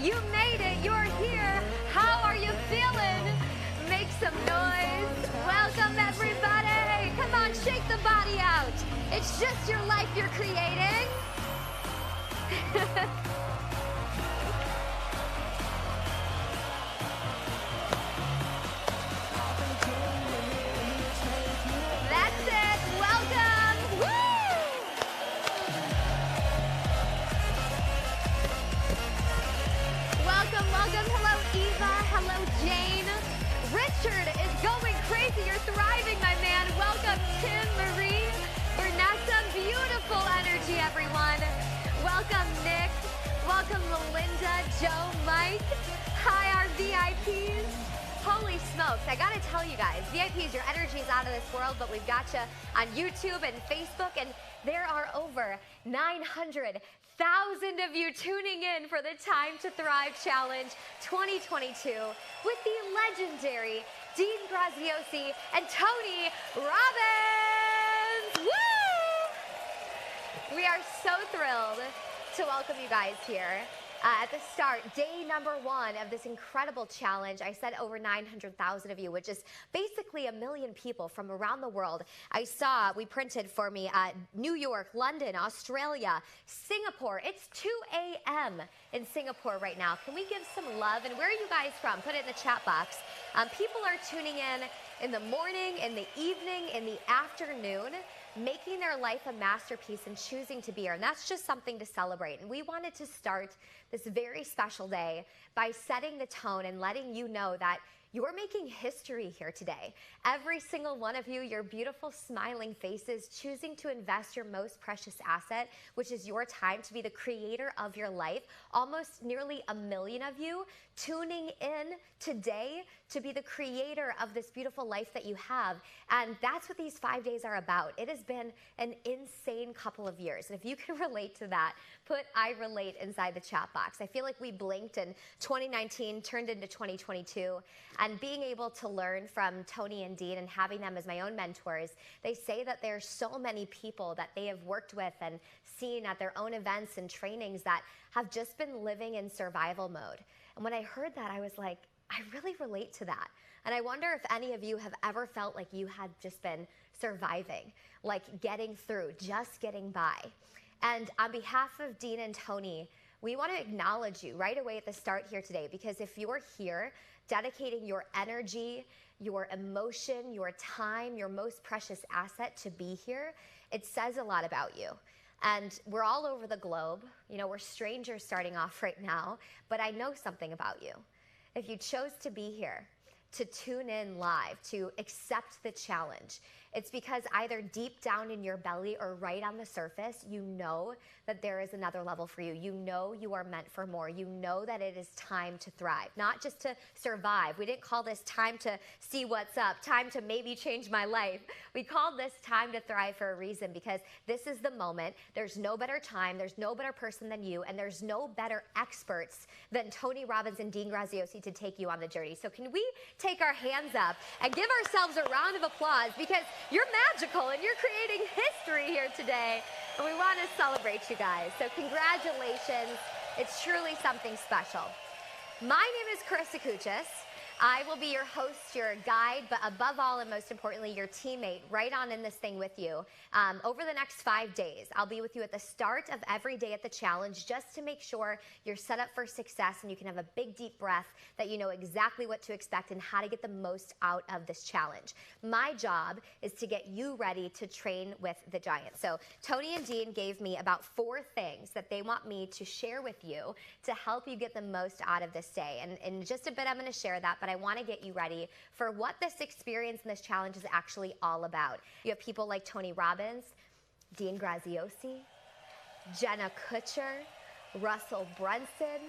You made it. You're here. How are you feeling? Make some noise. Welcome, everybody. Come on, shake the body out. It's just your life you're creating. That's it. Welcome. Woo! Welcome, welcome. Hello, Eva. Hello, Jane. Richard is going crazy. You're thriving, my man. Welcome, Tim, Marie, Vanessa. Beautiful energy, everyone. Welcome, Nick. Welcome, Melinda, Joe, Mike. Hi, our VIPs. Holy smokes, I gotta tell you guys, VIPs, your energy is out of this world, but we've got you on YouTube and Facebook, and there are over 900,000 of you tuning in for the Time to Thrive Challenge 2022 with the legendary Dean Graziosi and Tony Robbins. Woo! We are so thrilled to welcome you guys here. At the start, day number 1 of this incredible challenge, I said over 900,000 of you, which is basically 1 million people from around the world. I saw, we printed for me, New York, London, Australia, Singapore. It's 2 a.m. in Singapore right now. Can we give some love? And where are you guys from? Put it in the chat box. People are tuning in the morning, in the evening, in the afternoon, making their life a masterpiece and choosing to be here. And that's just something to celebrate. And we wanted to start this very special day by setting the tone and letting you know that you're making history here today. Every single one of you, your beautiful smiling faces, choosing to invest your most precious asset, which is your time to be the creator of your life. Almost nearly 1 million of you tuning in today to be the creator of this beautiful life that you have. And that's what these 5 days are about. It has been an insane couple of years. And if you can relate to that, put I relate inside the chat box. I feel like we blinked and 2019 turned into 2022. And being able to learn from Tony and Dean and having them as my own mentors, they say that there's so many people that they have worked with and seen at their own events and trainings that have just been living in survival mode. And when I heard that, I was like, I really relate to that. And I wonder if any of you have ever felt like you had just been surviving, like getting through, just getting by. And on behalf of Dean and Tony, we want to acknowledge you right away at the start here today, because if you're here dedicating your energy, your emotion, your time, your most precious asset to be here, it says a lot about you. And we're all over the globe. You know, we're strangers starting off right now, but I know something about you. If you chose to be here, to tune in live, to accept the challenge, it's because either deep down in your belly or right on the surface, you know that there is another level for you. You know you are meant for more. You know that it is time to thrive, not just to survive. We didn't call this time to see what's up, time to maybe change my life. We called this time to thrive for a reason, because this is the moment. There's no better time. There's no better person than you, and there's no better experts than Tony Robbins and Dean Graziosi to take you on the journey. So can we take our hands up and give ourselves a round of applause, because you're magical and you're creating history here today, and we want to celebrate you guys. So congratulations. It's truly something special. My name is Carissa Kuchis. I will be your host, your guide, but above all and most importantly, your teammate right on in this thing with you. Over the next 5 days, I'll be with you at the start of every day at the challenge, just to make sure you're set up for success and you can have a big, deep breath, that you know exactly what to expect and how to get the most out of this challenge. My job is to get you ready to train with the giants. So Tony and Dean gave me about 4 things that they want me to share with you to help you get the most out of this day. And in just a bit, I'm going to share that, but I want to get you ready for what this experience and this challenge is actually all about. You have people like Tony Robbins, Dean Graziosi, Jenna Kutcher, Russell Brunson,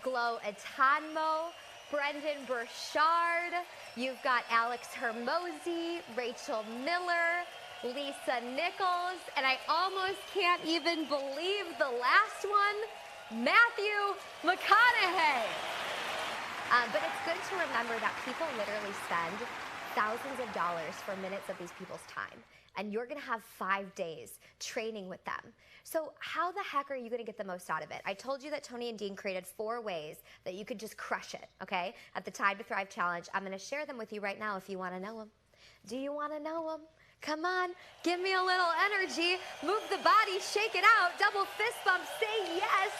Glo Atanmo, Brendan Burchard. You've got Alex Hermosi, Rachel Miller, Lisa Nichols, and I almost can't even believe the last one, Matthew McConaughey. But it's good to remember that people literally spend thousands of dollars for minutes of these people's time. And you're gonna have 5 days training with them. So how the heck are you gonna get the most out of it? I told you that Tony and Dean created 4 ways that you could just crush it, okay? At the Time to Thrive Challenge. I'm gonna share them with you right now if you wanna know them. Do you wanna know them? Come on, give me a little energy. Move the body, shake it out. Double fist bump, say yes.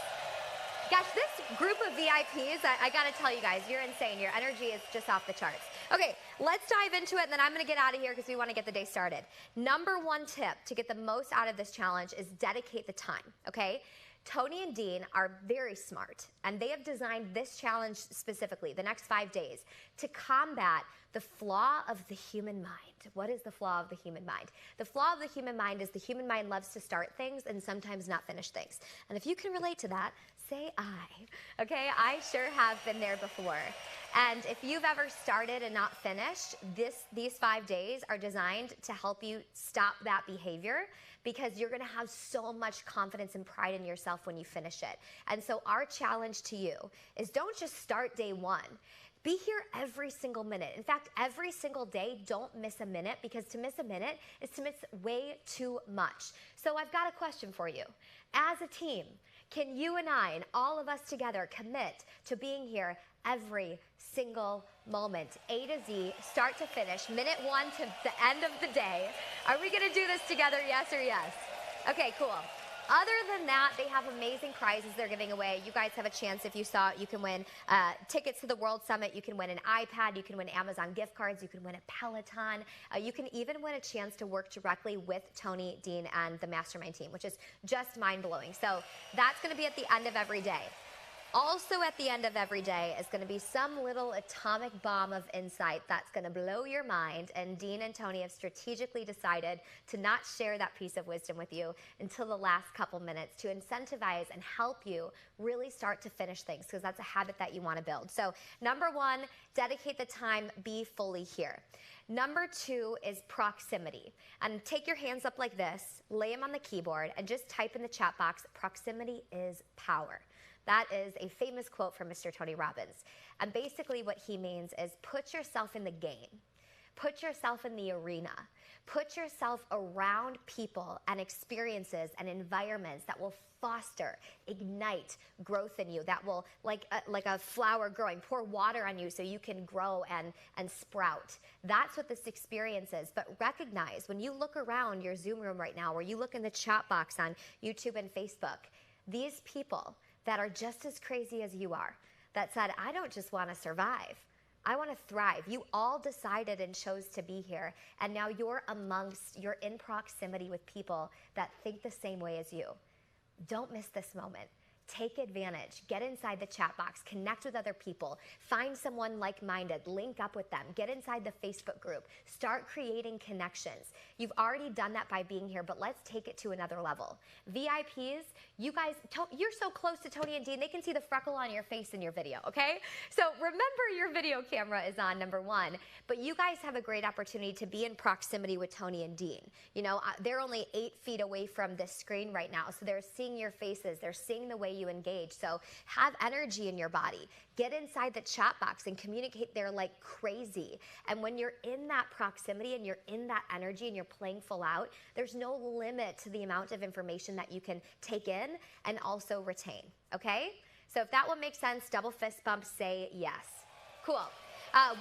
Gosh, this group of VIPs, I gotta tell you guys, you're insane. Your energy is just off the charts. Okay, let's dive into it, and then I'm gonna get out of here because we wanna get the day started. Number 1 tip to get the most out of this challenge is dedicate the time, okay? Tony and Dean are very smart, and they have designed this challenge specifically, the next 5 days, to combat the flaw of the human mind. What is the flaw of the human mind? The flaw of the human mind is the human mind loves to start things and sometimes not finish things. And if you can relate to that, say I. Okay, I sure have been there before. And if you've ever started and not finished, these 5 days are designed to help you stop that behavior, because you're gonna have so much confidence and pride in yourself when you finish it. And so our challenge to you is don't just start day 1. Be here every single minute. In fact, every single day, don't miss a minute, because to miss a minute is to miss way too much. So I've got a question for you. As a team, can you and I and all of us together commit to being here every single moment, A to Z, start to finish, minute 1 to the end of the day? Are we gonna do this together, yes or yes? Okay, cool. Other than that, they have amazing prizes they're giving away. You guys have a chance. If you saw it, you can win tickets to the World Summit. You can win an iPad. You can win Amazon gift cards. You can win a Peloton. You can even win a chance to work directly with Tony, Dean, and the Mastermind team, which is just mind-blowing. So that's going to be at the end of every day. Also at the end of every day is going to be some little atomic bomb of insight that's going to blow your mind, and Dean and Tony have strategically decided to not share that piece of wisdom with you until the last couple minutes to incentivize and help you really start to finish things, because that's a habit that you want to build. So number 1, dedicate the time, be fully here. Number 2 is proximity. And take your hands up like this, lay them on the keyboard, and just type in the chat box, proximity is power. That is a famous quote from Mr. Tony Robbins. And basically what he means is put yourself in the game. Put yourself in the arena. Put yourself around people and experiences and environments that will foster, ignite growth in you, that will, like a flower growing, pour water on you so you can grow and sprout. That's what this experience is. But recognize, when you look around your Zoom room right now, or you look in the chat box on YouTube and Facebook, these people that are just as crazy as you are, that said, I don't just want to survive, I want to thrive. You all decided and chose to be here, and now you're in proximity with people that think the same way as you. Don't miss this moment. Take advantage. Get inside the chat box. Connect with other people. Find someone like-minded. Link up with them. Get inside the Facebook group. Start creating connections. You've already done that by being here, but let's take it to another level. VIPs, you guys, you're so close to Tony and Dean, they can see the freckle on your face in your video, okay? So remember, your video camera is on, number 1, but you guys have a great opportunity to be in proximity with Tony and Dean. You know, they're only 8 feet away from this screen right now, so they're seeing your faces. They're seeing the way you engage. So have energy in your body. Get inside the chat box and communicate there like crazy. And when you're in that proximity and you're in that energy and you're playing full out, there's no limit to the amount of information that you can take in and also retain, okay? So if that one makes sense, double fist bump, say yes. Cool.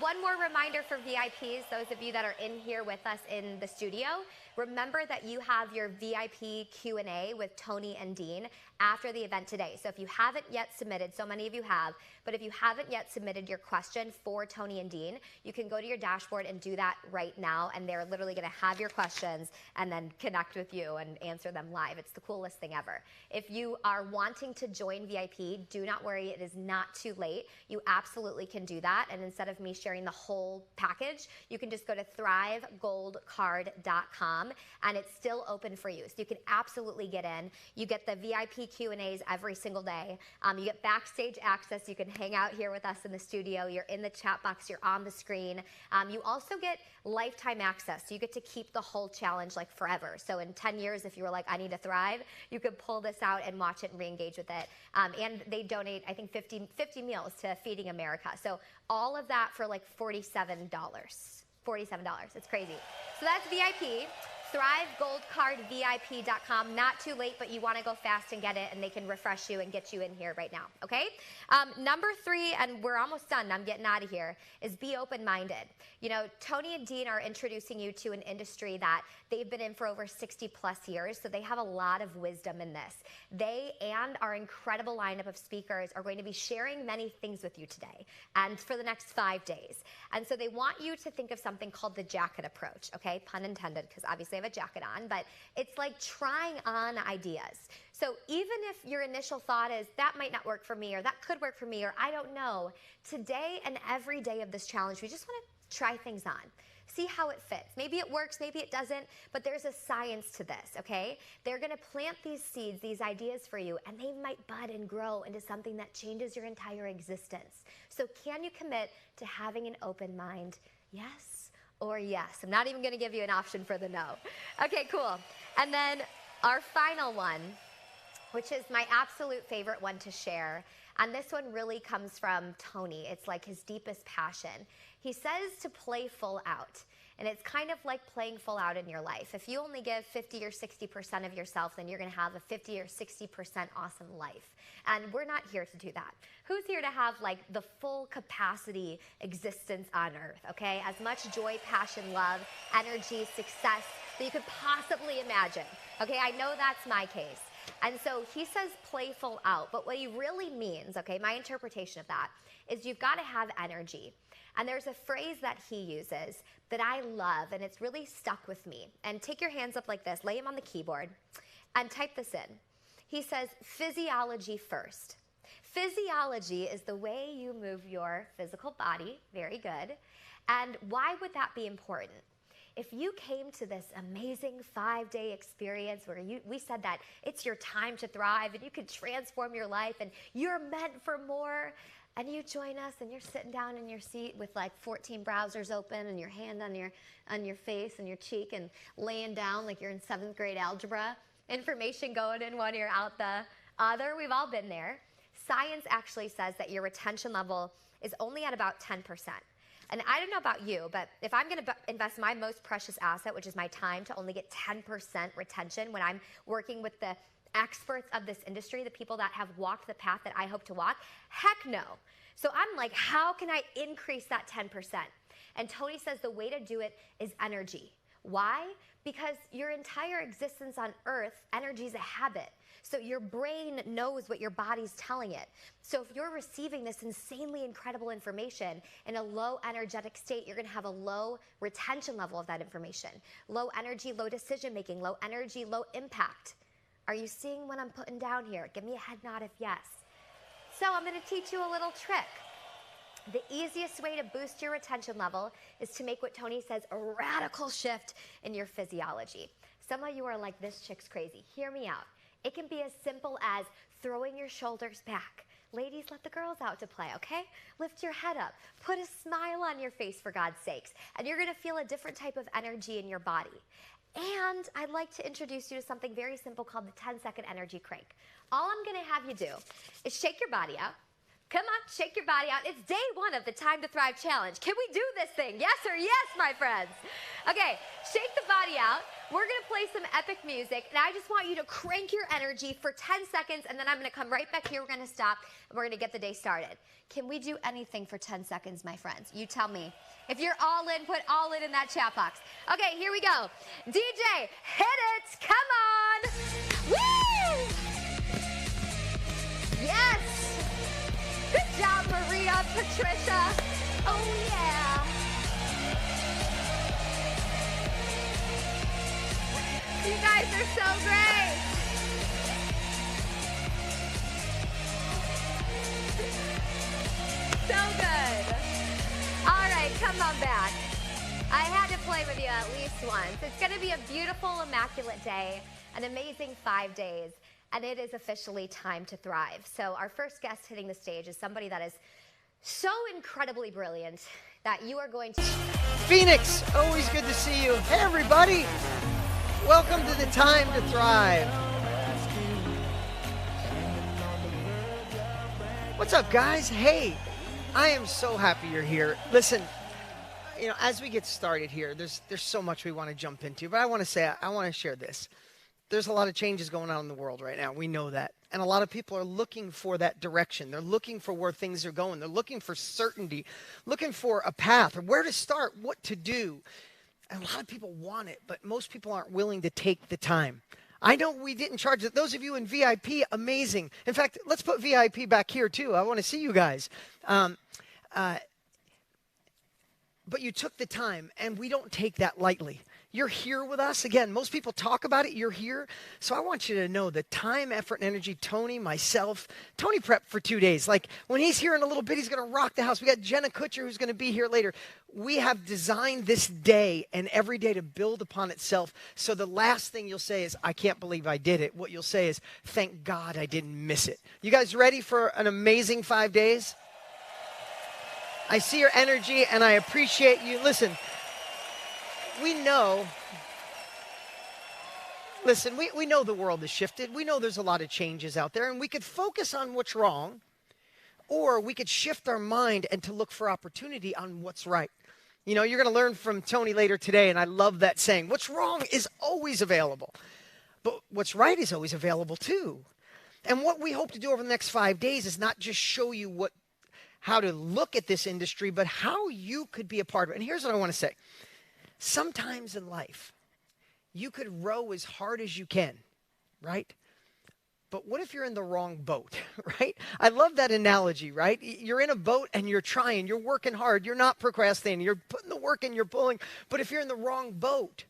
One more reminder for VIPs, those of you that are in here with us in the studio, remember that you have your VIP Q&A with Tony and Dean after the event today. So if you haven't yet submitted, so many of you have, but if you haven't yet submitted your question for Tony and Dean, you can go to your dashboard and do that right now, and they're literally going to have your questions and then connect with you and answer them live. It's the coolest thing ever. If you are wanting to join VIP, do not worry, it is not too late. You absolutely can do that, and instead of me sharing the whole package, you can just go to thrivegoldcard.com, and it's still open for you. So you can absolutely get in. You get the VIP Q&As every single day. You get backstage access. You can hang out here with us in the studio. You're in the chat box. You're on the screen. You also get lifetime access. So you get to keep the whole challenge like forever. So in 10 years, if you were like, I need to thrive, you could pull this out and watch it and re-engage with it. And they donate, I think, 50 meals to Feeding America. So all of that for like $47. $47. It's crazy. So that's VIP. ThriveGoldCardVIP.com. Not too late, but you want to go fast and get it, and they can refresh you and get you in here right now, okay? Number 3, and we're almost done, I'm getting out of here, is be open-minded. You know, Tony and Dean are introducing you to an industry that they've been in for over 60 plus years, so they have a lot of wisdom in this. They and our incredible lineup of speakers are going to be sharing many things with you today and for the next 5 days. And so they want you to think of something called the jacket approach, okay? Pun intended, because obviously I have a jacket on, but it's like trying on ideas. So even if your initial thought is, that might not work for me, or that could work for me, or I don't know, today and every day of this challenge, we just want to try things on. See how it fits. Maybe it works, maybe it doesn't, but there's a science to this, okay? They're gonna plant these seeds, these ideas for you, and they might bud and grow into something that changes your entire existence. So can you commit to having an open mind? Yes or yes? I'm not even gonna give you an option for the no. Okay, cool. And then our final one, which is my absolute favorite one to share, and this one really comes from Tony. It's like his deepest passion. He says to play full out, and it's kind of like playing full out in your life. If you only give 50 or 60% of yourself, then you're gonna have a 50 or 60% awesome life. And we're not here to do that. Who's here to have like the full capacity existence on earth, okay? As much joy, passion, love, energy, success that you could possibly imagine, okay? I know that's my case. And so he says play full out, but what he really means, okay, my interpretation of that is you've got to have energy. And there's a phrase that he uses that I love, and it's really stuck with me. And take your hands up like this, lay them on the keyboard, and type this in. He says, physiology first. Physiology is the way you move your physical body, very good. And why would that be important? If you came to this amazing 5-day experience where we said that it's your time to thrive and you could transform your life and you're meant for more, and you join us and you're sitting down in your seat with like 14 browsers open and your hand on your face and your cheek and laying down like you're in 7th grade algebra, information going in one ear, out the other, we've all been there. Science actually says that your retention level is only at about 10%. And I don't know about you, but if I'm going to invest my most precious asset, which is my time, to only get 10% retention when I'm working with the experts of this industry, the people that have walked the path that I hope to walk, heck no. So I'm like, how can I increase that 10%? And Tony says the way to do it is energy. Why? Because your entire existence on earth, energy is a habit. So your brain knows what your body's telling it. So if you're receiving this insanely incredible information in a low energetic state, you're gonna have a low retention level of that information. Low energy, low decision making, low energy, low impact. Are you seeing what I'm putting down here? Give me a head nod if yes. So I'm gonna teach you a little trick. The easiest way to boost your retention level is to make what Tony says a radical shift in your physiology. Some of you are like, this chick's crazy. Hear me out. It can be as simple as throwing your shoulders back. Ladies, let the girls out to play, okay? Lift your head up. Put a smile on your face, for God's sakes. And you're gonna feel a different type of energy in your body. And I'd like to introduce you to something very simple called the 10-second energy crank. All I'm gonna have you do is shake your body out. Come on, shake your body out. It's day 1 of the Time to Thrive Challenge. Can we do this thing? Yes or yes, my friends? Okay, shake the body out. We're gonna play some epic music, and I just want you to crank your energy for 10 seconds, and then I'm gonna come right back here, we're gonna stop, and we're gonna get the day started. Can we do anything for 10 seconds, my friends? You tell me. If you're all in, put all in that chat box. Okay, here we go. DJ, hit it, come on. Woo! Yes! Good job, Maria, Patricia. Oh, yeah. You guys are so great. So good. All right, come on back. I had to play with you at least once. It's going to be a beautiful, immaculate day, an amazing 5 days. And it is officially time to thrive. So our first guest hitting the stage is somebody that is so incredibly brilliant that you are going to... Phoenix, always good to see you. Hey, everybody. Welcome to the Time to Thrive. What's up, guys? Hey, I am so happy you're here. Listen, as we get started here, there's so much we want to jump into, but I want to share this. There's a lot of changes going on in the world right now. We know that. And a lot of people are looking for that direction. They're looking for where things are going. They're looking for certainty, looking for a path or where to start, what to do. And a lot of people want it, but most people aren't willing to take the time. I know we didn't charge it. Those of you in VIP, amazing. In fact, let's put VIP back here too. I want to see you guys. But you took the time, and we don't take that lightly. You're here with us. Again, most people talk about it. You're here. So I want you to know the time, effort, and energy, Tony, myself. Tony prepped for 2 days. Like, when he's here in a little bit, he's going to rock the house. We got Jenna Kutcher, who's going to be here later. We have designed this day and every day to build upon itself. So the last thing you'll say is, I can't believe I did it. What you'll say is, thank God I didn't miss it. You guys ready for an amazing 5 days? I see your energy, and I appreciate you. Listen, we know the world has shifted. We know there's a lot of changes out there, and we could focus on what's wrong, or we could shift our mind and to look for opportunity on what's right. You're going to learn from Tony later today, and I love that saying. What's wrong is always available, but what's right is always available too. And what we hope to do over the next 5 days is not just show you how to look at this industry, but how you could be a part of it. And here's what I want to say. Sometimes in life, you could row as hard as you can, right? But what if you're in the wrong boat, right? I love that analogy, right? You're in a boat and you're trying, you're working hard, you're not procrastinating, you're putting the work in, you're pulling. But if you're in the wrong boat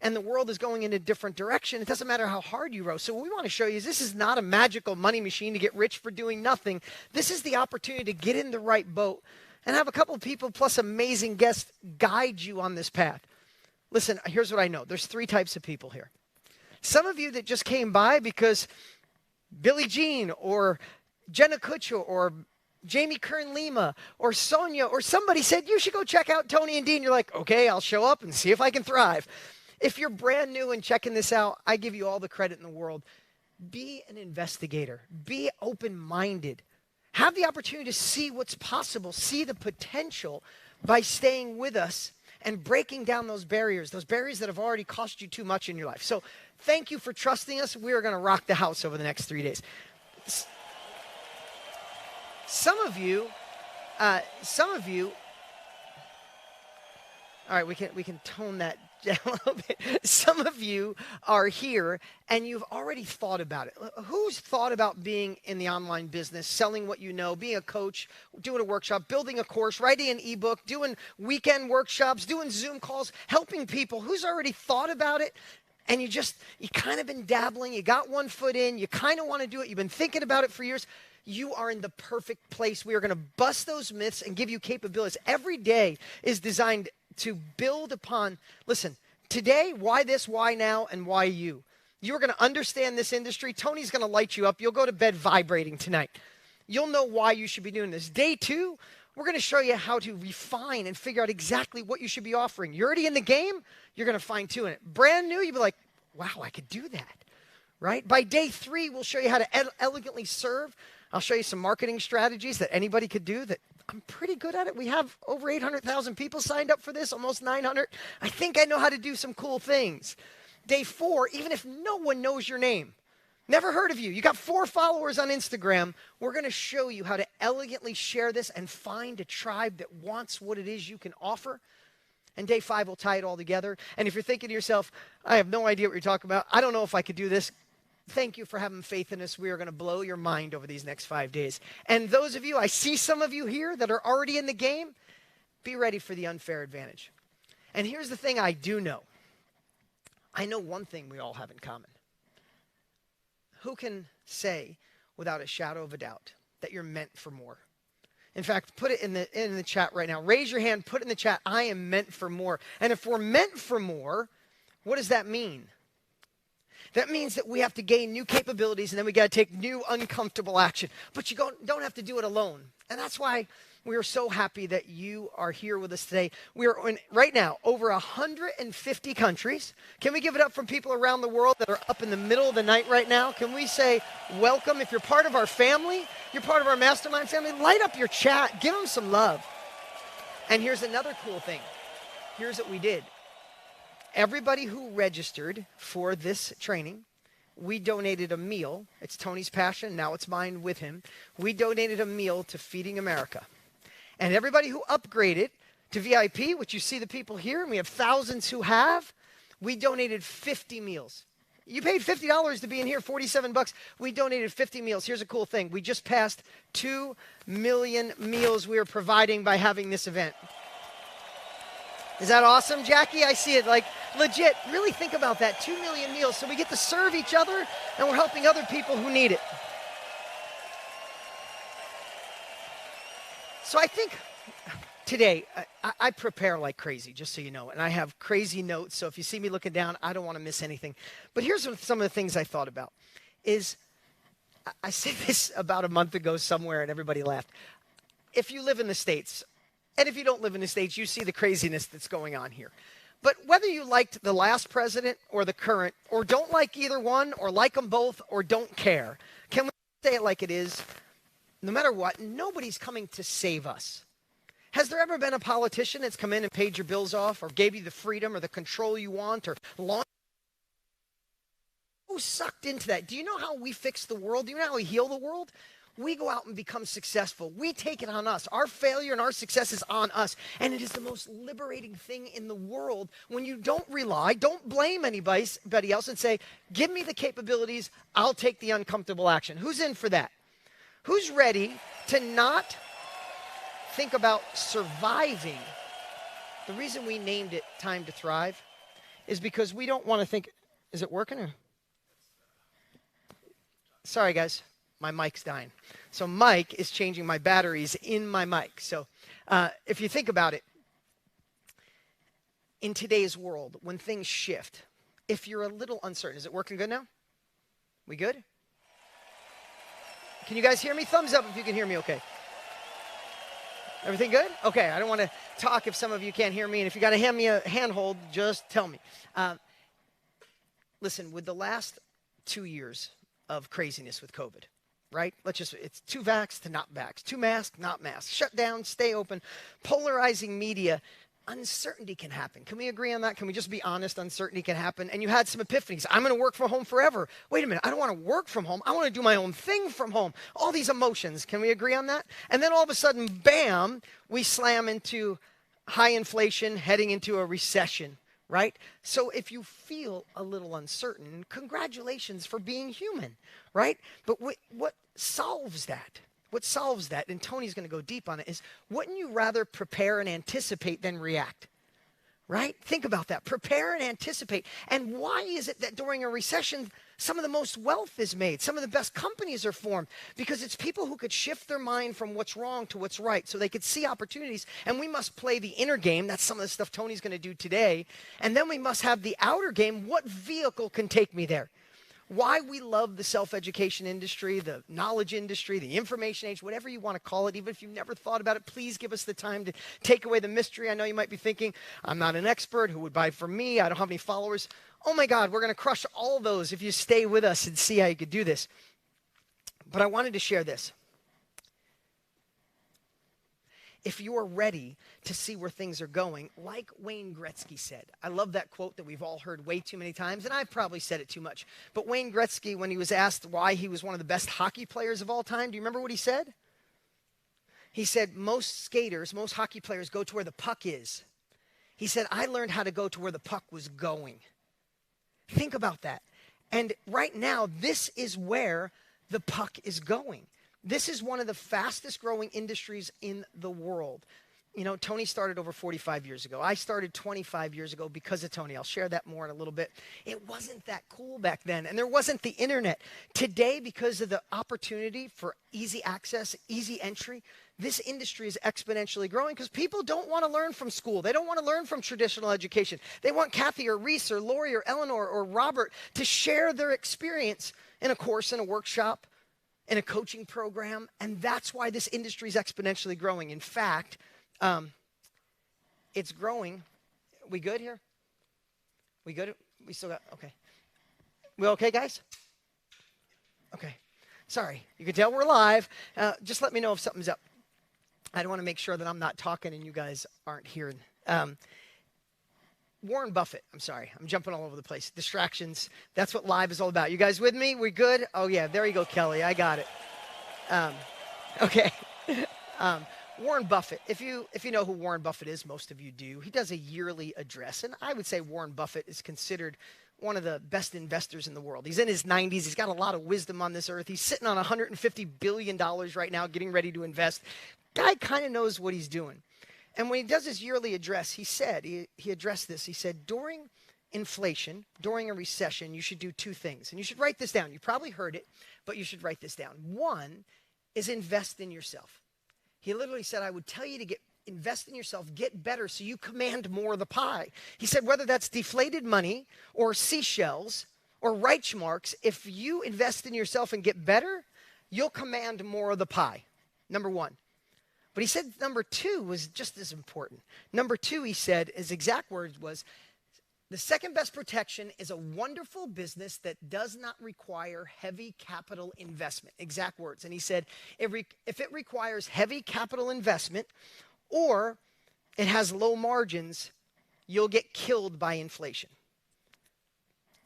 and the world is going in a different direction, it doesn't matter how hard you row. So what we want to show you is this is not a magical money machine to get rich for doing nothing. This is the opportunity to get in the right boat and have a couple of people plus amazing guests guide you on this path. Listen, here's what I know. There's 3 types of people here. Some of you that just came by because Billie Jean or Jenna Kutcher or Jamie Kern-Lima or Sonia or somebody said, you should go check out Tony and Dean. You're like, okay, I'll show up and see if I can thrive. If you're brand new and checking this out, I give you all the credit in the world. Be an investigator. Be open-minded. Have the opportunity to see what's possible, see the potential by staying with us and breaking down those barriers that have already cost you too much in your life. So thank you for trusting us. We are going to rock the house over the next 3 days. Some of you, all right, we can tone that down a little bit. Some of you are here and you've already thought about it. Who's thought about being in the online business, selling what you know, being a coach, doing a workshop, building a course, writing an ebook, doing weekend workshops, doing Zoom calls, helping people? Who's already thought about it? And you kind of been dabbling, you got one foot in, you kind of want to do it, you've been thinking about it for years. You are in the perfect place. We are going to bust those myths and give you capabilities. Every day is designed to build upon, listen, today, why this, why now, and why you? You're going to understand this industry. Tony's going to light you up. You'll go to bed vibrating tonight. You'll know why you should be doing this. Day 2, we're going to show you how to refine and figure out exactly what you should be offering. You're already in the game. You're going to fine tune it. Brand new, you'll be like, wow, I could do that, right? By day 3, we'll show you how to elegantly serve. I'll show you some marketing strategies that anybody could do that I'm pretty good at it. We have over 800,000 people signed up for this, almost 900. I think I know how to do some cool things. Day 4, even if no one knows your name, never heard of you, you got 4 followers on Instagram, we're going to show you how to elegantly share this and find a tribe that wants what it is you can offer. And day 5 will tie it all together. And if you're thinking to yourself, I have no idea what you're talking about, I don't know if I could do this, thank you for having faith in us. We are going to blow your mind over these next 5 days. And those of you, I see some of you here that are already in the game, be ready for the unfair advantage. And here's the thing I do know. I know one thing we all have in common. Who can say without a shadow of a doubt that you're meant for more? In fact, put it in the chat right now. Raise your hand, put it in the chat, I am meant for more. And if we're meant for more, what does that mean? That means that we have to gain new capabilities, and then we got to take new uncomfortable action. But you don't have to do it alone. And that's why we are so happy that you are here with us today. We are in, right now, over 150 countries. Can we give it up from people around the world that are up in the middle of the night right now? Can we say welcome? If you're part of our family, you're part of our mastermind family, light up your chat. Give them some love. And here's another cool thing. Here's what we did. Everybody who registered for this training, we donated a meal. It's Tony's passion. Now it's mine with him. We donated a meal to Feeding America. And everybody who upgraded to VIP, which you see the people here, and we have thousands who have, we donated 50 meals. You paid $50 to be in here, 47 bucks. We donated 50 meals. Here's a cool thing. We just passed 2 million meals we are providing by having this event. Is that awesome, Jackie? I see it. Like, legit, really think about that. 2 million meals. So we get to serve each other, and we're helping other people who need it. So I think today, I prepare like crazy, just so you know, and I have crazy notes, so if you see me looking down, I don't want to miss anything. But here's some of the things I thought about. I said this about a month ago somewhere, and everybody laughed. If you live in the States, and if you don't live in the States, you see the craziness that's going on here. But whether you liked the last president or the current, or don't like either one, or like them both, or don't care, can we say it like it is? No matter what, nobody's coming to save us. Has there ever been a politician that's come in and paid your bills off or gave you the freedom or the control you want or launched? Who sucked into that? Do you know how we fix the world? Do you know how we heal the world? We go out and become successful. We take it on us. Our failure and our success is on us. And it is the most liberating thing in the world when you don't blame anybody else and say, give me the capabilities, I'll take the uncomfortable action. Who's in for that? Who's ready to not think about surviving? The reason we named it Time to Thrive is because we don't want to think, is it working? Sorry, guys, my mic's dying. So Mike is changing my batteries in my mic. So if you think about it, in today's world, when things shift, if you're a little uncertain, is it working good now? We good? Can you guys hear me? Thumbs up if you can hear me okay. Everything good? Okay, I don't want to talk if some of you can't hear me, and if you got to hand me a handhold, just tell me. Listen, with the last 2 years of craziness with COVID, right? It's 2 vax to not vax, 2 mask, not mask, shut down, stay open, polarizing media. Uncertainty can happen. Can we agree on that? Can we just be honest? Uncertainty can happen. And you had some epiphanies. I'm going to work from home forever. Wait a minute. I don't want to work from home. I want to do my own thing from home. All these emotions. Can we agree on that? And then all of a sudden, bam, we slam into high inflation, heading into a recession, right? So if you feel a little uncertain, congratulations for being human, right? But what solves that? What solves that, and Tony's going to go deep on it, is wouldn't you rather prepare and anticipate than react? Right? Think about that. Prepare and anticipate. And why is it that during a recession, some of the most wealth is made? Some of the best companies are formed because it's people who could shift their mind from what's wrong to what's right so they could see opportunities. And we must play the inner game. That's some of the stuff Tony's going to do today. And then we must have the outer game. What vehicle can take me there? Why we love the self-education industry, the knowledge industry, the information age, whatever you want to call it, even if you've never thought about it, please give us the time to take away the mystery. I know you might be thinking, I'm not an expert. Who would buy from me? I don't have any followers. Oh my God, we're going to crush all those if you stay with us and see how you could do this. But I wanted to share this. If you are ready to see where things are going, like Wayne Gretzky said. I love that quote that we've all heard way too many times, and I've probably said it too much. But Wayne Gretzky, when he was asked why he was one of the best hockey players of all time, do you remember what he said? He said, most hockey players go to where the puck is. He said, I learned how to go to where the puck was going. Think about that. And right now, this is where the puck is going. This is one of the fastest growing industries in the world. You know, Tony started over 45 years ago. I started 25 years ago because of Tony. I'll share that more in a little bit. It wasn't that cool back then, and there wasn't the internet. Today, because of the opportunity for easy access, easy entry, this industry is exponentially growing because people don't want to learn from school. They don't want to learn from traditional education. They want Kathy or Reese or Lori or Eleanor or Robert to share their experience in a course, in a workshop, in a coaching program, and that's why this industry is exponentially growing. In fact, it's growing. We good here? We good? We still got, okay. We okay, guys? Okay. Sorry. You can tell we're live. Just let me know if something's up. I don't want to make sure that I'm not talking and you guys aren't hearing. Warren Buffett. I'm sorry. I'm jumping all over the place. Distractions. That's what live is all about. You guys with me? We good? Oh, yeah. There you go, Kelly. I got it. Okay. Warren Buffett. If you know who Warren Buffett is, most of you do. He does a yearly address. And I would say Warren Buffett is considered one of the best investors in the world. He's in his 90s. He's got a lot of wisdom on this earth. He's sitting on $150 billion right now, getting ready to invest. Guy kind of knows what he's doing. And when he does his yearly address, he said, he addressed this. He said, during inflation, during a recession, you should do two things. And you should write this down. You probably heard it, but you should write this down. One is invest in yourself. He literally said, I would tell you to invest in yourself, get better so you command more of the pie. He said, whether that's deflated money or seashells or Reichmarks, if you invest in yourself and get better, you'll command more of the pie. Number one. But he said number two was just as important. Number two, he said, his exact words was, the second best protection is a wonderful business that does not require heavy capital investment. Exact words. And he said, if it requires heavy capital investment or it has low margins, you'll get killed by inflation.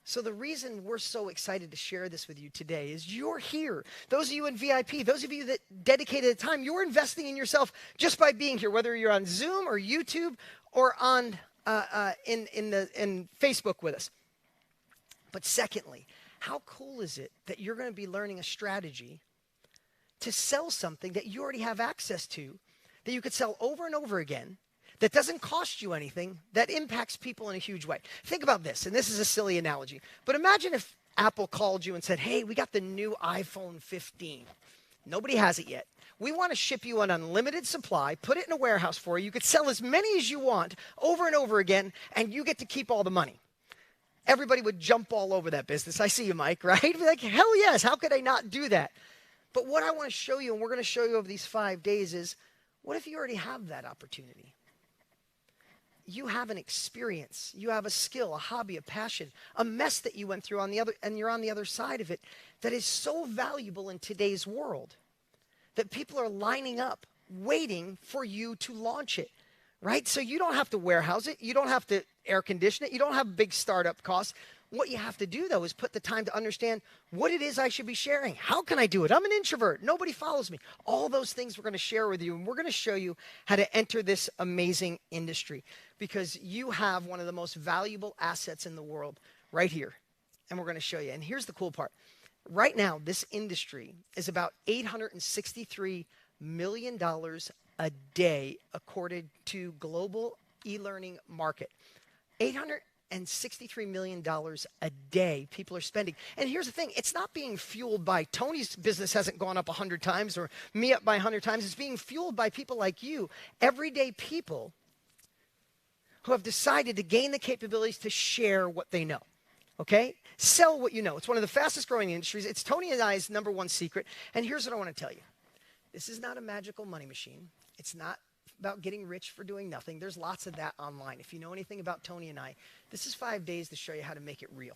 So the reason we're so excited to share this with you today is you're here. Those of you in VIP, those of you that dedicated the time, you're investing in yourself just by being here, whether you're on Zoom or YouTube or on in Facebook with us. But secondly, how cool is it that you're going to be learning a strategy to sell something that you already have access to, that you could sell over and over again, that doesn't cost you anything, that impacts people in a huge way. Think about this, and this is a silly analogy, but imagine if Apple called you and said, hey, we got the new iPhone 15. Nobody has it yet. We want to ship you an unlimited supply, put it in a warehouse for you. You could sell as many as you want over and over again, and you get to keep all the money. Everybody would jump all over that business. I see you, Mike, right? Be like, hell yes, how could I not do that? But what I want to show you, and we're going to show you over these 5 days, is what if you already have that opportunity? You have an experience, you have a skill, a hobby, a passion, a mess that you went through on the other, and you're on the other side of it, that is so valuable in today's world that people are lining up, waiting for you to launch it, right? So you don't have to warehouse it, you don't have to air condition it, you don't have big startup costs. What you have to do, though, is put the time to understand what it is I should be sharing. How can I do it? I'm an introvert. Nobody follows me. All those things we're going to share with you, and we're going to show you how to enter this amazing industry because you have one of the most valuable assets in the world right here, and we're going to show you. And here's the cool part. Right now, this industry is about $863 million a day according to Global E-Learning Market. $863 million a day people are spending. And here's the thing, it's not being fueled by Tony's business hasn't gone up 100 times or me up by 100 times. It's being fueled by people like you, everyday people who have decided to gain the capabilities to share what they know. Okay? Sell what you know. It's one of the fastest growing industries. It's Tony and I's number one secret. And here's what I want to tell you. This is not a magical money machine. It's not about getting rich for doing nothing. There's lots of that online. If you know anything about Tony and I, this is 5 days to show you how to make it real.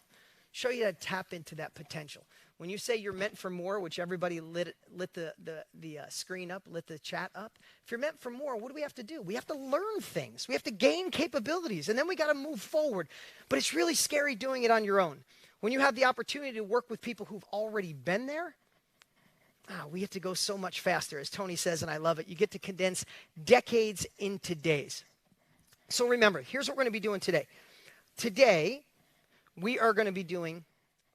Show you how to tap into that potential. When you say you're meant for more, which everybody lit the screen up, lit the chat up. If you're meant for more, what do we have to do? We have to learn things. We have to gain capabilities, and then we got to move forward. But it's really scary doing it on your own. When you have the opportunity to work with people who've already been there, we get to go so much faster. As Tony says, and I love it, you get to condense decades into days. So remember, here's what we're going to be doing today. Today, we are going to be doing,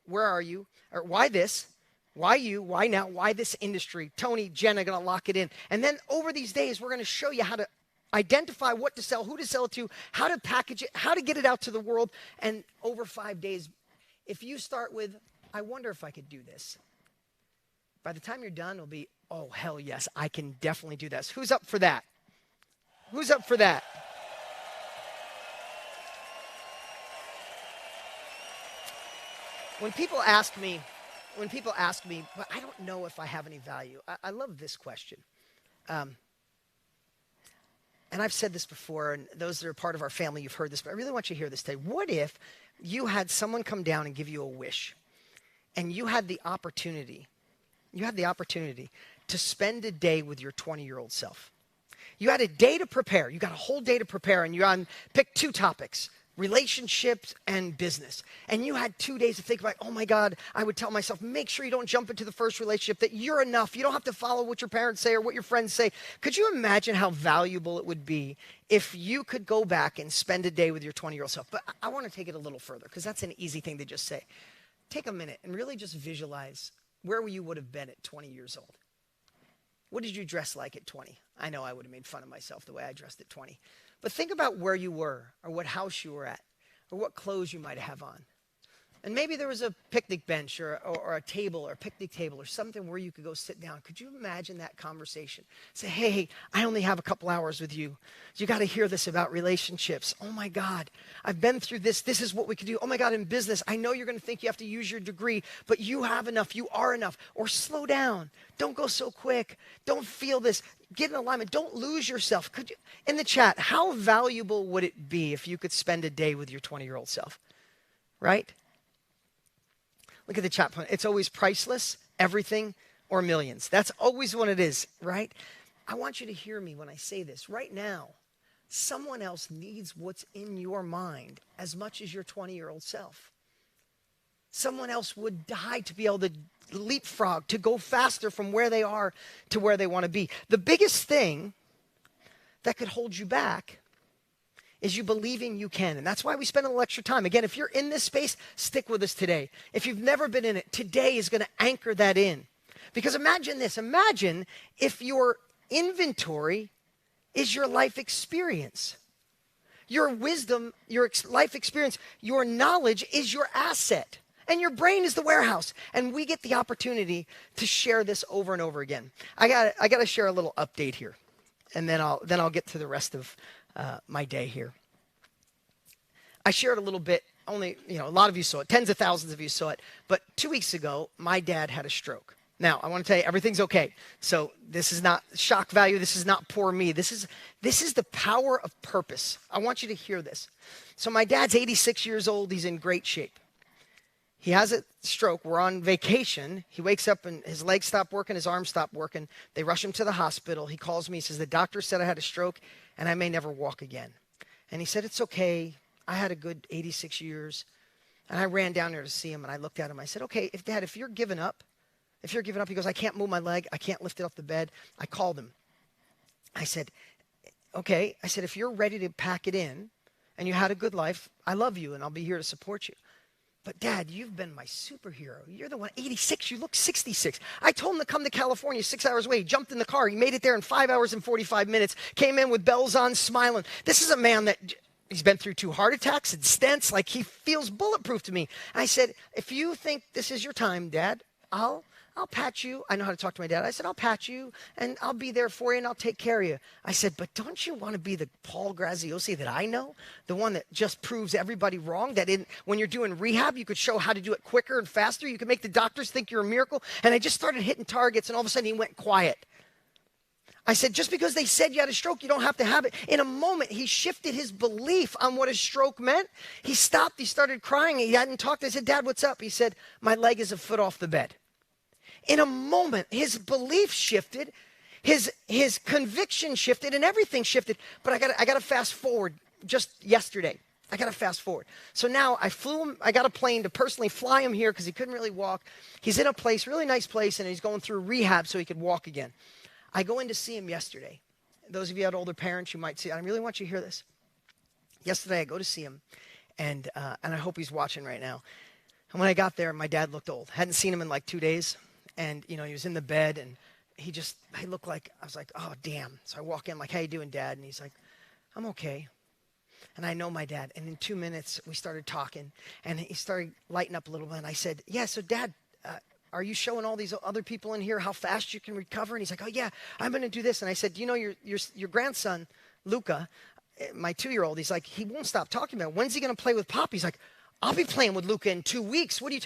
where are you? Or why this? Why you? Why now? Why this industry? Tony, Jen are going to lock it in. And then over these days, we're going to show you how to identify what to sell, who to sell it to, how to package it, how to get it out to the world. And over 5 days, if you start with, I wonder if I could do this. By the time you're done, it'll be, oh, hell yes, I can definitely do this. Who's up for that? Who's up for that? When people ask me, but I don't know if I have any value, I love this question. And I've said this before, and those that are part of our family, you've heard this, but I really want you to hear this today. What if you had someone come down and give you a wish, and you had the opportunity to spend a day with your 20-year-old self? You had a day to prepare. You got a whole day to prepare, and pick 2 topics, relationships and business. And you had 2 days to think about, oh my God, I would tell myself, make sure you don't jump into the first relationship, that you're enough. You don't have to follow what your parents say or what your friends say. Could you imagine how valuable it would be if you could go back and spend a day with your 20-year-old self? But I want to take it a little further, because that's an easy thing to just say. Take a minute and really just visualize where you would have been at 20 years old. What did you dress like at 20? I know I would have made fun of myself the way I dressed at 20. But think about where you were, or what house you were at, or what clothes you might have on. And maybe there was a picnic bench or a table or a picnic table or something where you could go sit down. Could you imagine that conversation? Say, hey, I only have a couple hours with you. You got to hear this about relationships. Oh my God, I've been through this. This is what we could do. Oh my God, in business, I know you're going to think you have to use your degree, but you have enough. You are enough. Or slow down. Don't go so quick. Don't feel this. Get in alignment. Don't lose yourself. Could you, in the chat, how valuable would it be if you could spend a day with your 20-year-old self? Right? Look at the chat point. It's always priceless, everything, or millions. That's always what it is, right? I want you to hear me when I say this. Right now, someone else needs what's in your mind as much as your 20-year-old self. Someone else would die to be able to leapfrog, to go faster from where they are to where they want to be. The biggest thing that could hold you back is you believing you can. And that's why we spend a little extra time. Again, if you're in this space, stick with us today. If you've never been in it, today is going to anchor that in. Because imagine this. Imagine if your inventory is your life experience. Your wisdom, your life experience, your knowledge is your asset. And your brain is the warehouse. And we get the opportunity to share this over and over again. I got to share a little update here. And then I'll get to the rest of my day here. I shared a little bit, only, a lot of you saw it, tens of thousands of you saw it, but 2 weeks ago, my dad had a stroke. Now, I want to tell you, everything's okay. So this is not shock value. This is not poor me. This is the power of purpose. I want you to hear this. So my dad's 86 years old. He's in great shape. He has a stroke. We're on vacation. He wakes up and his legs stop working, his arms stop working. They rush him to the hospital. He calls me. He says, the doctor said I had a stroke and I may never walk again. And he said, it's okay. I had a good 86 years. And I ran down there to see him and I looked at him. I said, okay, if you're giving up, he goes, I can't move my leg. I can't lift it off the bed. I called him. I said, okay. I said, if you're ready to pack it in and you had a good life, I love you and I'll be here to support you. But Dad, you've been my superhero. You're the one, 86, you look 66. I told him to come to California 6 hours away. He jumped in the car. He made it there in 5 hours and 45 minutes. Came in with bells on, smiling. This is a man that, he's been through 2 heart attacks and stents. Like, he feels bulletproof to me. I said, if you think this is your time, Dad, I'll pat you. I know how to talk to my dad. I said, I'll pat you and I'll be there for you and I'll take care of you. I said, but don't you want to be the Paul Graziosi that I know? The one that just proves everybody wrong, that when you're doing rehab, you could show how to do it quicker and faster. You could make the doctors think you're a miracle. And I just started hitting targets and all of a sudden he went quiet. I said, just because they said you had a stroke, you don't have to have it. In a moment, he shifted his belief on what a stroke meant. He stopped. He started crying. He hadn't talked. I said, Dad, what's up? He said, my leg is a foot off the bed. In a moment, his belief shifted, his conviction shifted, and everything shifted. But I got to fast forward just yesterday. I got to fast forward. So now I flew him. I got a plane to personally fly him here because he couldn't really walk. He's in a place, really nice place, and he's going through rehab so he could walk again. I go in to see him yesterday. Those of you who had older parents, you might see. I really want you to hear this. Yesterday, I go to see him, and I hope he's watching right now. And when I got there, my dad looked old. Hadn't seen him in like 2 days. And, he was in the bed and he looked like, I was like, oh, damn. So I walk in like, how you doing, Dad? And he's like, I'm okay. And I know my dad. And in 2 minutes, we started talking and he started lighting up a little bit. And I said, yeah, so Dad, are you showing all these other people in here how fast you can recover? And he's like, oh, yeah, I'm going to do this. And I said, your grandson, Luca, my 2-year-old, he's like, he won't stop talking about it. When's he going to play with Pop? He's like, I'll be playing with Luca in 2 weeks. What are you?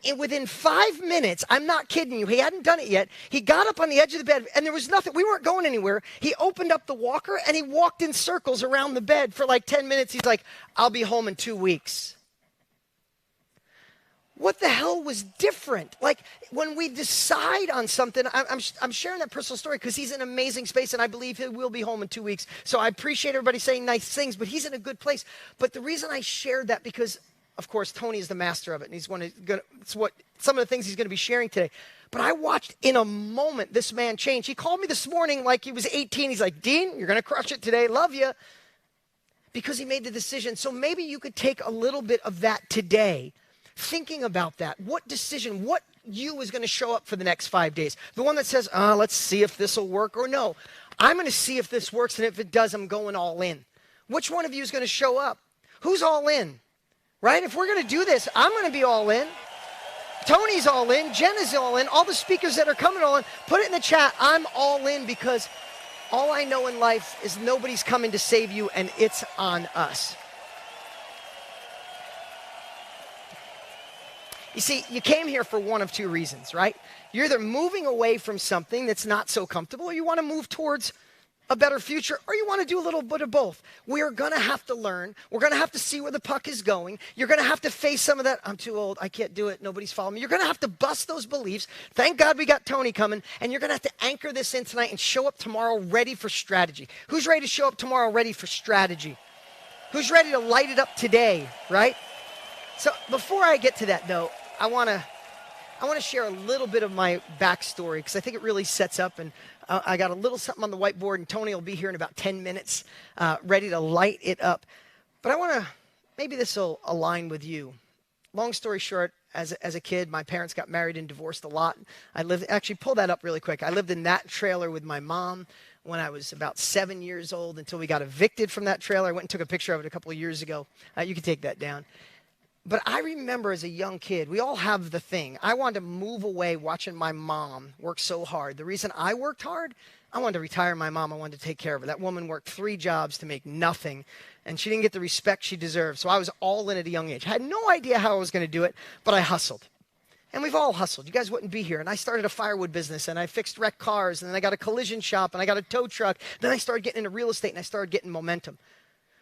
And within 5 minutes, I'm not kidding you, he hadn't done it yet. He got up on the edge of the bed and there was nothing. We weren't going anywhere. He opened up the walker and he walked in circles around the bed for like 10 minutes. He's like, I'll be home in 2 weeks. What the hell was different? Like when we decide on something, I'm sharing that personal story because he's in an amazing space and I believe he will be home in 2 weeks. So I appreciate everybody saying nice things, but he's in a good place. But the reason I shared that because, of course, Tony is the master of it. And it's what some of the things he's going to be sharing today. But I watched in a moment this man change. He called me this morning like he was 18. He's like, Dean, you're going to crush it today. Love you. Because he made the decision. So maybe you could take a little bit of that today, thinking about that. What decision, what you is going to show up for the next 5 days? The one that says, let's see if this will work, or no, I'm going to see if this works, and if it does, I'm going all in. Which one of you is going to show up? Who's all in? Right? If we're going to do this, I'm going to be all in. Tony's all in. Jen is all in. All the speakers that are coming all in. Put it in the chat. I'm all in because all I know in life is nobody's coming to save you, and it's on us. You see, you came here for one of two reasons, right? You're either moving away from something that's not so comfortable, or you want to move towards a better future, or you want to do a little bit of both. We are going to have to learn. We're going to have to see where the puck is going. You're going to have to face some of that. I'm too old. I can't do it. Nobody's following me. You're going to have to bust those beliefs. Thank God we got Tony coming. And you're going to have to anchor this in tonight and show up tomorrow ready for strategy. Who's ready to show up tomorrow ready for strategy? Who's ready to light it up today, right? So before I get to that, though, I want to share a little bit of my backstory because I think it really sets up, and I got a little something on the whiteboard, and Tony will be here in about 10 minutes, ready to light it up. But I want to, maybe this will align with you. Long story short, as a kid, my parents got married and divorced a lot. Actually pull that up really quick. I lived in that trailer with my mom when I was about 7 years old until we got evicted from that trailer. I went and took a picture of it a couple of years ago. You can take that down. But I remember as a young kid, we all have the thing. I wanted to move away watching my mom work so hard. The reason I worked hard, I wanted to retire my mom. I wanted to take care of her. That woman worked 3 jobs to make nothing, and she didn't get the respect she deserved. So I was all in at a young age. I had no idea how I was going to do it, but I hustled. And we've all hustled. You guys wouldn't be here. And I started a firewood business, and I fixed wrecked cars, and then I got a collision shop, and I got a tow truck. Then I started getting into real estate, and I started getting momentum.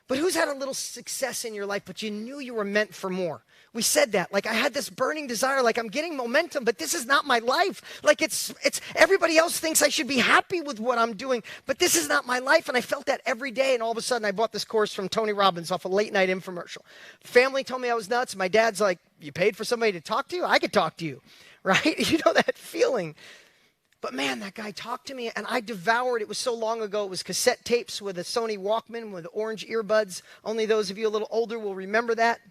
But who's had a little success in your life, but you knew you were meant for more? We said that. Like, I had this burning desire, like I'm getting momentum, but this is not my life. Like it's everybody else thinks I should be happy with what I'm doing, but this is not my life. And I felt that every day. And all of a sudden I bought this course from Tony Robbins off a late night infomercial. Family told me I was nuts. My dad's like, you paid for somebody to talk to you? I could talk to you, right? You know that feeling. But man, that guy talked to me and I devoured. It was so long ago. It was cassette tapes with a Sony Walkman with orange earbuds. Only those of you a little older will remember that.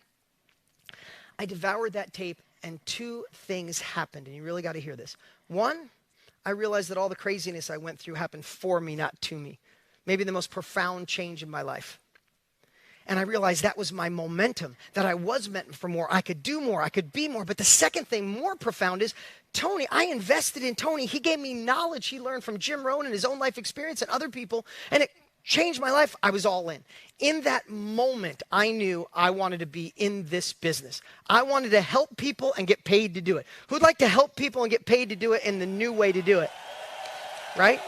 I devoured that tape and 2 things happened. And you really got to hear this. One, I realized that all the craziness I went through happened for me, not to me. Maybe the most profound change in my life. And I realized that was my momentum, that I was meant for more. I could do more. I could be more. But the second thing, more profound, is Tony. I invested in Tony. He gave me knowledge he learned from Jim Rohn and his own life experience and other people. And it changed my life. I was all in. In that moment, I knew I wanted to be in this business. I wanted to help people and get paid to do it. Who'd like to help people and get paid to do it in the new way to do it? Right?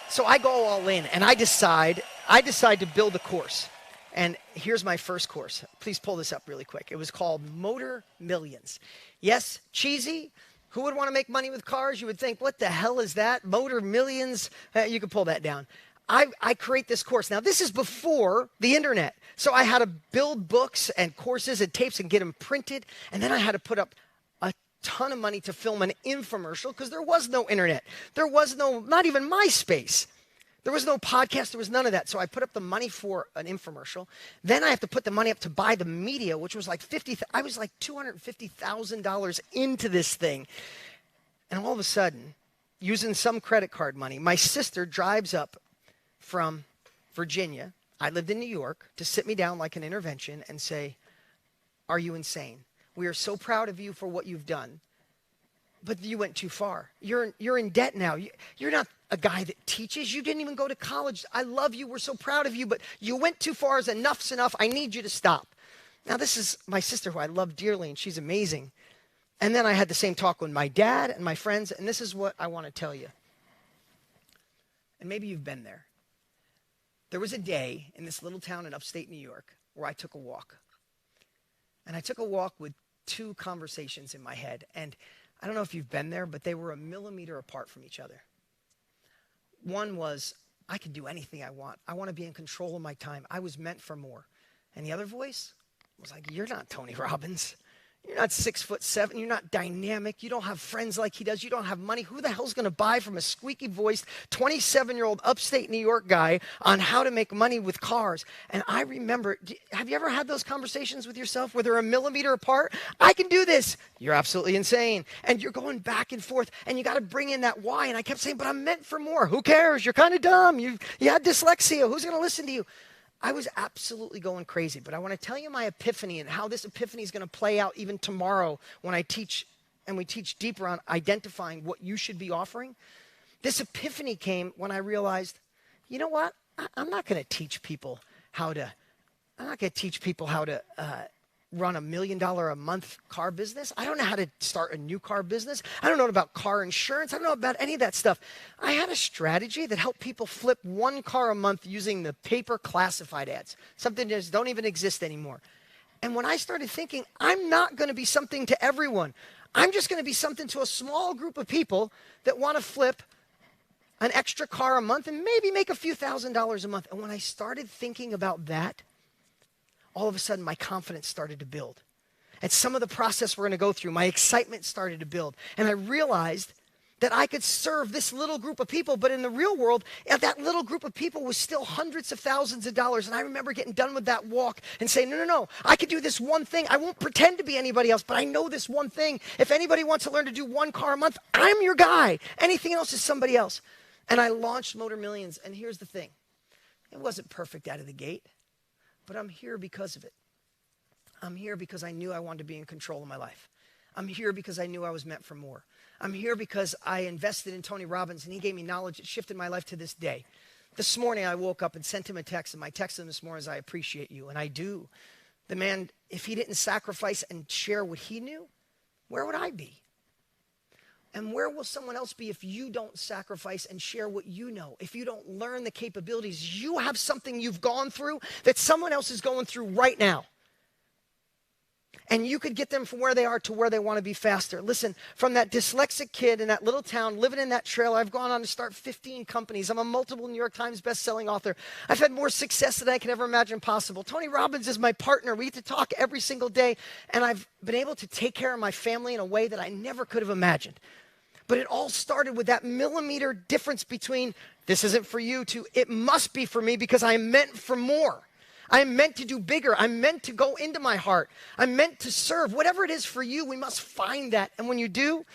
So I go all in and I decide to build a course. And here's my first course. Please pull this up really quick. It was called Motor Millions. Yes, cheesy. Who would want to make money with cars? You would think, what the hell is that? Motor Millions? You can pull that down. I create this course. Now, this is before the internet. So I had to build books and courses and tapes and get them printed. And then I had to put up a ton of money to film an infomercial because there was no internet. There was not even MySpace. There was no podcast. There was none of that. So I put up the money for an infomercial. Then I have to put the money up to buy the media, which was like I was like $250,000 into this thing. And all of a sudden, using some credit card money, my sister drives up from Virginia. I lived in New York, to sit me down like an intervention and say, are you insane? We are so proud of you for what you've done. But you went too far. You're in debt now. You're not a guy that teaches. You didn't even go to college. I love you. We're so proud of you, but you went too far. Enough's enough. I need you to stop. Now, this is my sister who I love dearly, and she's amazing. And then I had the same talk with my dad and my friends, and this is what I want to tell you. And maybe you've been there. There was a day in this little town in upstate New York where I took a walk. And I took a walk with two conversations in my head. And I don't know if you've been there, but they were a millimeter apart from each other. One was, I can do anything I want. I want to be in control of my time. I was meant for more. And the other voice was like, you're not Tony Robbins. You're not 6'7". You're not dynamic. You don't have friends like he does. You don't have money. Who the hell's going to buy from a squeaky voiced 27-year-old upstate New York guy on how to make money with cars? And I remember, have you ever had those conversations with yourself where they're a millimeter apart? I can do this. You're absolutely insane. And you're going back and forth, and you got to bring in that why. And I kept saying, but I'm meant for more. Who cares? You're kind of dumb. You had dyslexia. Who's going to listen to you? I was absolutely going crazy, but I want to tell you my epiphany and how this epiphany is going to play out even tomorrow when I teach, and we teach deeper on identifying what you should be offering. This epiphany came when I realized, you know what? I'm not going to teach people how to run $1 million a month car business. I don't know how to start a new car business. I don't know about car insurance. I don't know about any of that stuff. I had a strategy that helped people flip one car a month using the paper classified ads, something that just don't even exist anymore. And when I started thinking, I'm not going to be something to everyone. I'm just going to be something to a small group of people that want to flip an extra car a month and maybe make a few $1,000s a month. And when I started thinking about that, all of a sudden my confidence started to build. And some of the process we're going to go through, my excitement started to build. And I realized that I could serve this little group of people, but in the real world, that little group of people was still hundreds of thousands of dollars. And I remember getting done with that walk and saying, no, I could do this one thing. I won't pretend to be anybody else, but I know this one thing. If anybody wants to learn to do one car a month, I'm your guy. Anything else is somebody else. And I launched Motor Millions. And here's the thing. It wasn't perfect out of the gate. But I'm here because of it. I'm here because I knew I wanted to be in control of my life. I'm here because I knew I was meant for more. I'm here because I invested in Tony Robbins and he gave me knowledge that shifted my life to this day. This morning I woke up and sent him a text, and my text to him this morning is, I appreciate you, and I do. The man, if he didn't sacrifice and share what he knew, where would I be? And where will someone else be if you don't sacrifice and share what you know? If you don't learn the capabilities, you have something you've gone through that someone else is going through right now. And you could get them from where they are to where they want to be faster. Listen, from that dyslexic kid in that little town living in that trailer, I've gone on to start 15 companies. I'm a multiple New York Times best-selling author. I've had more success than I can ever imagine possible. Tony Robbins is my partner. We get to talk every single day. And I've been able to take care of my family in a way that I never could have imagined. But it all started with that millimeter difference between this isn't for you to it must be for me because I'm meant for more. I'm meant to do bigger. I'm meant to go into my heart. I'm meant to serve. Whatever it is for you, we must find that. And when you do,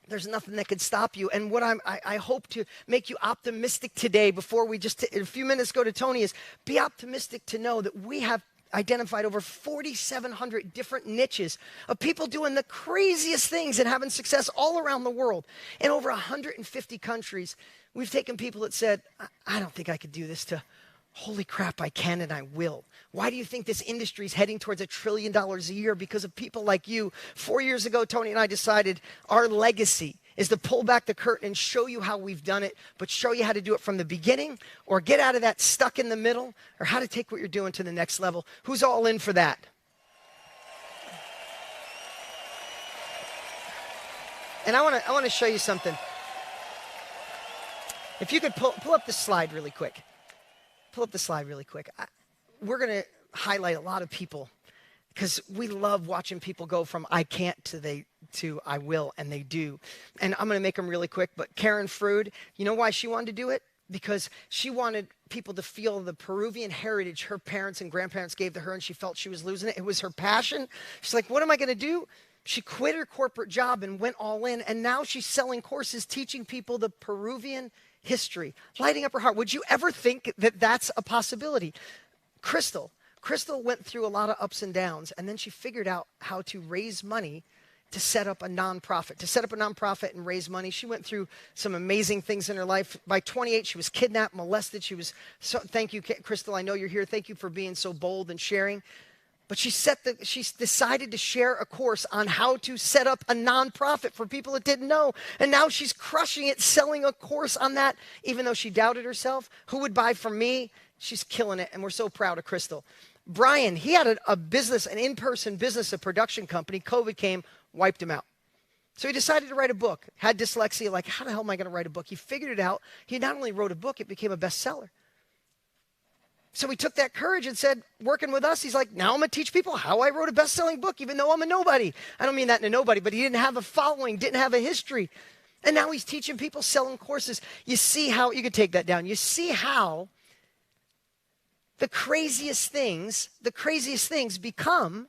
there's nothing that can stop you. And what I hope to make you optimistic today before we just in a few minutes go to Tony is be optimistic to know that we have identified over 4,700 different niches of people doing the craziest things and having success all around the world. In over 150 countries, we've taken people that said, I don't think I could do this, to holy crap, I can and I will. Why do you think this industry is heading towards $1 trillion a year? Because of people like you. 4 years ago, Tony and I decided our legacy is to pull back the curtain and show you how we've done it, but show you how to do it from the beginning, or get out of that stuck in the middle, or how to take what you're doing to the next level. Who's all in for that? And I want to show you something. If you could pull up the slide really quick. Pull up the slide really quick. We're going to highlight a lot of people because we love watching people go from I can't to I will, and they do. And I'm going to make them really quick, but Karen Freud, you know why she wanted to do it? Because she wanted people to feel the Peruvian heritage her parents and grandparents gave to her, and she felt she was losing it. It was her passion. She's like, what am I going to do? She quit her corporate job and went all in, and now she's selling courses teaching people the Peruvian history, lighting up her heart. Would you ever think that that's a possibility? Crystal went through a lot of ups and downs, and then she figured out how to raise money to set up a nonprofit and raise money. She went through some amazing things in her life. By 28, she was kidnapped, molested. Thank you, Crystal. I know you're here. Thank you for being so bold and sharing. But she decided to share a course on how to set up a nonprofit for people that didn't know. And now she's crushing it, selling a course on that, even though she doubted herself. Who would buy from me? She's killing it, and we're so proud of Crystal. Brian, he had a business, an in-person business, a production company. COVID came, wiped him out. So he decided to write a book, had dyslexia, like, how the hell am I going to write a book? He figured it out. He not only wrote a book, it became a bestseller. So he took that courage and said, working with us, he's like, now I'm going to teach people how I wrote a best-selling book, even though I'm a nobody. I don't mean that in a nobody, but he didn't have a following, didn't have a history. And now he's teaching people, selling courses. You see how, you can take that down. You see how the craziest things become,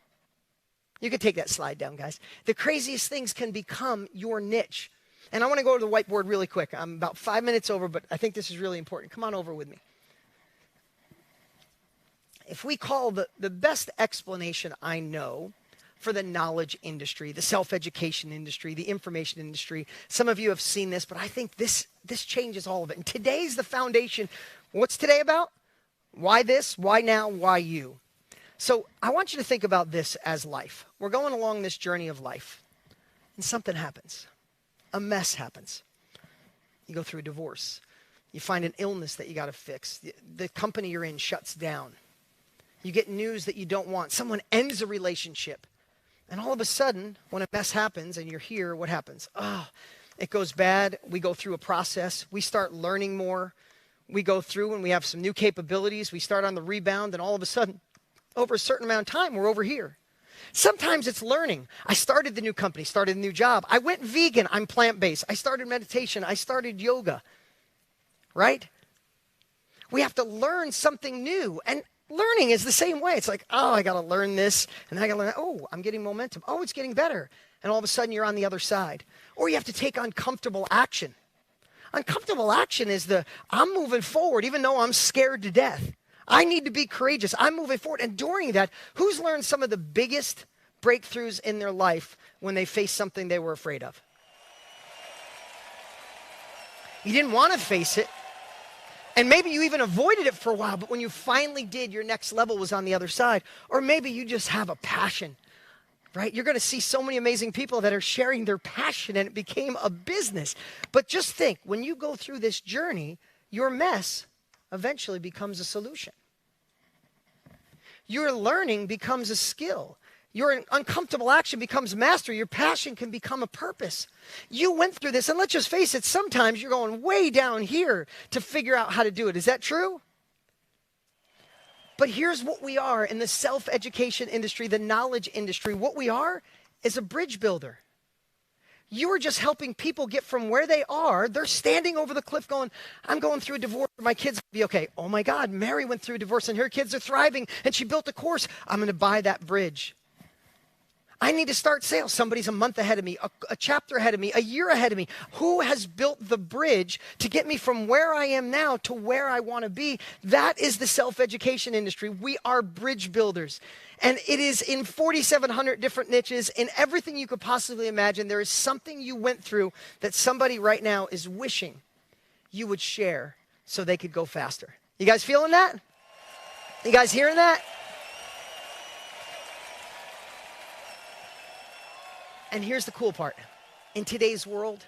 you can take that slide down, guys. The craziest things can become your niche. And I want to go to the whiteboard really quick. I'm about 5 minutes over, but I think this is really important. Come on over with me. If we call the best explanation I know for the knowledge industry, the self-education industry, the information industry, some of you have seen this, but I think this changes all of it. And today's the foundation. What's today about? Why this? Why now? Why you? So I want you to think about this as life. We're going along this journey of life, and something happens. A mess happens. You go through a divorce. You find an illness that you got to fix. The company you're in shuts down. You get news that you don't want. Someone ends a relationship. And all of a sudden, when a mess happens and you're here, what happens? Oh, it goes bad. We go through a process. We start learning more. We go through and we have some new capabilities. We start on the rebound, and all of a sudden, over a certain amount of time, we're over here. Sometimes it's learning. I started the new company, started a new job. I went vegan. I'm plant-based. I started meditation. I started yoga. Right? We have to learn something new. And learning is the same way. It's like, oh, I got to learn this. And then I got to learn, oh, I'm getting momentum. Oh, it's getting better. And all of a sudden, you're on the other side. Or you have to take uncomfortable action. Uncomfortable action is I'm moving forward even though I'm scared to death. I need to be courageous. I'm moving forward. And during that, who's learned some of the biggest breakthroughs in their life when they faced something they were afraid of? You didn't want to face it. And maybe you even avoided it for a while, but when you finally did, your next level was on the other side. Or maybe you just have a passion, right? You're going to see so many amazing people that are sharing their passion, and it became a business. But just think, when you go through this journey, your mess eventually becomes a solution. Your learning becomes a skill. Your uncomfortable action becomes mastery. Your passion can become a purpose. You went through this, and let's just face it, sometimes you're going way down here to figure out how to do it. Is that true? But here's what we are in the self-education industry, the knowledge industry. What we are is a bridge builder. You are just helping people get from where they are. They're standing over the cliff going, I'm going through a divorce. My kids will be okay. Oh my God, Mary went through a divorce and her kids are thriving and she built a course. I'm going to buy that bridge. I need to start sales. Somebody's a month ahead of me, a chapter ahead of me, a year ahead of me. Who has built the bridge to get me from where I am now to where I want to be? That is the self-education industry. We are bridge builders. And it is in 4,700 different niches. In everything you could possibly imagine, there is something you went through that somebody right now is wishing you would share so they could go faster. You guys feeling that? You guys hearing that? And here's the cool part. In today's world,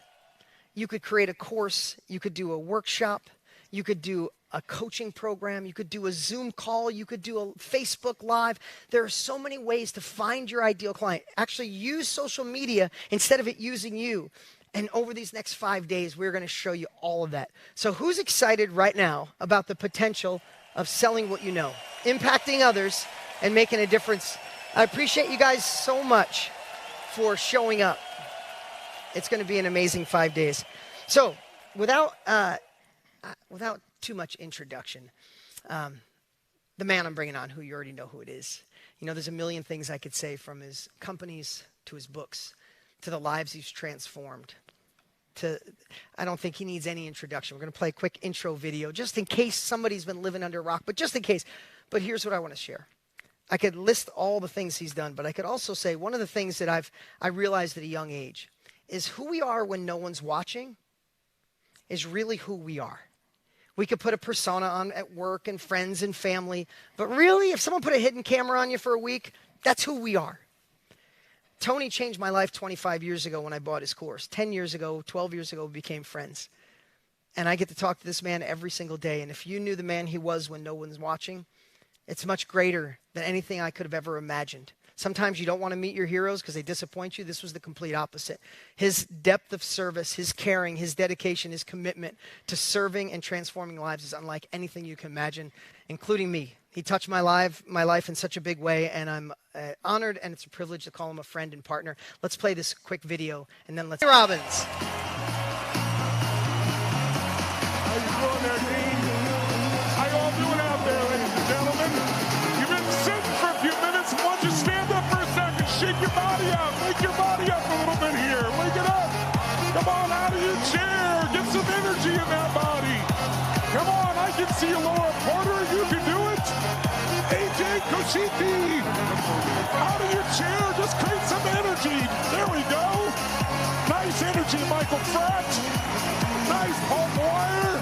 you could create a course, you could do a workshop, you could do a coaching program, you could do a Zoom call, you could do a Facebook Live. There are so many ways to find your ideal client. Actually use social media instead of it using you. And over these next 5 days, we're going to show you all of that. So who's excited right now about the potential of selling what you know, impacting others, and making a difference? I appreciate you guys so much for showing up. It's going to be an amazing 5 days. So without too much introduction, the man I'm bringing on, who you already know who it is. You know, there's a million things I could say, from his companies to his books to the lives he's transformed. I don't think he needs any introduction. We're going to play a quick intro video just in case somebody's been living under a rock, but just in case. But here's what I want to share. I could list all the things he's done, but I could also say one of the things that I realized at a young age is who we are when no one's watching is really who we are. We could put a persona on at work and friends and family, but really, if someone put a hidden camera on you for a week, that's who we are. Tony changed my life 25 years ago when I bought his course. 10 years ago, 12 years ago, we became friends. And I get to talk to this man every single day. And if you knew the man he was when no one's watching, It's much greater than anything I could have ever imagined. Sometimes you don't want to meet your heroes because they disappoint you. This was the complete opposite. His depth of service, his caring, his dedication, his commitment to serving and transforming lives is unlike anything you can imagine, including me. He touched my life in such a big way, and I'm honored, and it's a privilege to call him a friend and partner. Let's play this quick video, and then let's... Robbins. How you doing there, Dean? How you all doing out there, ladies and gentlemen? You've been sitting for a few minutes. Why don't you stand up for a second, shake your body up, wake your body up a little bit here. Wake it up. Come on, out of your chair. Get some energy in that body. Come on, I can see you, Laura Porter. You can do it. AJ Koshiti. Out of your chair. Just create some energy. There we go. Nice energy, Michael Pratt. Nice, Paul Moyer.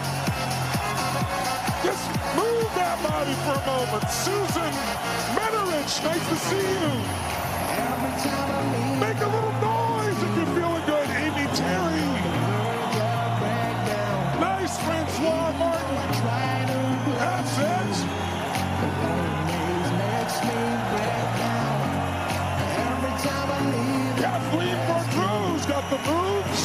Just move that body for a moment. Susan Mennerich, nice to see you. Make a little noise if you're feeling good. Amy Terry. Nice, Francois Martin. That's it. Kathleen Bourdreau's got the moves.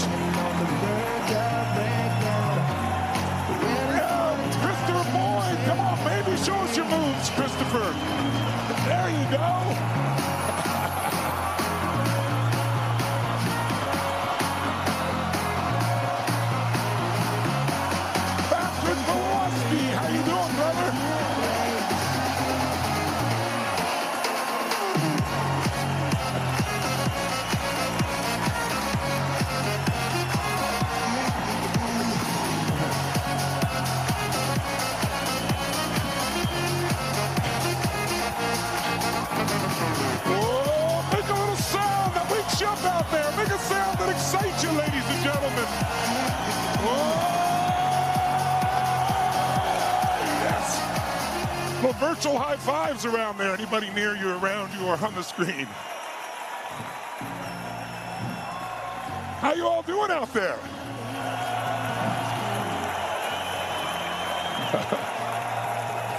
Christopher Boyd, come on, baby, show us your moves, Christopher. There you go. Patrick Kowalski, how you doing, brother? Out there, make a sound that excites you, ladies and gentlemen. Oh, yes. Well, virtual high fives around there. Anybody near you, around you, or on the screen? How you all doing out there?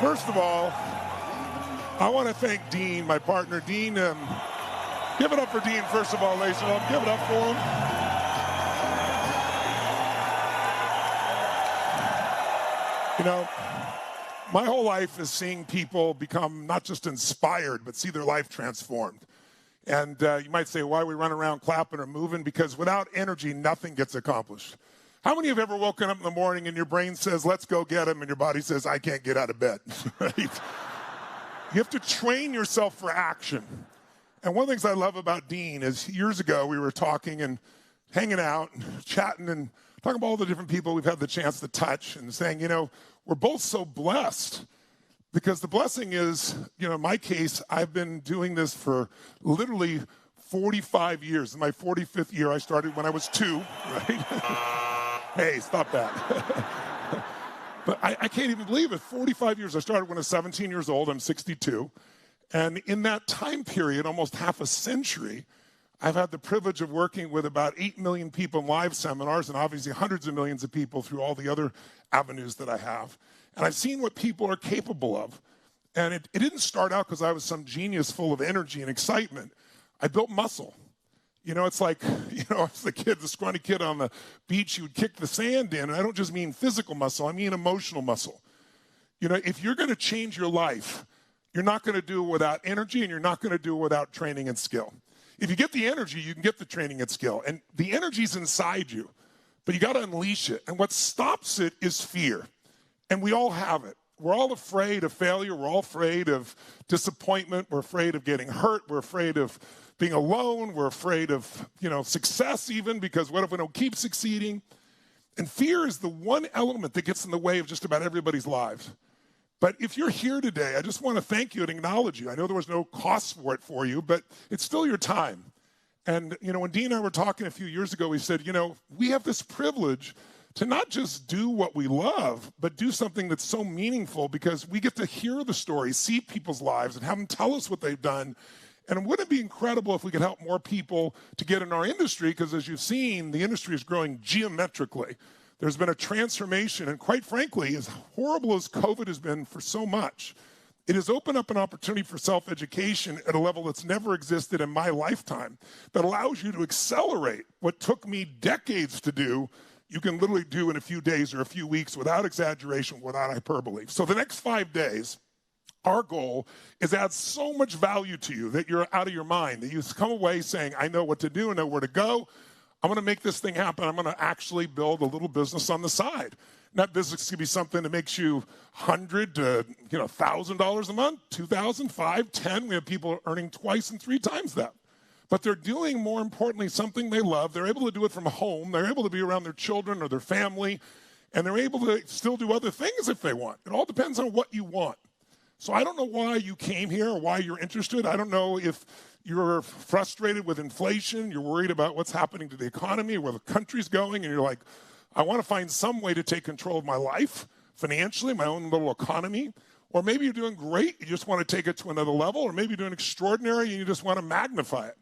First of all, I want to thank Dean, my partner. Dean, give it up for Dean, first of all, ladies and gentlemen. Give it up for him. You know, my whole life is seeing people become not just inspired, but see their life transformed. And you might say, why we run around clapping or moving? Because without energy, nothing gets accomplished. How many of you have ever woken up in the morning and your brain says, let's go get him, and your body says, I can't get out of bed, right? You have to train yourself for action. And one of the things I love about Dean is years ago we were talking and hanging out and chatting and talking about all the different people we've had the chance to touch and saying, you know, we're both so blessed because the blessing is, you know, in my case, I've been doing this for literally 45 years. In my 45th year, I started when I was 2, right? Hey, stop that. But I can't even believe it. 45 years. I started when I was 17 years old. I'm 62. And in that time period, almost half a century, I've had the privilege of working with about 8 million people in live seminars and obviously hundreds of millions of people through all the other avenues that I have. And I've seen what people are capable of. And it didn't start out because I was some genius full of energy and excitement. I built muscle. You know, it's like, you know, as the kid, the scrawny kid on the beach, you would kick the sand in. And I don't just mean physical muscle, I mean emotional muscle. You know, if you're going to change your life, you're not going to do it without energy, and you're not going to do it without training and skill. If you get the energy, you can get the training and skill. And the energy's inside you, but you got to unleash it. And what stops it is fear. And we all have it. We're all afraid of failure. We're all afraid of disappointment. We're afraid of getting hurt. We're afraid of being alone. We're afraid of, you know, success even, because what if we don't keep succeeding? And fear is the one element that gets in the way of just about everybody's lives. But if you're here today, I just want to thank you and acknowledge you. I know there was no cost for it for you, but it's still your time. And, you know, when Dean and I were talking a few years ago, we said, you know, we have this privilege to not just do what we love, but do something that's so meaningful because we get to hear the stories, see people's lives, and have them tell us what they've done. And wouldn't it be incredible if we could help more people to get in our industry? Because as you've seen, the industry is growing geometrically. There's been a transformation, and quite frankly, as horrible as COVID has been for so much, It has opened up an opportunity for self-education at a level that's never existed in my lifetime that allows you to accelerate what took me decades to do. You can literally do in a few days or a few weeks without exaggeration, without hyperbole. So the next 5 days, our goal is to add so much value to you that you're out of your mind, that you come away saying, I know what to do, I know where to go. I'm going to make this thing happen. I'm going to actually build a little business on the side. And that business could be something that makes you $100 to $1,000 a month, $2,000, $5,000, $10,000. We have people earning twice and 3 times that. But they're doing, more importantly, something they love. They're able to do it from home. They're able to be around their children or their family. And they're able to still do other things if they want. It all depends on what you want. So I don't know why you came here or why you're interested. I don't know if you're frustrated with inflation, you're worried about what's happening to the economy, where the country's going, and you're like, I want to find some way to take control of my life financially, my own little economy. Or maybe you're doing great, you just want to take it to another level, or maybe you're doing extraordinary and you just want to magnify it.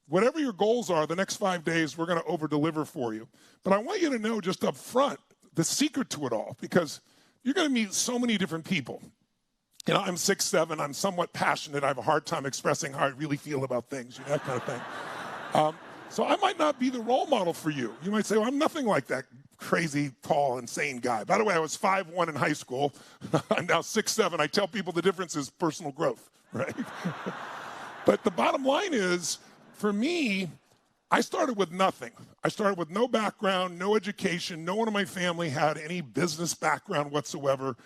Whatever your goals are, the next 5 days, we're going to over-deliver for you. But I want you to know just up front the secret to it all, because you're going to meet so many different people. I'm 6'7", I'm somewhat passionate, I have a hard time expressing how I really feel about things, that kind of thing. So I might not be the role model for you. You might say, well, I'm nothing like that crazy, tall, insane guy. By the way, I was 5'1" in high school. I'm now 6'7". I tell people the difference is personal growth, right? But the bottom line is, for me, I started with nothing. I started with no background, no education. No one in my family had any business background whatsoever.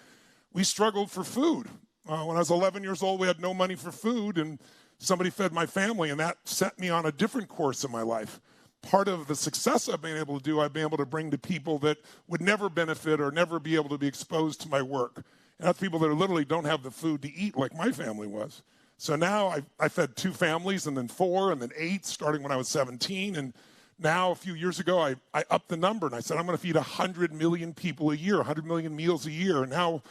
We struggled for food. When I was 11 years old, we had no money for food, and somebody fed my family, and that set me on a different course in my life. Part of the success I've been able to do, I've been able to bring to people that would never benefit or never be able to be exposed to my work. And that's people that literally don't have the food to eat like my family was. So now I fed 2 families, and then 4, and then 8, starting when I was 17. And now, a few years ago, I upped the number, and I said, I'm going to feed 100 million people a year, 100 million meals a year. And now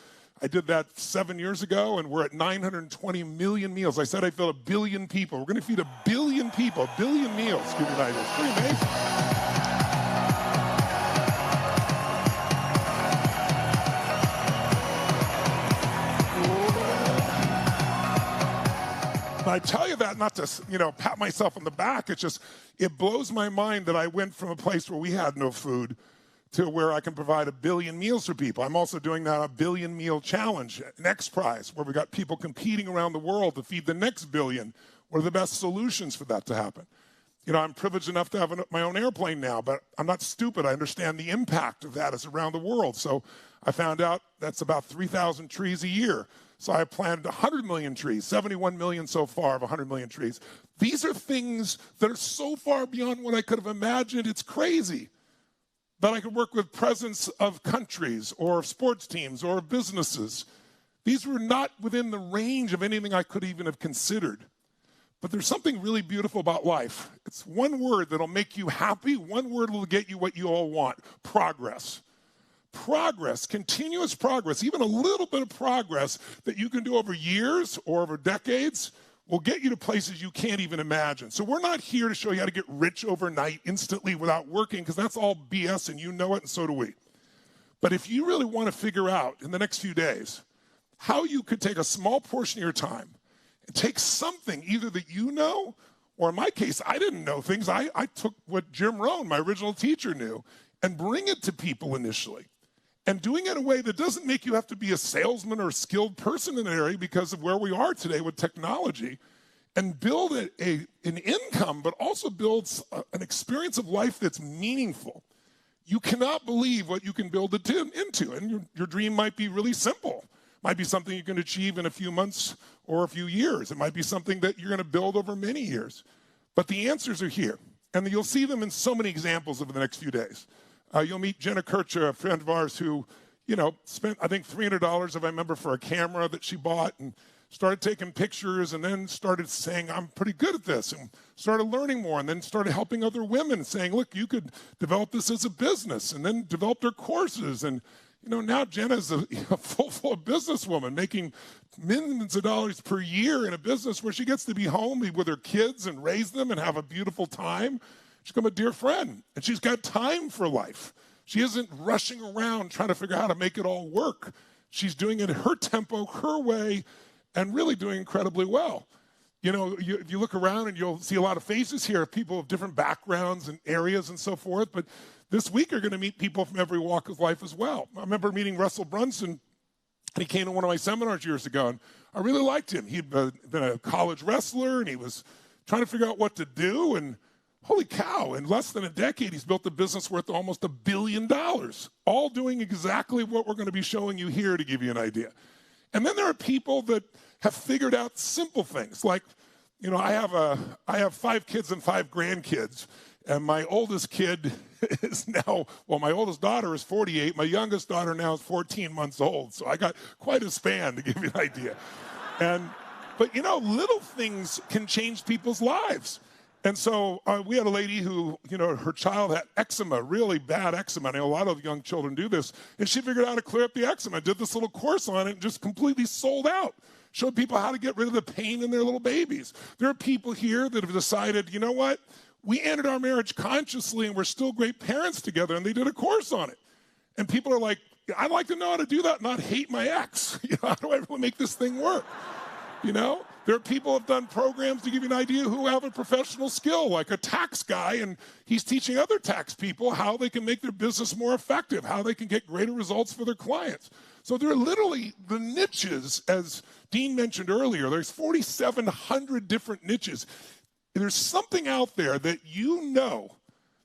I did that 7 years ago, and we're at 920 million meals. I said I'd feed 1 billion people. We're going to feed 1 billion people, 1 billion meals. Give you an idea. It's pretty amazing. I tell you that not to, pat myself on the back. It's just, it blows my mind that I went from a place where we had no food to where I can provide 1 billion meals for people. I'm also doing now a 1 billion meal challenge, an X Prize, where we got people competing around the world to feed the next 1 billion. What are the best solutions for that to happen? I'm privileged enough to have my own airplane now, but I'm not stupid. I understand the impact of that is around the world. So I found out that's about 3,000 trees a year. So I planted 100 million trees, 71 million so far of 100 million trees. These are things that are so far beyond what I could have imagined. It's crazy. But I could work with presidents of countries or sports teams or businesses. These were not within the range of anything I could even have considered. But there's something really beautiful about life. It's one word that'll make you happy. One word will get you what you all want: progress. Progress, continuous progress, even a little bit of progress that you can do over years or over decades will get you to places you can't even imagine. So we're not here to show you how to get rich overnight instantly without working, because that's all BS and you know it, and so do we. But if you really want to figure out in the next few days how you could take a small portion of your time and take something either that you know, or in my case, I didn't know things. I took what Jim Rohn, my original teacher, knew and bring it to people initially. And doing it in a way that doesn't make you have to be a salesman or a skilled person in an area because of where we are today with technology, and build an income, but also builds an experience of life that's meaningful. You cannot believe what you can build it into. And your dream might be really simple. It might be something you can achieve in a few months or a few years. It might be something that you're going to build over many years. But the answers are here. And you'll see them in so many examples over the next few days. You'll meet Jenna Kircher, a friend of ours who, spent, I think, $300, if I remember, for a camera that she bought, and started taking pictures, and then started saying, I'm pretty good at this, and started learning more, and then started helping other women, saying, look, you could develop this as a business, and then developed her courses. And, now Jenna's a full businesswoman, making millions of dollars per year in a business where she gets to be home with her kids and raise them and have a beautiful time. She's become a dear friend, and she's got time for life. She isn't rushing around trying to figure out how to make it all work. She's doing it in her tempo, her way, and really doing incredibly well. You know, if you look around and you'll see a lot of faces here of people of different backgrounds and areas and so forth, but this week you're going to meet people from every walk of life as well. I remember meeting Russell Brunson, and he came to one of my seminars years ago, and I really liked him. He'd been a college wrestler, and he was trying to figure out what to do, and holy cow, in less than a decade, he's built a business worth almost $1 billion, all doing exactly what we're going to be showing you here to give you an idea. And then there are people that have figured out simple things like, you know, I have 5 kids and 5 grandkids, and my oldest kid is now, well, my oldest daughter is 48. My youngest daughter now is 14 months old. So I got quite a span to give you an idea. But you know, little things can change people's lives. And so we had a lady who, you know, her child had eczema, really bad eczema. I know a lot of young children do this. And she figured out how to clear up the eczema, did this little course on it, and just completely sold out. Showed people how to get rid of the pain in their little babies. There are people here that have decided, you know what? We ended our marriage consciously, and we're still great parents together, and they did a course on it. And people are like, I'd like to know how to do that, not hate my ex. You know, how do I really make this thing work? You know, there are people who have done programs, to give you an idea, who have a professional skill, like a tax guy, and he's teaching other tax people how they can make their business more effective, how they can get greater results for their clients. So there are literally the niches, as Dean mentioned earlier, there's 4,700 different niches. There's something out there that you know,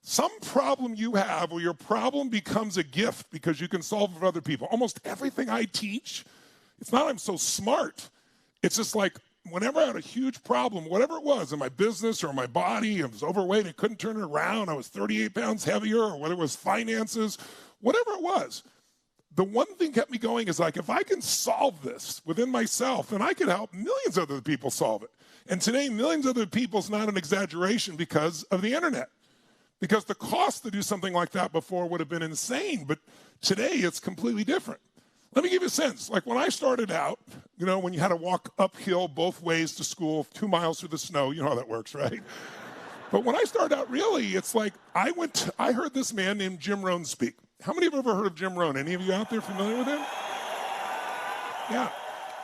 some problem you have, or your problem becomes a gift because you can solve it for other people. Almost everything I teach, it's not I'm so smart. It's just like whenever I had a huge problem, whatever it was in my business or my body, I was overweight, I couldn't turn it around, I was 38 pounds heavier, or whether it was finances, whatever it was, the one thing kept me going is like, if I can solve this within myself, then I can help millions of other people solve it. And today, millions of other people is not an exaggeration because of the internet. Because the cost to do something like that before would have been insane, but today it's completely different. Let me give you a sense. Like when I started out, you know, when you had to walk uphill both ways to school, 2 miles through the snow, you know how that works, right? But when I started out, really, it's like I heard this man named Jim Rohn speak. How many have ever heard of Jim Rohn? Any of you out there familiar with him? Yeah.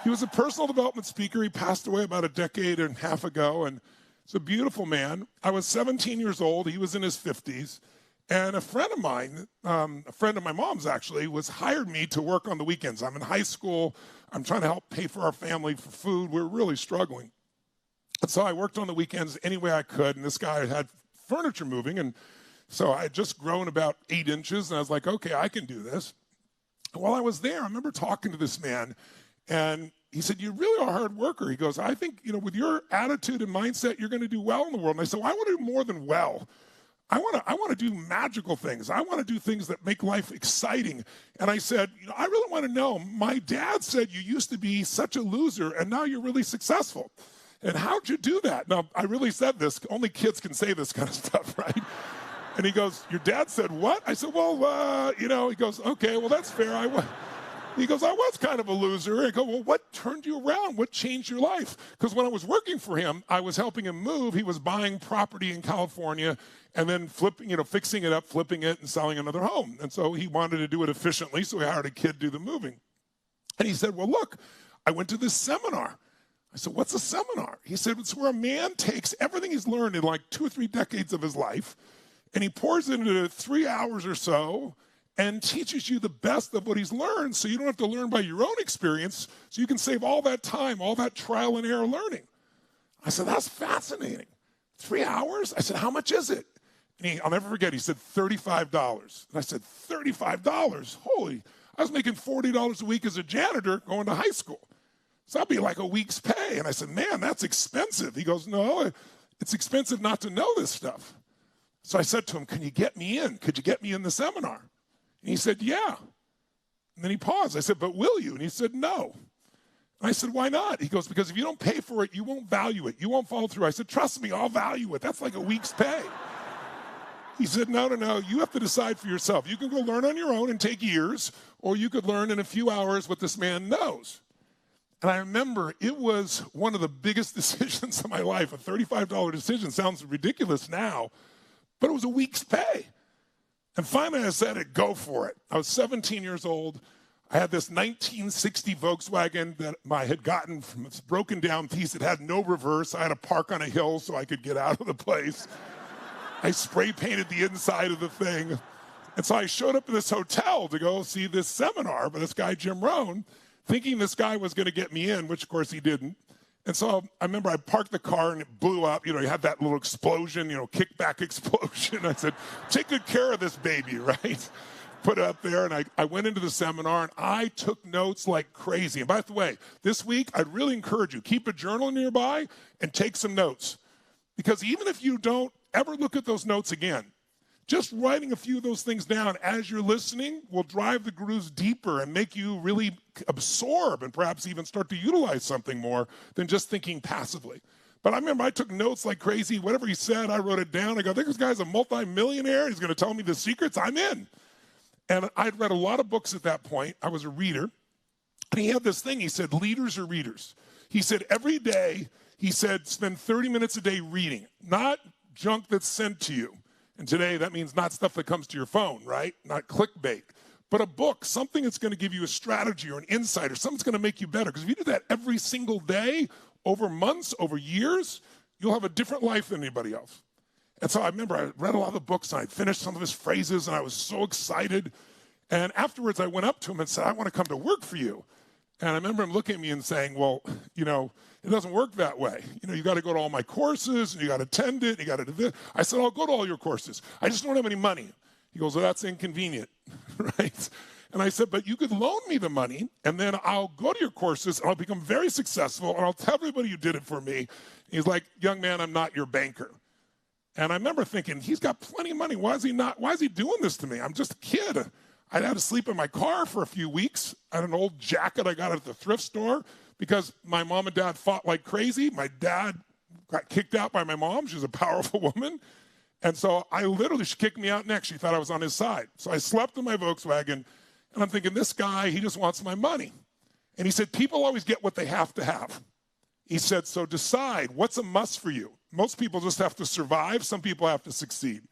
He was a personal development speaker. He passed away about a decade and a half ago, and he's a beautiful man. I was 17 years old. He was in his 50s. And a friend of mine, a friend of my mom's actually, hired me to work on the weekends. I'm in high school. I'm trying to help pay for our family for food. We're really struggling. And so I worked on the weekends any way I could, and this guy had furniture moving, and so I had just grown about 8 inches, and I was like, okay, I can do this. And while I was there, I remember talking to this man, and he said, you really are a hard worker. He goes, I think, you know, with your attitude and mindset, you're going to do well in the world. And I said, well, I want to do more than well. I want to do magical things. I want to do things that make life exciting. And I said, you know, I really want to know. My dad said you used to be such a loser, and now you're really successful. And how'd you do that? Now, I really said this. Only kids can say this kind of stuff, right? And he goes, your dad said what? I said, well, you know, he goes, okay, well, that's fair. He goes, I was kind of a loser. I go, well, what turned you around? What changed your life? Because when I was working for him, I was helping him move. He was buying property in California and then flipping, you know, fixing it up, flipping it, and selling another home. And so he wanted to do it efficiently, so he hired a kid to do the moving. And he said, well, look, I went to this seminar. I said, what's a seminar? He said, it's where a man takes everything he's learned in like 2 or 3 decades of his life, and he pours it into 3 hours or so and teaches you the best of what he's learned, so you don't have to learn by your own experience, so you can save all that time, all that trial and error learning. I said, that's fascinating. 3 hours? I said, how much is it? And I'll never forget, he said $35. And I said, $35? Holy, I was making $40 a week as a janitor going to high school. So that'd be like a week's pay. And I said, man, that's expensive. He goes, no, it's expensive not to know this stuff. So I said to him, can you get me in? Could you get me in the seminar? And he said, yeah. And then he paused. I said, but will you? And he said, no. And I said, why not? He goes, because if you don't pay for it, you won't value it. You won't follow through. I said, trust me, I'll value it. That's like a week's pay. He said, no, you have to decide for yourself. You can go learn on your own and take years, or you could learn in a few hours what this man knows. And I remember it was one of the biggest decisions of my life. A $35 decision sounds ridiculous now, but it was a week's pay. And finally I said, go for it. I was 17 years old. I had this 1960 Volkswagen that I had gotten from this broken down piece. It had no reverse. I had to park on a hill so I could get out of the place. I spray painted the inside of the thing. And so I showed up at this hotel to go see this seminar by this guy, Jim Rohn, thinking this guy was going to get me in, which of course he didn't. And so I remember I parked the car and it blew up. You had that little explosion, kickback explosion. I said, take good care of this baby, right? Put it up there, and I went into the seminar, and I took notes like crazy. And by the way, this week, I'd really encourage you, keep a journal nearby and take some notes. Because even if you don't ever look at those notes again, just writing a few of those things down as you're listening will drive the grooves deeper and make you really absorb and perhaps even start to utilize something more than just thinking passively. But I remember I took notes like crazy. Whatever he said, I wrote it down. I go, I think this guy's a multi-millionaire. He's going to tell me the secrets. I'm in. And I'd read a lot of books at that point. I was a reader. And he had this thing. He said, leaders are readers. He said, every day, he said, spend 30 minutes a day reading, not junk that's sent to you. And today, that means not stuff that comes to your phone, right? Not clickbait. But a book, something that's going to give you a strategy or an insight or something that's going to make you better. Because if you do that every single day, over months, over years, you'll have a different life than anybody else. And so I remember I read a lot of the books, and I finished some of his phrases, and I was so excited. And afterwards, I went up to him and said, I want to come to work for you. And I remember him looking at me and saying, well, it doesn't work that way. You got to go to all my courses, and you got to attend it, and you got to do this. I said, I'll go to all your courses. I just don't have any money. He goes, well, that's inconvenient, right? And I said, but you could loan me the money, and then I'll go to your courses, and I'll become very successful, and I'll tell everybody you did it for me. He's like, young man, I'm not your banker. And I remember thinking, he's got plenty of money. Why is he doing this to me? I'm just a kid. I'd had to sleep in my car for a few weeks. I had an old jacket I got at the thrift store because my mom and dad fought like crazy. My dad got kicked out by my mom. She was a powerful woman. And so she kicked me out next. She thought I was on his side. So I slept in my Volkswagen, and I'm thinking, this guy, he just wants my money. And he said, people always get what they have to have. He said, so decide what's a must for you. Most people just have to survive. Some people have to succeed.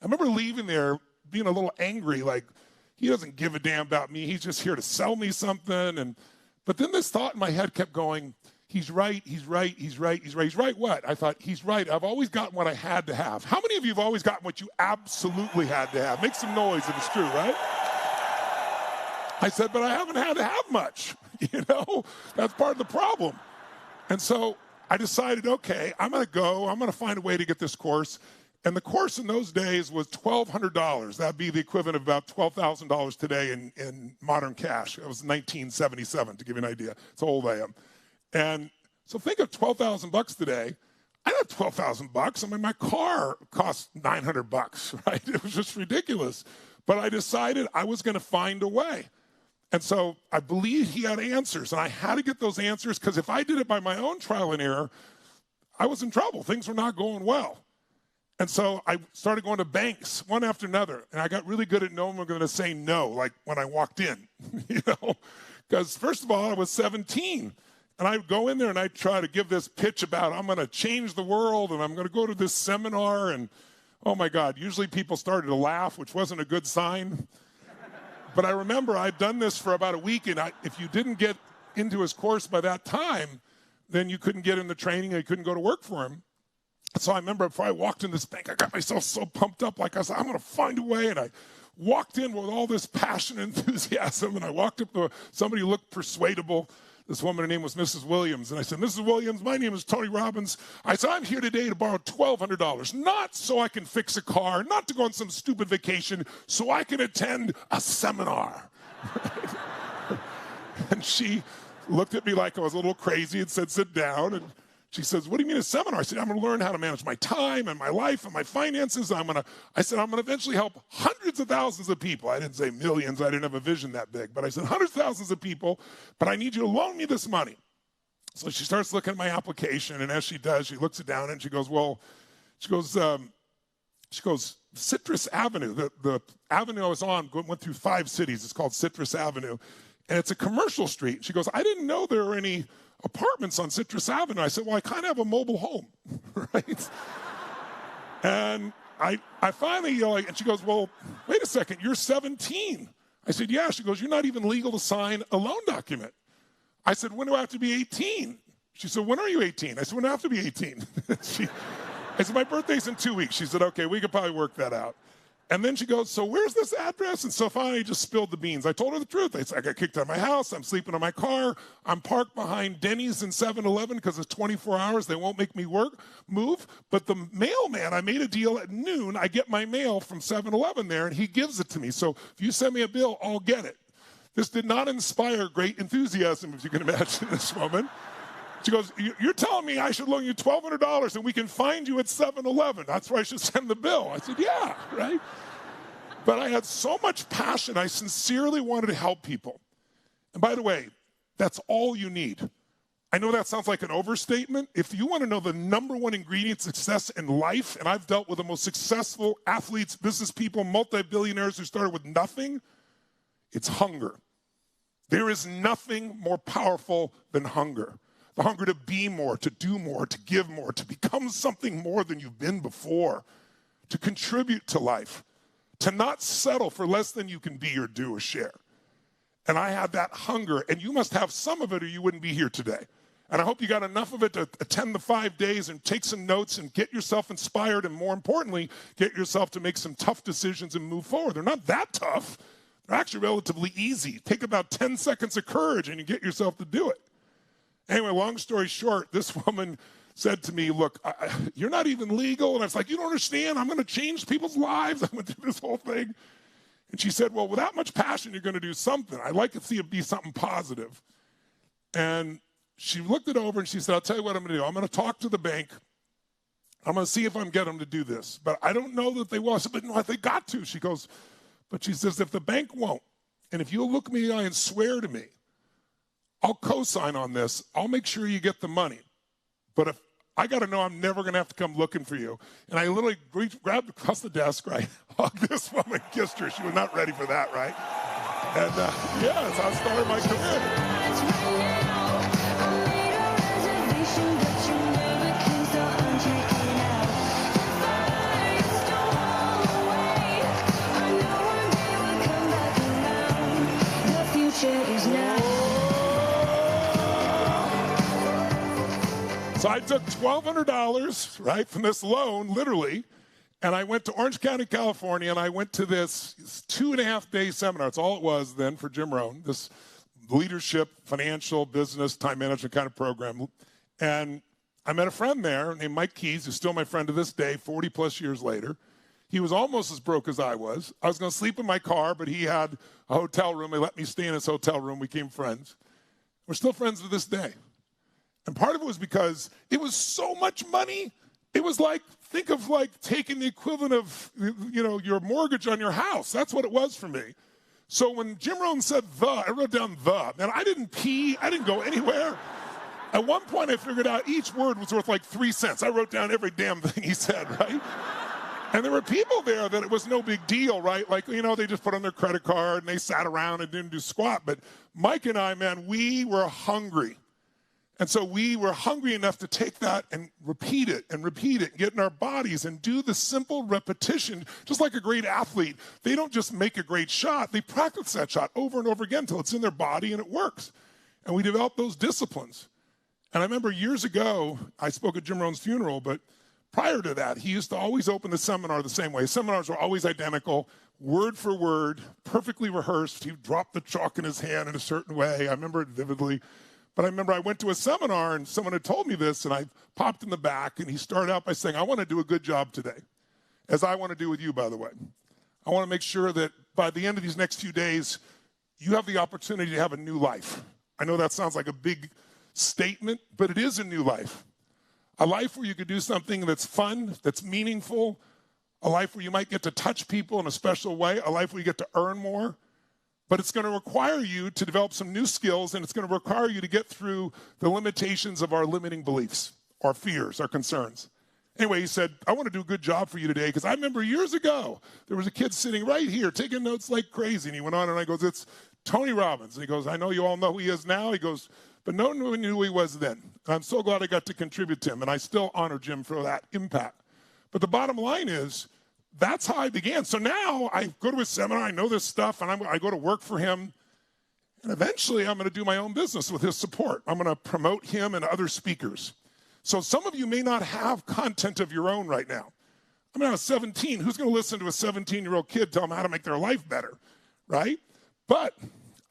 I remember leaving there being a little angry, like, he doesn't give a damn about me. He's just here to sell me something. But then this thought in my head kept going, he's right, he's right, he's right, he's right. He's right what? I thought, he's right. I've always gotten what I had to have. How many of you have always gotten what you absolutely had to have? Make some noise if it's true, right? I said, but I haven't had to have much. That's part of the problem. And so I decided, okay, I'm going to find a way to get this course. And the course in those days was $1,200. That'd be the equivalent of about $12,000 today in modern cash. It was 1977, to give you an idea. That's how old I am. And so think of $12,000 today. I don't have $12,000. I mean, my car cost $900, right? It was just ridiculous. But I decided I was going to find a way. And so I believed he had answers, and I had to get those answers because if I did it by my own trial and error, I was in trouble. Things were not going well. And so I started going to banks one after another, and I got really good at knowing we're going to say no, like when I walked in, because first of all, I was 17, and I'd go in there and I'd try to give this pitch about I'm going to change the world, and I'm going to go to this seminar, and oh my God, usually people started to laugh, which wasn't a good sign. But I remember I'd done this for about a week, and if you didn't get into his course by that time, then you couldn't get in the training and you couldn't go to work for him. So I remember before I walked in this bank, I got myself so pumped up, like I said, I'm going to find a way. And I walked in with all this passion and enthusiasm, and I walked up to somebody who looked persuadable. This woman, her name was Mrs. Williams. And I said, Mrs. Williams, my name is Tony Robbins. I said, I'm here today to borrow $1,200, not so I can fix a car, not to go on some stupid vacation, so I can attend a seminar. And she looked at me like I was a little crazy and said, sit down. And she says, what do you mean a seminar? I said, I'm going to learn how to manage my time and my life and my finances. I said, I'm going to eventually help hundreds of thousands of people. I didn't say millions. I didn't have a vision that big. But I said hundreds of thousands of people, but I need you to loan me this money. So she starts looking at my application, and as she does, she looks it down, and she goes, Citrus Avenue. The avenue I was on went through 5 cities. It's called Citrus Avenue, and it's a commercial street. She goes, I didn't know there were any apartments on Citrus Avenue. I said, well, I kind of have a mobile home, right? And I finally, and she goes, well, wait a second, you're 17. I said, yeah. She goes, you're not even legal to sign a loan document. I said, when do I have to be 18? She said, when are you 18? I said, when do I have to be 18? I said, my birthday's in 2 weeks. She said, okay, we could probably work that out. And then she goes, so where's this address? And so finally I just spilled the beans. I told her the truth. I said, I got kicked out of my house. I'm sleeping in my car. I'm parked behind Denny's and 7-Eleven because it's 24 hours. They won't make me move. But the mailman, I made a deal at noon. I get my mail from 7-Eleven there, and he gives it to me. So if you send me a bill, I'll get it. This did not inspire great enthusiasm, if you can imagine this woman. She goes, you're telling me I should loan you $1,200 and we can find you at 7-Eleven. That's why I should send the bill. I said, yeah, right? But I had so much passion. I sincerely wanted to help people. And by the way, that's all you need. I know that sounds like an overstatement. If you want to know the number one ingredient to success in life, and I've dealt with the most successful athletes, business people, multi-billionaires who started with nothing, it's hunger. There is nothing more powerful than hunger. The hunger to be more, to do more, to give more, to become something more than you've been before, to contribute to life, to not settle for less than you can be or do or share. And I had that hunger, and you must have some of it or you wouldn't be here today. And I hope you got enough of it to attend the 5 days and take some notes and get yourself inspired, and more importantly, get yourself to make some tough decisions and move forward. They're not that tough. They're actually relatively easy. Take about 10 seconds of courage and you get yourself to do it. Anyway, long story short, this woman said to me, look, you're not even legal. And I was like, you don't understand. I'm going to change people's lives. I went through this whole thing. And she said, well, with that much passion, you're going to do something. I'd like to see it be something positive. And she looked it over and she said, I'll tell you what I'm going to do. I'm going to talk to the bank. I'm going to see if I can get them to do this. But I don't know that they will. I said, but no, they got to. She goes, but she says, if the bank won't, and if you'll look me in the eye and swear to me, I'll co-sign on this. I'll make sure you get the money. But if I got to know I'm never going to have to come looking for you. And I literally grabbed across the desk, right, hugged this woman, kissed her. She was not ready for that, right? And yeah, that's how I started my career. So I took $1,200, right, from this loan, literally, and I went to Orange County, California, and I went to this 2.5-day seminar. That's all it was then for Jim Rohn, this leadership, financial, business, time management kind of program. And I met a friend there named Mike Keys, who's still my friend to this day, 40-plus years later. He was almost as broke as I was. I was going to sleep in my car, but he had a hotel room. They let me stay in his hotel room. We became friends. We're still friends to this day. And part of it was because it was so much money. It was like, think of like taking the equivalent of, you know, your mortgage on your house. That's what it was for me. So when Jim Rohn said I wrote down and I didn't pee. I didn't go anywhere. At one point I figured out each word was worth like 3 cents. I wrote down every damn thing he said, right? And there were people there that it was no big deal, right? Like, you know, they just put on their credit card and they sat around and didn't do squat. But Mike and I, man, we were hungry. And so we were hungry enough to take that and repeat it, and get in our bodies and do the simple repetition, just like a great athlete. They don't just make a great shot. They practice that shot over and over again until it's in their body and it works. And we developed those disciplines. And I remember years ago, I spoke at Jim Rohn's funeral, but prior to that, he used to always open the seminar the same way. Seminars were always identical, word for word, perfectly rehearsed. He dropped the chalk in his hand in a certain way. I remember it vividly. But I remember I went to a seminar and someone had told me this, and I popped in the back, and he started out by saying, I want to do a good job today, as I want to do with you, by the way. I want to make sure that by the end of these next few days, you have the opportunity to have a new life. I know that sounds like a big statement, but it is a new life. A life where you could do something that's fun, that's meaningful, a life where you might get to touch people in a special way, a life where you get to earn more. But it's going to require you to develop some new skills, and it's going to require you to get through the limitations of our limiting beliefs, our fears, our concerns. Anyway, he said, I want to do a good job for you today, because I remember years ago, there was a kid sitting right here taking notes like crazy, and he went on, and I goes, it's Tony Robbins. And he goes, I know you all know who he is now. He goes, but no one knew who he was then. And I'm so glad I got to contribute to him, and I still honor Jim for that impact. But the bottom line is, that's how I began. So now I go to his seminar, I know this stuff, and I go to work for him. And eventually I'm going to do my own business with his support. I'm going to promote him and other speakers. So some of you may not have content of your own right now. I mean, I was 17. Who's going to listen to a 17-year-old kid tell them how to make their life better, right? But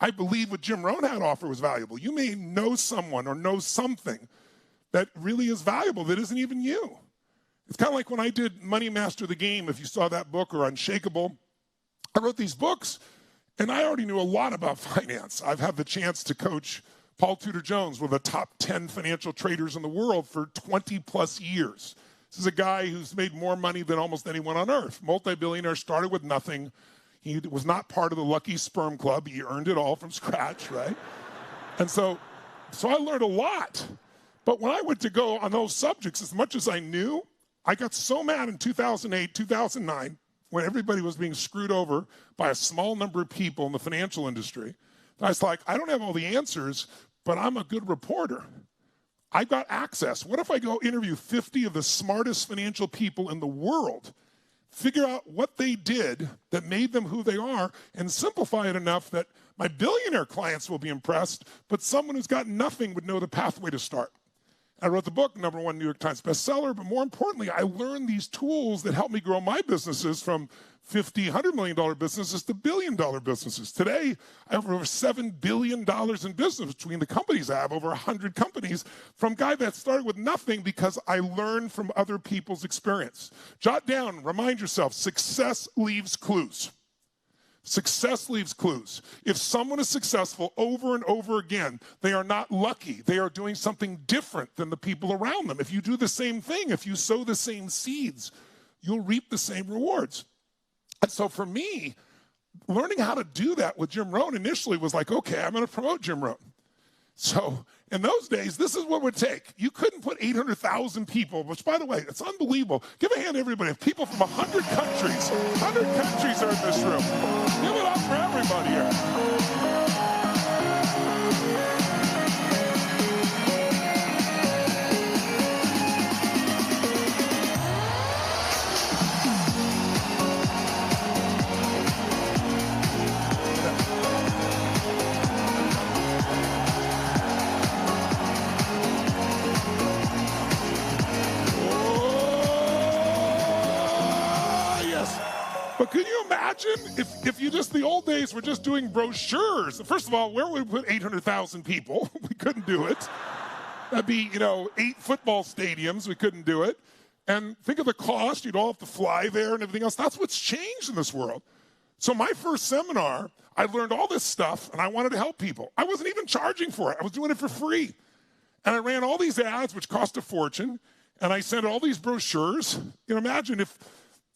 I believe what Jim Rohn had to offer was valuable. You may know someone or know something that really is valuable that isn't even you. It's kind of like when I did Money Master the Game, if you saw that book, or Unshakable. I wrote these books, and I already knew a lot about finance. I've had the chance to coach Paul Tudor Jones, one of the top 10 financial traders in the world, for 20-plus years. This is a guy who's made more money than almost anyone on earth. Multi-billionaire, started with nothing. He was not part of the lucky sperm club. He earned it all from scratch, right? And so I learned a lot. But when I went to go on those subjects, as much as I knew, I got so mad in 2008, 2009, when everybody was being screwed over by a small number of people in the financial industry. I was like, I don't have all the answers, but I'm a good reporter. I've got access. What if I go interview 50 of the smartest financial people in the world, figure out what they did that made them who they are, and simplify it enough that my billionaire clients will be impressed, but someone who's got nothing would know the pathway to start. I wrote the book, #1 New York Times bestseller, but more importantly, I learned these tools that help me grow my businesses from $50, $100 million businesses to billion-dollar businesses. Today, I have over $7 billion in business between the companies I have, over 100 companies, from a guy that started with nothing because I learned from other people's experience. Jot down, remind yourself, success leaves clues. Success leaves clues. If someone is successful over and over again, they are not lucky. They are doing something different than the people around them. If you do the same thing, if you sow the same seeds, you'll reap the same rewards. And so for me, learning how to do that with Jim Rohn initially was like, okay, I'm going to promote Jim Rohn. So in those days, this is what it would take. You couldn't put 800,000 people, which, by the way, it's unbelievable. Give a hand to everybody. People from 100 countries are in this room. Give it up for everybody here. But can you imagine if you just, the old days were just doing brochures? First of all, where would we put 800,000 people? We couldn't do it. That'd be, 8 football stadiums. We couldn't do it. And think of the cost. You'd all have to fly there and everything else. That's what's changed in this world. So my first seminar, I learned all this stuff, and I wanted to help people. I wasn't even charging for it. I was doing it for free. And I ran all these ads, which cost a fortune, and I sent all these brochures. Imagine if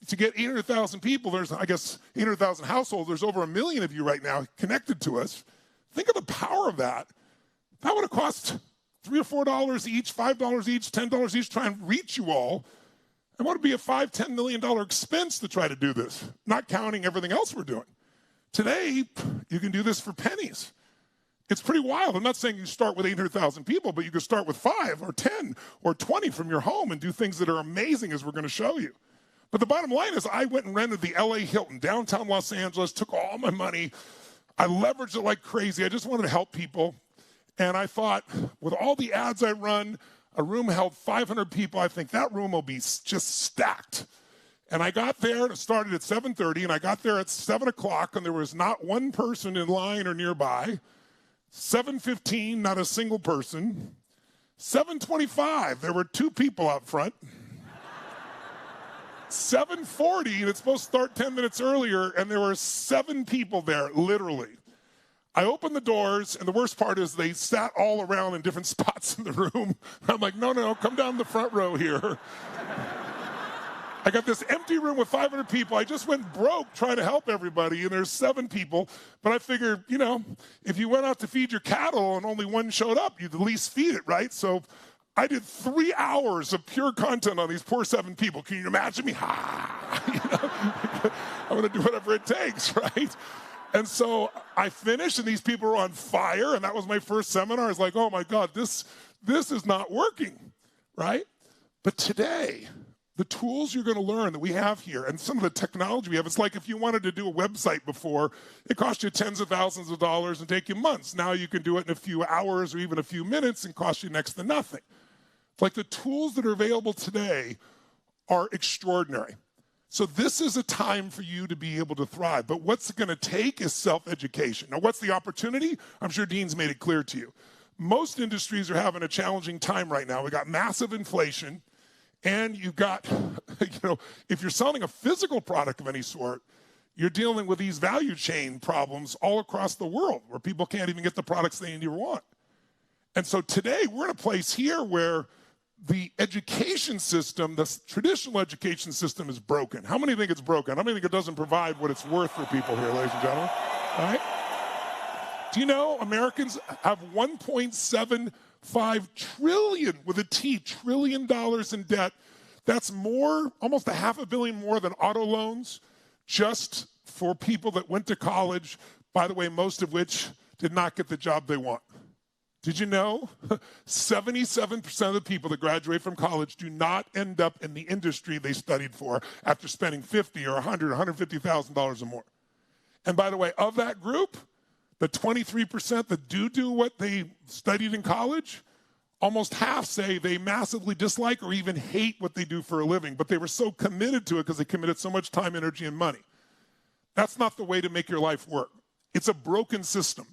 to get 800,000 people, there's, I guess, 800,000 households. There's over 1 million of you right now connected to us. Think of the power of that. That would have cost $3 or $4 each, $5 each, $10 each, try and reach you all. And what would be a $5, $10 million expense to try to do this, not counting everything else we're doing. Today, you can do this for pennies. It's pretty wild. I'm not saying you start with 800,000 people, but you can start with 5 or 10 or 20 from your home and do things that are amazing, as we're going to show you. But the bottom line is I went and rented the LA Hilton, downtown Los Angeles, took all my money. I leveraged it like crazy. I just wanted to help people. And I thought, with all the ads I run, a room held 500 people. I think that room will be just stacked. And I got there, it started at 7:30, and I got there at 7 o'clock, and there was not one person in line or nearby. 7:15, not a single person. 7:25, there were 2 people out front. 7:40, and it's supposed to start 10 minutes earlier, and there were 7 people there, literally. I opened the doors, and the worst part is they sat all around in different spots in the room. I'm like, no, come down the front row here. I got this empty room with 500 people. I just went broke trying to help everybody, and there's 7 people. But I figured, if you went out to feed your cattle and only one showed up, you'd at least feed it, right? So I did 3 hours of pure content on these poor 7 people. Can you imagine me? I'm going to do whatever it takes, right? And so I finished, and these people were on fire, and that was my first seminar. I was like, oh, my God, this is not working, right? But today, the tools you're going to learn that we have here and some of the technology we have, it's like if you wanted to do a website before, it cost you tens of thousands of dollars and take you months. Now you can do it in a few hours or even a few minutes and cost you next to nothing. It's like the tools that are available today are extraordinary. So this is a time for you to be able to thrive. But what's it going to take is self-education. Now, what's the opportunity? I'm sure Dean's made it clear to you. Most industries are having a challenging time right now. We got massive inflation. And you've got, if you're selling a physical product of any sort, you're dealing with these value chain problems all across the world where people can't even get the products they need or want. And so today we're in a place here where the education system, the traditional education system is broken. How many think it's broken? How many think it doesn't provide what it's worth for people here, ladies and gentlemen? All right? Do you know Americans have 1.75 trillion, with a T, trillion dollars in debt? That's more, almost $500 billion more than auto loans, just for people that went to college, by the way, most of which did not get the job they want. Did you know 77% of the people that graduate from college do not end up in the industry they studied for after spending $50,000 or $100,000 or $150,000 or more? And by the way, of that group, the 23% that do what they studied in college, almost half say they massively dislike or even hate what they do for a living, but they were so committed to it because they committed so much time, energy, and money. That's not the way to make your life work. It's a broken system.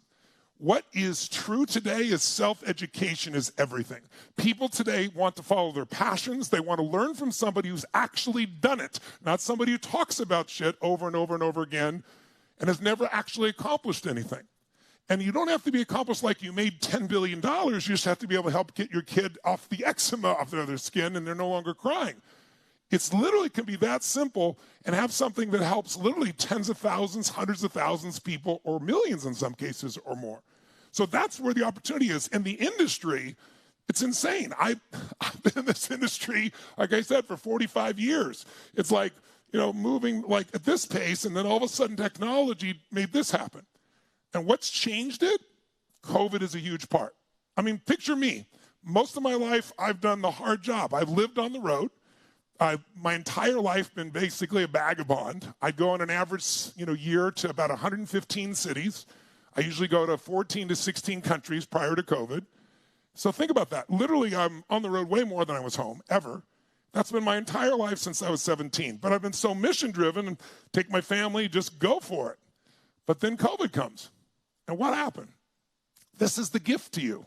What is true today is self-education is everything. People today want to follow their passions. They want to learn from somebody who's actually done it, not somebody who talks about shit over and over and over again and has never actually accomplished anything. And you don't have to be accomplished like you made $10 billion. You just have to be able to help get your kid off the eczema off their skin and they're no longer crying. It's literally can be that simple and have something that helps literally tens of thousands, hundreds of thousands of people, or millions in some cases or more. So that's where the opportunity is. In the industry, it's insane. I've been in this industry, like I said, for 45 years. It's like, moving like at this pace, and then all of a sudden technology made this happen. And what's changed it? COVID is a huge part. I mean, picture me. Most of my life, I've done the hard job. I've lived on the road. My entire life been basically a vagabond. I go on an average, year to about 115 cities. I usually go to 14 to 16 countries prior to COVID. So think about that. Literally, I'm on the road way more than I was home, ever. That's been my entire life since I was 17. But I've been so mission-driven and take my family, just go for it. But then COVID comes. And what happened? This is the gift to you.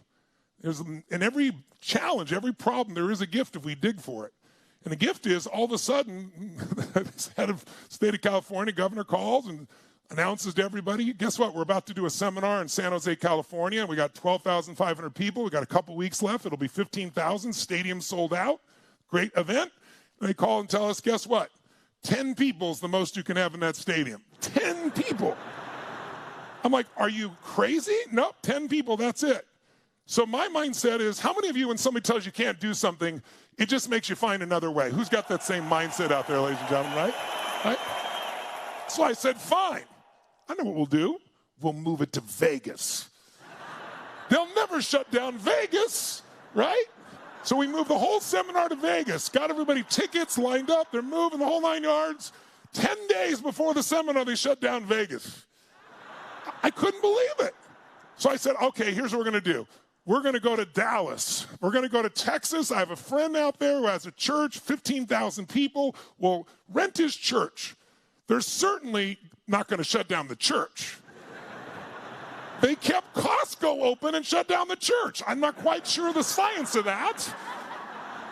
In every challenge, every problem, there is a gift if we dig for it. And the gift is, all of a sudden, the head of state of California, governor, calls and announces to everybody, guess what? We're about to do a seminar in San Jose, California. We got 12,500 people. We got a couple weeks left. It'll be 15,000. Stadium sold out. Great event. And they call and tell us, guess what? 10 people is the most you can have in that stadium. 10 people. I'm like, are you crazy? Nope, 10 people, that's it. So my mindset is, how many of you, when somebody tells you can't do something, it just makes you find another way? Who's got that same mindset out there, ladies and gentlemen, right? So I said, fine. I know what we'll do. We'll move it to Vegas. They'll never shut down Vegas, right? So we moved the whole seminar to Vegas, got everybody tickets lined up. They're moving the whole 9 yards. 10 days before the seminar, they shut down Vegas. I couldn't believe it. So I said, okay, here's what we're going to do. We're going to go to Dallas. We're going to go to Texas. I have a friend out there who has a church, 15,000 people. We'll rent his church. They're certainly not going to shut down the church. They kept Costco open and shut down the church. I'm not quite sure the science of that.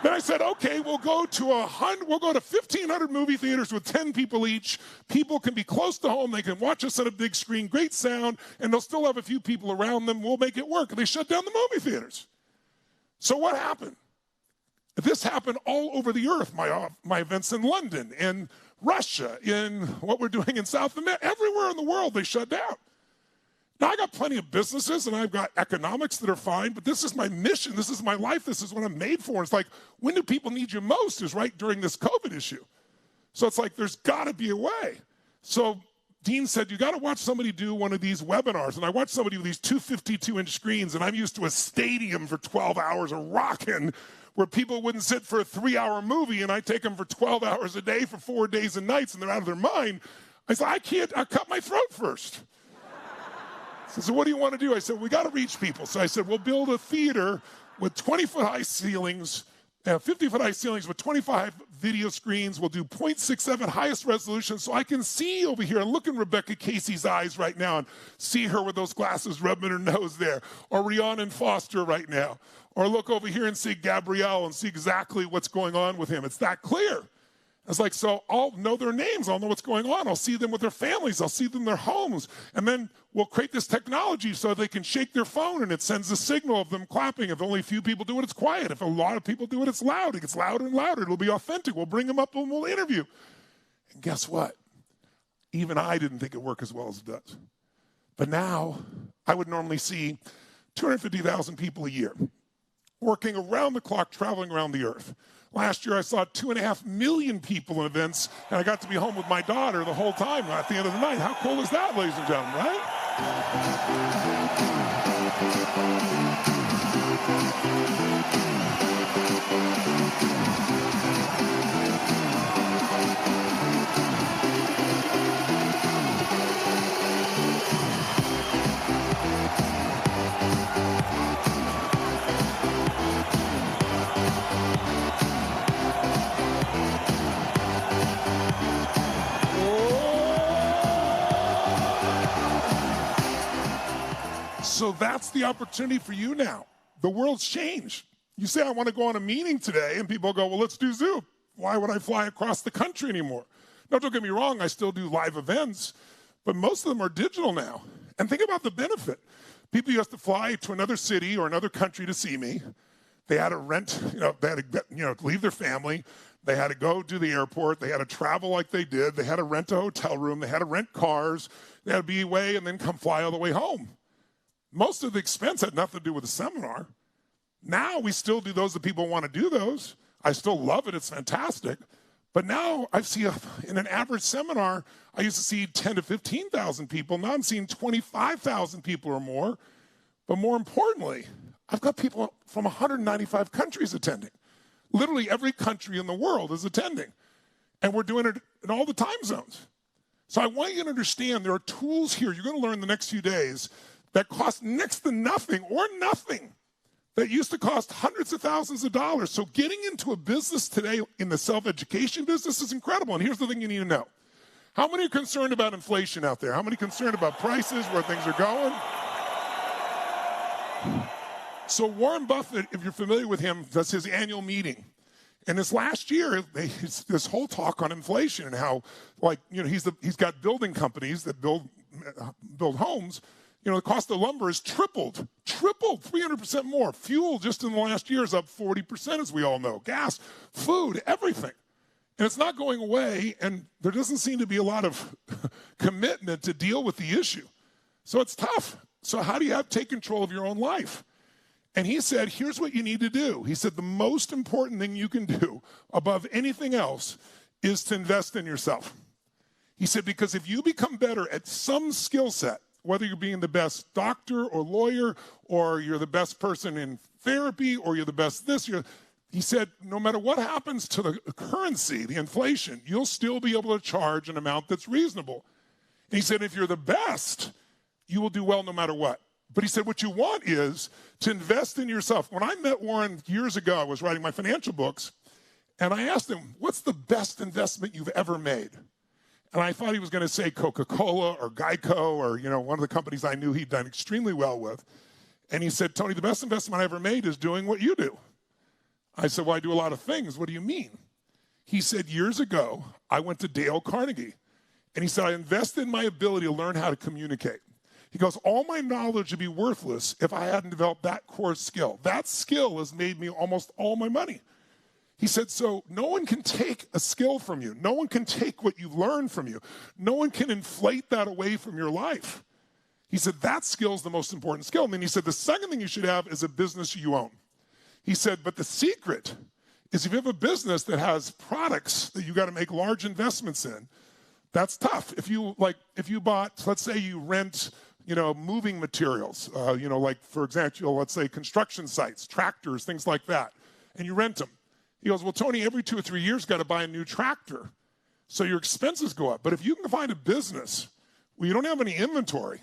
Then I said, okay, we'll go to 1,500 movie theaters with 10 people each. People can be close to home. They can watch us on a big screen, great sound, and they'll still have a few people around them. We'll make it work. And they shut down the movie theaters. So what happened? This happened all over the earth. My events in London, in Russia, in what we're doing in South America, everywhere in the world, they shut down. Now, I got plenty of businesses, and I've got economics that are fine, but this is my mission. This is my life. This is what I'm made for. It's like, when do people need you most is right during this COVID issue. So it's like, there's got to be a way. So Dean said, you got to watch somebody do one of these webinars. And I watched somebody with these 252-inch screens, and I'm used to a stadium for 12 hours of rocking where people wouldn't sit for a 3-hour movie and I take them for 12 hours a day for 4 days and nights and they're out of their mind. I said, I cut my throat first. So what do you want to do? I said, we got to reach people. So I said, we'll build a theater with 20-foot high ceilings, 50-foot high ceilings with 25 video screens. We'll do 0.67 highest resolution so I can see over here and look in Rebecca Casey's eyes right now and see her with those glasses rubbing her nose there, or Rhiannon Foster right now, or look over here and see Gabrielle and see exactly what's going on with him. It's that clear. It's like, so I'll know their names. I'll know what's going on. I'll see them with their families. I'll see them in their homes. And then we'll create this technology so they can shake their phone and it sends a signal of them clapping. If only a few people do it, it's quiet. If a lot of people do it, it's loud. It gets louder and louder. It'll be authentic. We'll bring them up and we'll interview. And guess what? Even I didn't think it worked as well as it does. But now I would normally see 250,000 people a year working around the clock, traveling around the earth. Last year, I saw 2.5 million people in events, and I got to be home with my daughter the whole time at the end of the night. How cool is that, ladies and gentlemen, So that's the opportunity for you now. The world's changed. You say, I want to go on a meeting today, and people go, well, let's do Zoom. Why would I fly across the country anymore? No, don't get me wrong, I still do live events, but most of them are digital now. And think about the benefit. People used to fly to another city or another country to see me. They had to rent, they had to leave their family. They had to go to the airport. They had to travel like they did. They had to rent a hotel room. They had to rent cars. They had to be away and then come fly all the way home. Most of the expense had nothing to do with the seminar. Now we still do those that people want to do those. I still love it. It's fantastic. But now I see in an average seminar, I used to see 10 to 15,000 people. Now I'm seeing 25,000 people or more. But more importantly, I've got people from 195 countries attending. Literally every country in the world is attending. And we're doing it in all the time zones. So I want you to understand there are tools here you're going to learn the next few days that cost next to nothing or nothing, that used to cost hundreds of thousands of dollars. So getting into a business today in the self-education business is incredible. And here's the thing you need to know. How many are concerned about inflation out there? How many are concerned about prices, where things are going? So Warren Buffett, if you're familiar with him, does his annual meeting. And this last year, this whole talk on inflation and how, he's got building companies that build homes. The cost of lumber has tripled, 300% more. Fuel just in the last year is up 40%, as we all know. Gas, food, everything. And it's not going away, and there doesn't seem to be a lot of commitment to deal with the issue. So it's tough. So how do you take control of your own life? And he said, here's what you need to do. He said, the most important thing you can do above anything else is to invest in yourself. He said, because if you become better at some skill set, whether you're being the best doctor or lawyer, or you're the best person in therapy, or you're the best this, he said, no matter what happens to the currency, the inflation, you'll still be able to charge an amount that's reasonable. And he said, if you're the best, you will do well no matter what. But he said, what you want is to invest in yourself. When I met Warren years ago, I was writing my financial books, and I asked him, what's the best investment you've ever made? And I thought he was going to say Coca-Cola or Geico or, one of the companies I knew he'd done extremely well with. And he said, Tony, the best investment I ever made is doing what you do. I said, well, I do a lot of things. What do you mean? He said, years ago, I went to Dale Carnegie. And he said, I invested in my ability to learn how to communicate. He goes, all my knowledge would be worthless if I hadn't developed that core skill. That skill has made me almost all my money. He said, so no one can take a skill from you. No one can take what you've learned from you. No one can inflate that away from your life. He said, that skill is the most important skill. And then he said, the second thing you should have is a business you own. He said, but the secret is if you have a business that has products that you got to make large investments in, that's tough. If you bought, let's say you rent, moving materials, for example, let's say construction sites, tractors, things like that. and you rent them. He goes, well, Tony, every 2 or 3 years, got to buy a new tractor. So your expenses go up. But if you can find a business where you don't have any inventory,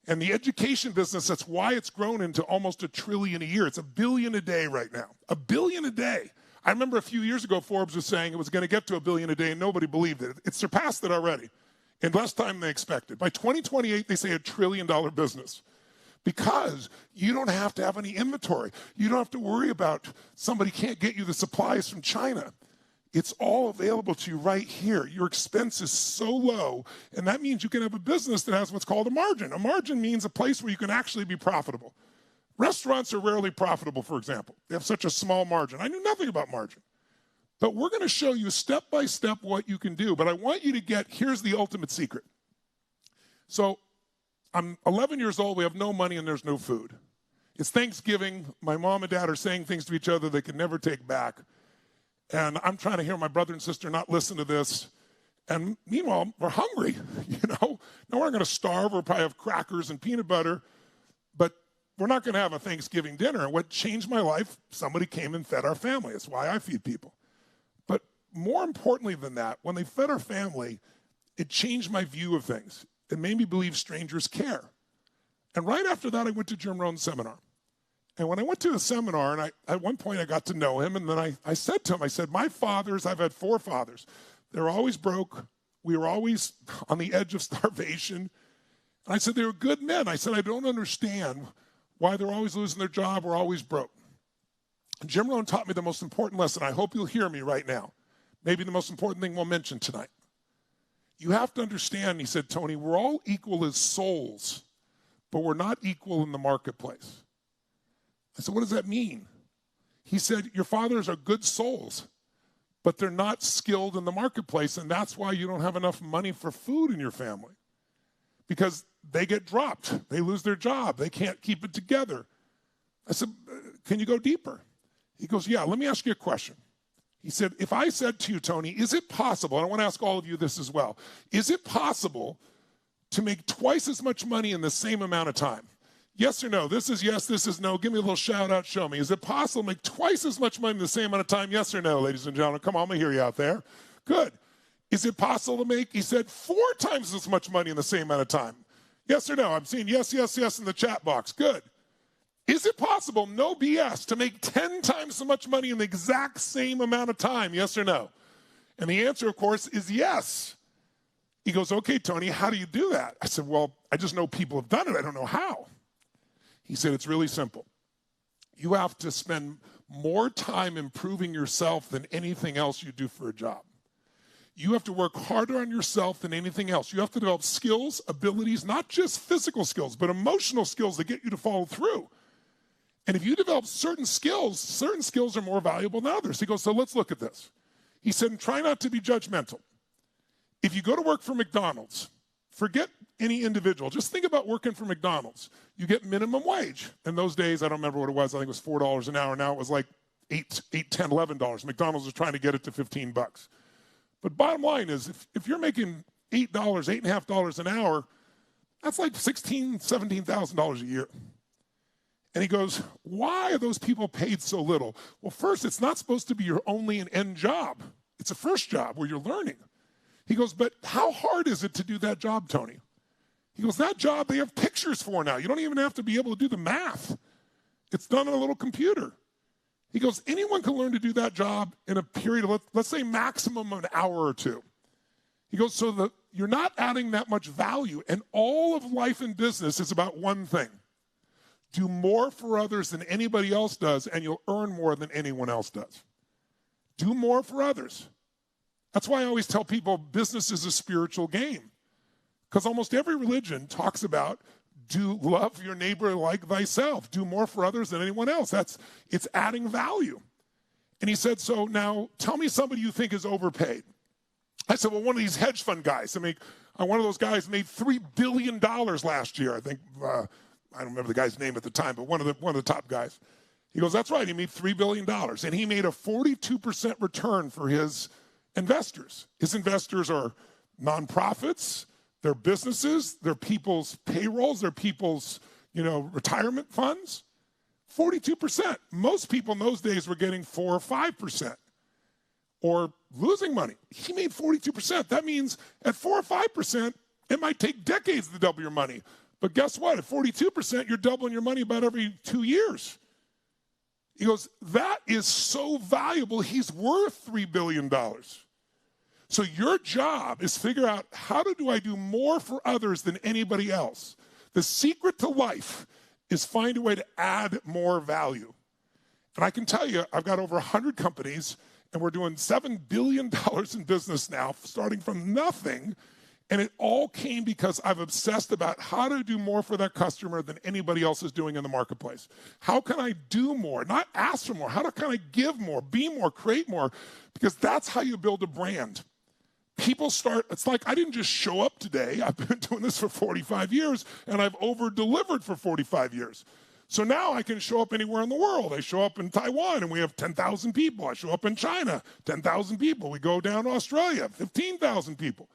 and the education business, that's why it's grown into almost $1 trillion a year. It's $1 billion a day right now. $1 billion a day. I remember a few years ago, Forbes was saying it was going to get to $1 billion a day, and nobody believed it. It surpassed it already in less time than they expected. By 2028, they say $1 trillion business. Because you don't have to have any inventory. You don't have to worry about somebody can't get you the supplies from China. It's all available to you right here. Your expense is so low, and that means you can have a business that has what's called a margin. A margin means a place where you can actually be profitable. Restaurants are rarely profitable, for example. They have such a small margin. I knew nothing about margin. But we're going to show you step by step what you can do. But I want you to get, here's the ultimate secret. So I'm 11 years old. We have no money and there's no food. It's Thanksgiving. My mom and dad are saying things to each other they can never take back. And I'm trying to hear my brother and sister not listen to this. And meanwhile, we're hungry, you know. Now we're going to starve. We'll probably have crackers and peanut butter. But we're not going to have a Thanksgiving dinner. And what changed my life, somebody came and fed our family. That's why I feed people. But more importantly than that, when they fed our family, it changed my view of things. It made me believe strangers care. And right after that, I went to Jim Rohn's seminar. And when I went to the seminar, and at one point I got to know him, and then I said to him, I said, my fathers, I've had 4 fathers. They're always broke. We were always on the edge of starvation. And I said, they were good men. I said, I don't understand why they're always losing their job or always broke. And Jim Rohn taught me the most important lesson. I hope you'll hear me right now. Maybe the most important thing we'll mention tonight. You have to understand, he said, Tony, we're all equal as souls, but we're not equal in the marketplace. I said, what does that mean? He said, your fathers are good souls, but they're not skilled in the marketplace, and that's why you don't have enough money for food in your family. Because they get dropped. They lose their job. They can't keep it together. I said, can you go deeper? He goes, yeah, let me ask you a question. He said, if I said to you, Tony, is it possible, and I want to ask all of you this as well, is it possible to make twice as much money in the same amount of time? Yes or no? This is yes, this is no. Give me a little shout out, show me. Is it possible to make twice as much money in the same amount of time? Yes or no, ladies and gentlemen? Come on, let me hear you out there. Good. Is it possible to make, he said, 4 times as much money in the same amount of time? Yes or no? I'm seeing yes, yes, yes in the chat box. Good. Is it possible, no BS, to make 10 times as much money in the exact same amount of time? Yes or no? And the answer, of course, is yes. He goes, okay, Tony, how do you do that? I said, well, I just know people have done it. I don't know how. He said, it's really simple. You have to spend more time improving yourself than anything else you do for a job. You have to work harder on yourself than anything else. You have to develop skills, abilities, not just physical skills, but emotional skills that get you to follow through. And if you develop certain skills are more valuable than others. He goes, so let's look at this. He said, and try not to be judgmental. If you go to work for McDonald's, forget any individual. Just think about working for McDonald's. You get minimum wage. In those days, I don't remember what it was. I think it was $4 an hour. Now it was like $8, $10, $11. McDonald's was trying to get it to $15. But bottom line is, if you're making $8, $8.50 an hour, that's like $16,000, $17,000 a year. And he goes, why are those people paid so little? Well, first, it's not supposed to be your only and end job. It's a first job where you're learning. He goes, but how hard is it to do that job, Tony? He goes, that job they have pictures for now. You don't even have to be able to do the math. It's done on a little computer. He goes, anyone can learn to do that job in a period of, let's say, maximum of an hour or 2. He goes, so you're not adding that much value. And all of life and business is about one thing. Do more for others than anybody else does, and you'll earn more than anyone else does. Do more for others. That's why I always tell people business is a spiritual game. Because almost every religion talks about love your neighbor like thyself. Do more for others than anyone else. It's adding value. And he said, so now tell me somebody you think is overpaid. I said, well, one of these hedge fund guys. I mean, one of those guys made $3 billion last year. I think, I don't remember the guy's name at the time, but one of the top guys. He goes, that's right, he made $3 billion. And he made a 42% return for his investors. His investors are nonprofits, they're businesses, they're people's payrolls, they're people's, retirement funds. 42%. Most people in those days were getting 4 or 5% or losing money. He made 42%. That means at 4 or 5%, it might take decades to double your money. But guess what? At 42%, you're doubling your money about every 2 years. He goes, that is so valuable. He's worth $3 billion. So your job is figure out, how do I do more for others than anybody else? The secret to life is find a way to add more value. And I can tell you, I've got over 100 companies, and we're doing $7 billion in business now, starting from nothing. And it all came because I've obsessed about how to do more for that customer than anybody else is doing in the marketplace. How can I do more? Not ask for more. How can I give more, be more, create more? Because that's how you build a brand. People start, it's like I didn't just show up today. I've been doing this for 45 years, and I've over-delivered for 45 years. So now I can show up anywhere in the world. I show up in Taiwan, and we have 10,000 people. I show up in China, 10,000 people. We go down to Australia, 15,000 people.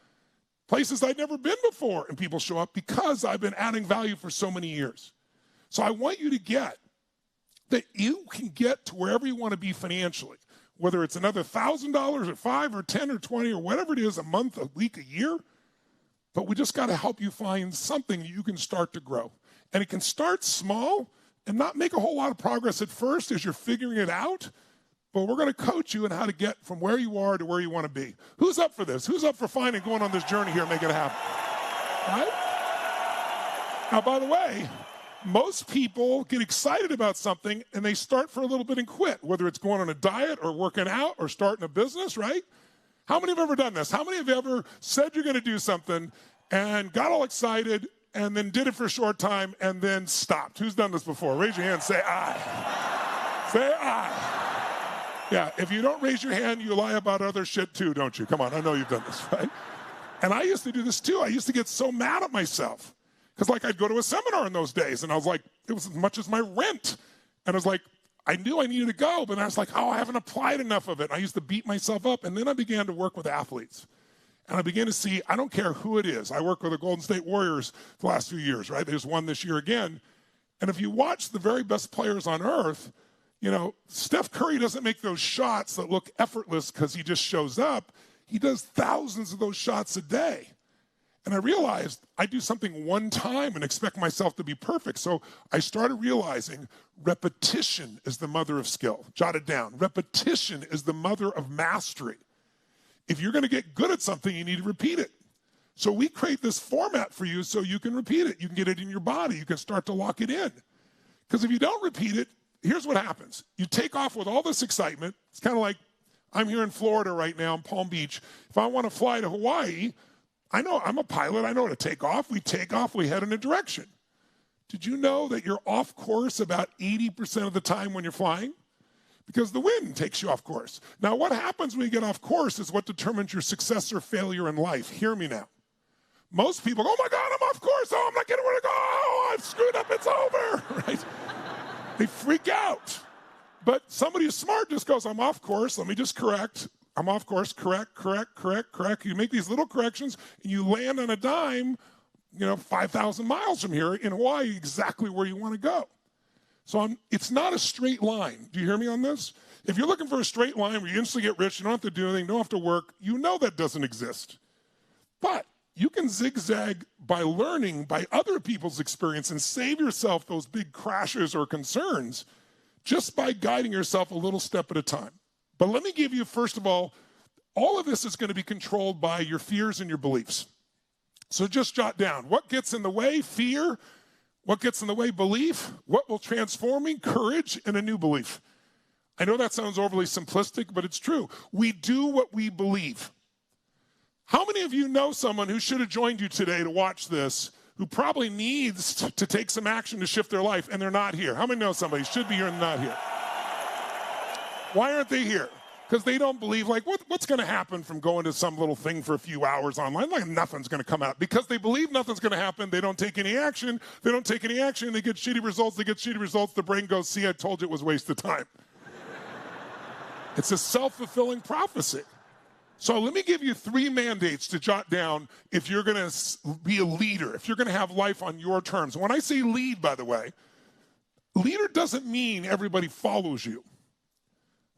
Places I'd never been before, and people show up because I've been adding value for so many years. So I want you to get that you can get to wherever you want to be financially, whether it's another $1,000 or $5 or 10 or 20 or whatever it is, a month, a week, a year. But we just got to help you find something you can start to grow. And it can start small and not make a whole lot of progress at first as you're figuring it out. But we're going to coach you in how to get from where you are to where you want to be. Who's up for this? Who's up for finding going on this journey here and making it happen? Right? Now, by the way, most people get excited about something and they start for a little bit and quit, whether it's going on a diet or working out or starting a business, right? How many have ever done this? How many have ever said you're going to do something and got all excited and then did it for a short time and then stopped? Who's done this before? Raise your hand, say aye. Say aye. Yeah, if you don't raise your hand, you lie about other shit too, don't you? Come on, I know you've done this, right? And I used to do this too. I used to get so mad at myself. Because like I'd go to a seminar in those days and I was like, it was as much as my rent. And I was like, I knew I needed to go, but I was like, oh, I haven't applied enough of it. And I used to beat myself up. And then I began to work with athletes. And I began to see, I don't care who it is. I work with the Golden State Warriors the last few years, right? There's one this year again. And if you watch the very best players on earth, you know, Steph Curry doesn't make those shots that look effortless because he just shows up. He does thousands of those shots a day. And I realized I do something one time and expect myself to be perfect. So I started realizing repetition is the mother of skill. Jot it down. Repetition is the mother of mastery. If you're going to get good at something, you need to repeat it. So we create this format for you so you can repeat it. You can get it in your body. You can start to lock it in. Because if you don't repeat it, here's what happens. You take off with all this excitement. It's kind of like I'm here in Florida right now in Palm Beach. If I want to fly to Hawaii, I know I'm a pilot. I know how to take off. We take off. We head in a direction. Did you know that you're off course about 80% of the time when you're flying? Because the wind takes you off course. Now, what happens when you get off course is what determines your success or failure in life. Hear me now. Most people go, oh, my God, I'm off course. Oh, I'm not getting where to go. Oh, I've screwed up. It's over. Right? They freak out. But somebody who's smart just goes, I'm off course. Let me just correct. I'm off course. Correct. You make these little corrections, and you land on a dime, 5,000 miles from here in Hawaii, exactly where you want to go. So it's not a straight line. Do you hear me on this? If you're looking for a straight line where you instantly get rich, you don't have to do anything, don't have to work, you know that doesn't exist. But you can zigzag by learning by other people's experience and save yourself those big crashes or concerns just by guiding yourself a little step at a time. But let me give you, first of all of this is going to be controlled by your fears and your beliefs. So just jot down, what gets in the way? Fear. What gets in the way? Belief. What will transform me? Courage and a new belief. I know that sounds overly simplistic, but it's true. We do what we believe. How many of you know someone who should have joined you today to watch this, who probably needs to take some action to shift their life, and they're not here? How many know somebody should be here and not here? Why aren't they here? Because they don't believe, like, what's going to happen from going to some little thing for a few hours online? Like, nothing's going to come out. Because they believe nothing's going to happen, they don't take any action. They don't take any action, they get shitty results. The brain goes, see, I told you it was a waste of time. It's a self-fulfilling prophecy. So let me give you 3 mandates to jot down if you're going to be a leader, if you're going to have life on your terms. When I say lead, by the way, Leader doesn't mean everybody follows you.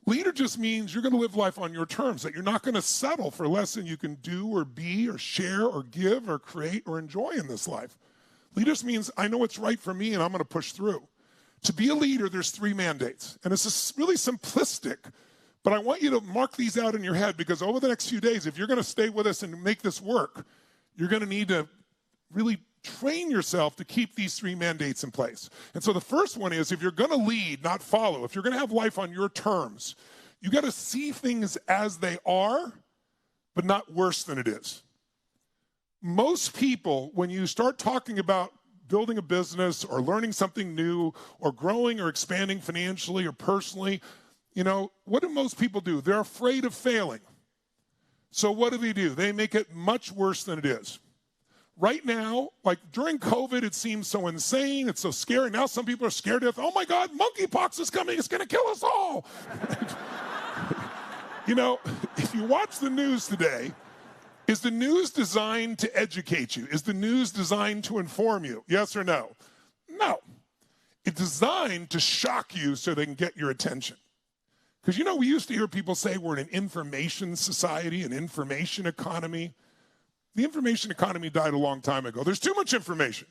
Leader just means you're going to live life on your terms, that you're not going to settle for less than you can do or be or share or give or create or enjoy in this life. Leader just means I know what's right for me and I'm going to push through. To be a leader, there's 3 mandates. And it's really simplistic, but I want you to mark these out in your head, because over the next few days, if you're going to stay with us and make this work, you're going to need to really train yourself to keep these 3 mandates in place. And so the first one is, if you're going to lead, not follow, if you're going to have life on your terms, you got to see things as they are, but not worse than it is. Most people, when you start talking about building a business or learning something new or growing or expanding financially or personally, what do most people do? They're afraid of failing. So what do? They make it much worse than it is. Right now, like during COVID, it seems so insane. It's so scary. Now some people are scared to death. Oh my God, monkeypox is coming. It's going to kill us all. If you watch the news today, is the news designed to educate you? Is the news designed to inform you? Yes or no? No. It's designed to shock you so they can get your attention. Because, we used to hear people say we're in an information society, an information economy. The information economy died a long time ago. There's too much information.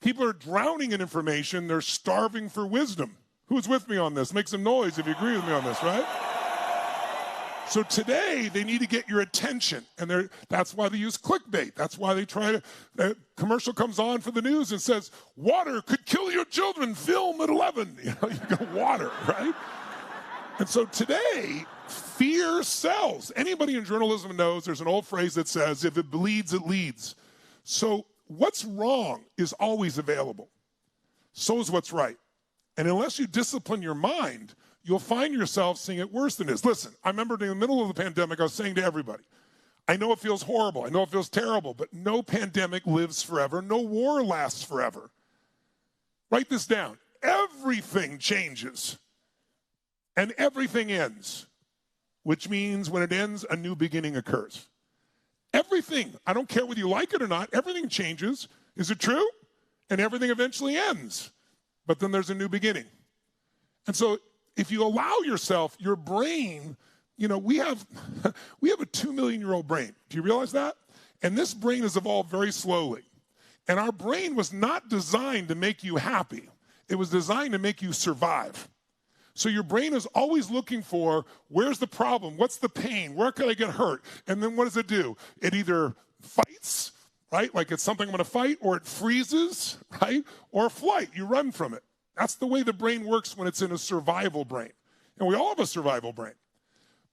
People are drowning in information. They're starving for wisdom. Who's with me on this? Make some noise if you agree with me on this, right? So today, they need to get your attention. And that's why they use clickbait. That's why they try a commercial comes on for the news and says, water could kill your children, film at 11. You go, water, right? And so today, fear sells. Anybody in journalism knows there's an old phrase that says, if it bleeds, it leads. So what's wrong is always available. So is what's right. And unless you discipline your mind, you'll find yourself seeing it worse than it is. Listen, I remember in the middle of the pandemic, I was saying to everybody, I know it feels horrible. I know it feels terrible, but no pandemic lives forever. No war lasts forever. Write this down. Everything changes. And everything ends, which means when it ends, a new beginning occurs. Everything, I don't care whether you like it or not, everything changes. Is it true? And everything eventually ends. But then there's a new beginning. And so if you allow yourself, your brain, we have a 2 million-year-old brain. Do you realize that? And this brain has evolved very slowly. And our brain was not designed to make you happy. It was designed to make you survive. So your brain is always looking for, where's the problem? What's the pain? Where can I get hurt? And then what does it do? It either fights, right? Like it's something I'm going to fight, or it freezes, right? Or flight, you run from it. That's the way the brain works when it's in a survival brain. And we all have a survival brain.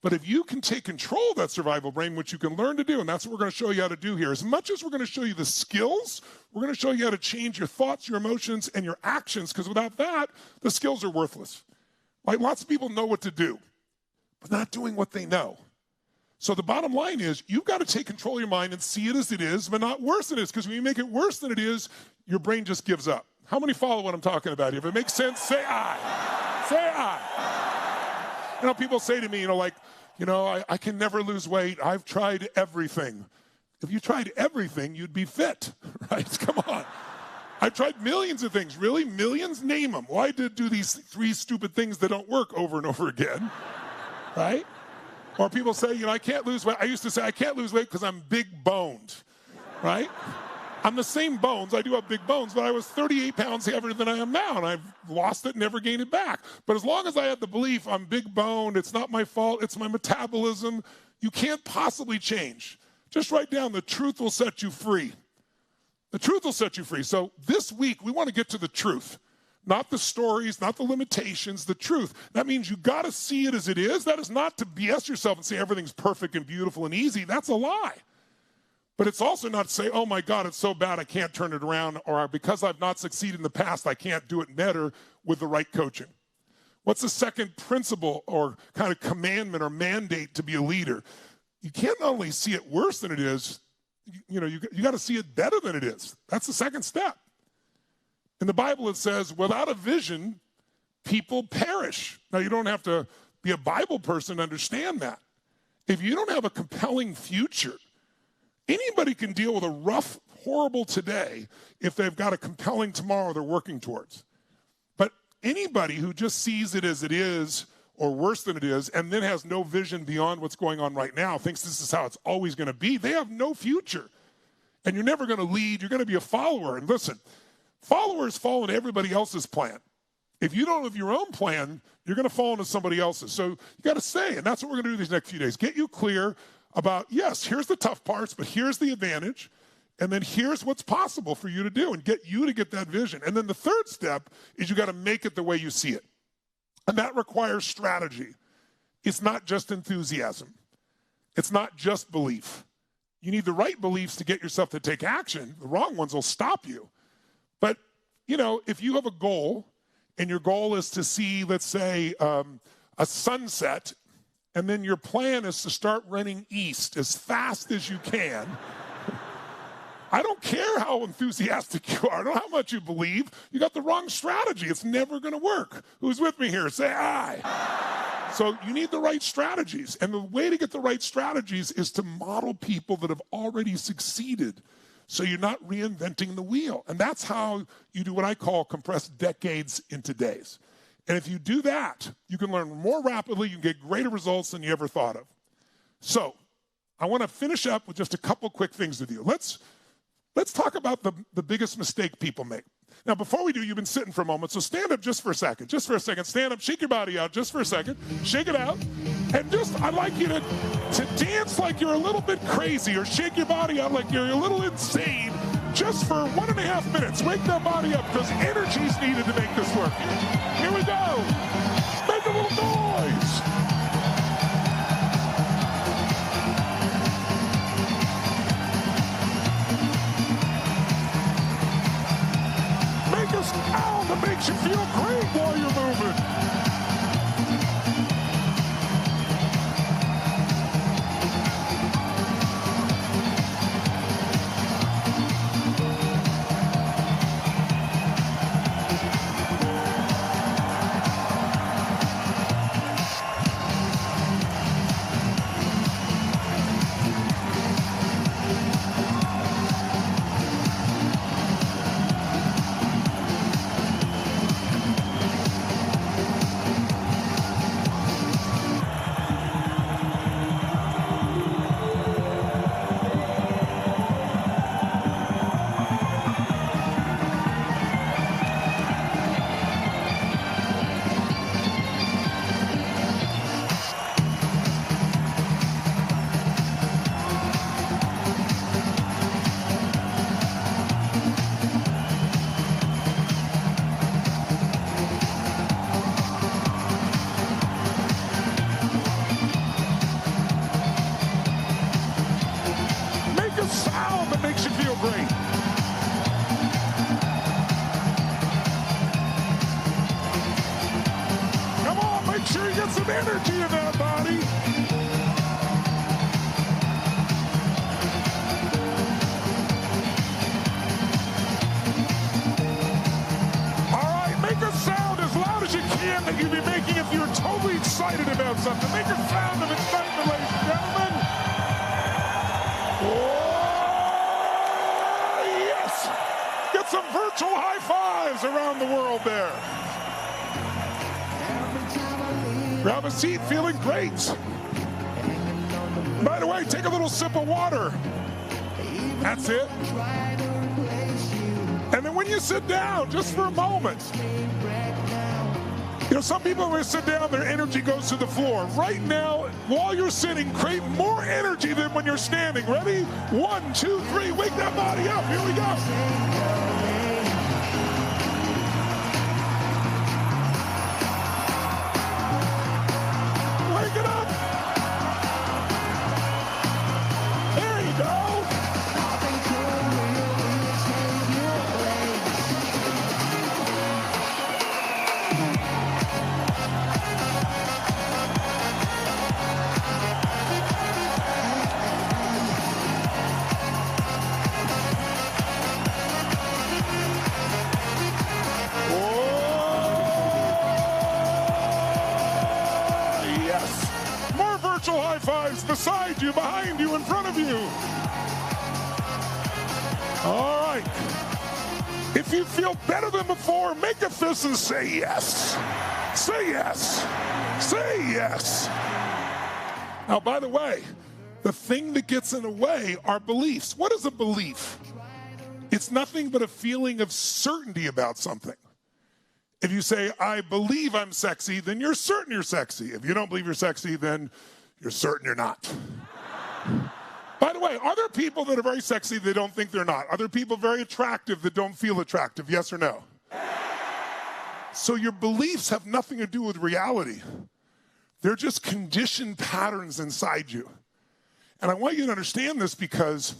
But if you can take control of that survival brain, which you can learn to do, and that's what we're going to show you how to do here. As much as we're going to show you the skills, we're going to show you how to change your thoughts, your emotions, and your actions, because without that, the skills are worthless. Like lots of people know what to do, but not doing what they know. So the bottom line is, you've got to take control of your mind and see it as it is, but not worse than it is, because when you make it worse than it is, your brain just gives up. How many follow what I'm talking about here? If it makes sense, say aye. Say aye. People say to me, I can never lose weight. I've tried everything. If you tried everything, you'd be fit, right? Come on. I've tried millions of things. Really? Millions? Name them. Why did do these 3 stupid things that don't work over and over again, right? Or people say, I can't lose weight. I used to say, I can't lose weight because I'm big-boned, right? I'm the same bones. I do have big bones, but I was 38 pounds heavier than I am now, and I've lost it and never gained it back. But as long as I have the belief I'm big-boned, it's not my fault, it's my metabolism, you can't possibly change. Just write down, the truth will set you free. The truth will set you free. So this week, we want to get to the truth. Not the stories, not the limitations, the truth. That means you got to see it as it is. That is not to BS yourself and say everything's perfect and beautiful and easy. That's a lie. But it's also not to say, oh my God, it's so bad I can't turn it around, or because I've not succeeded in the past, I can't do it better with the right coaching. What's the second principle or kind of commandment or mandate to be a leader? You can't not only see it worse than it is, you got to see it better than it is. That's the second step. In the Bible, it says, without a vision, people perish. Now, you don't have to be a Bible person to understand that. If you don't have a compelling future, anybody can deal with a rough, horrible today if they've got a compelling tomorrow they're working towards. But anybody who just sees it as it is or worse than it is and then has no vision beyond what's going on right now, thinks this is how it's always going to be, they have no future. And you're never going to lead. You're going to be a follower. And listen, followers fall into everybody else's plan. If you don't have your own plan, you're going to fall into somebody else's. So you got to say, and that's what we're going to do these next few days, get you clear about, yes, here's the tough parts, but here's the advantage. And then here's what's possible for you to do and get you to get that vision. And then the third step is you got to make it the way you see it. And that requires strategy. It's not just enthusiasm. It's not just belief. You need the right beliefs to get yourself to take action. The wrong ones will stop you. But, you know, if you have a goal and your goal is to see, let's say, a sunset, and then your plan is to start running east as fast as you can, I don't care how enthusiastic you are. I don't know how much you believe. You got the wrong strategy. It's never going to work. Who's with me here? Say aye. So you need the right strategies. And the way to get the right strategies is to model people that have already succeeded. So you're not reinventing the wheel. And that's how you do what I call compress decades into days. And if you do that, you can learn more rapidly. You can get greater results than you ever thought of. So I want to finish up with just a couple quick things with you. Let's talk about the biggest mistake people make. Now, before we do, you've been sitting for a moment, so stand up just for a second. Just for a second. Stand up, shake your body out just for a second. Shake it out. And just, I'd like you to dance like you're a little bit crazy or shake your body out like you're a little insane just for 1.5 minutes. Wake that body up because energy's needed to make this work. Here we go. Make a little noise. Sound that makes you feel great while you're moving. Some energy in that body. All right, make a sound as loud as you can that you'd be making if you're totally excited about something. Make a sound of excitement, ladies and gentlemen. Oh, yes. Get some virtual high fives around the world there. Grab a seat, feeling great. By the way, take a little sip of water. That's it. And then when you sit down, just for a moment, you know, some people when they sit down, their energy goes to the floor. Right now, while you're sitting, create more energy than when you're standing. Ready? 1, 2, 3. Wake that body up. Here we go. High fives beside you, behind you, in front of you. All right. If you feel better than before, make a fist and say yes. Say yes. Say yes. Now, by the way, the thing that gets in the way are beliefs. What is a belief? It's nothing but a feeling of certainty about something. If you say, I believe I'm sexy, then you're certain you're sexy. If you don't believe you're sexy, then you're certain you're not. By the way, are there people that are very sexy that don't think they're not? Are there people very attractive that don't feel attractive? Yes or no? So your beliefs have nothing to do with reality. They're just conditioned patterns inside you. And I want you to understand this because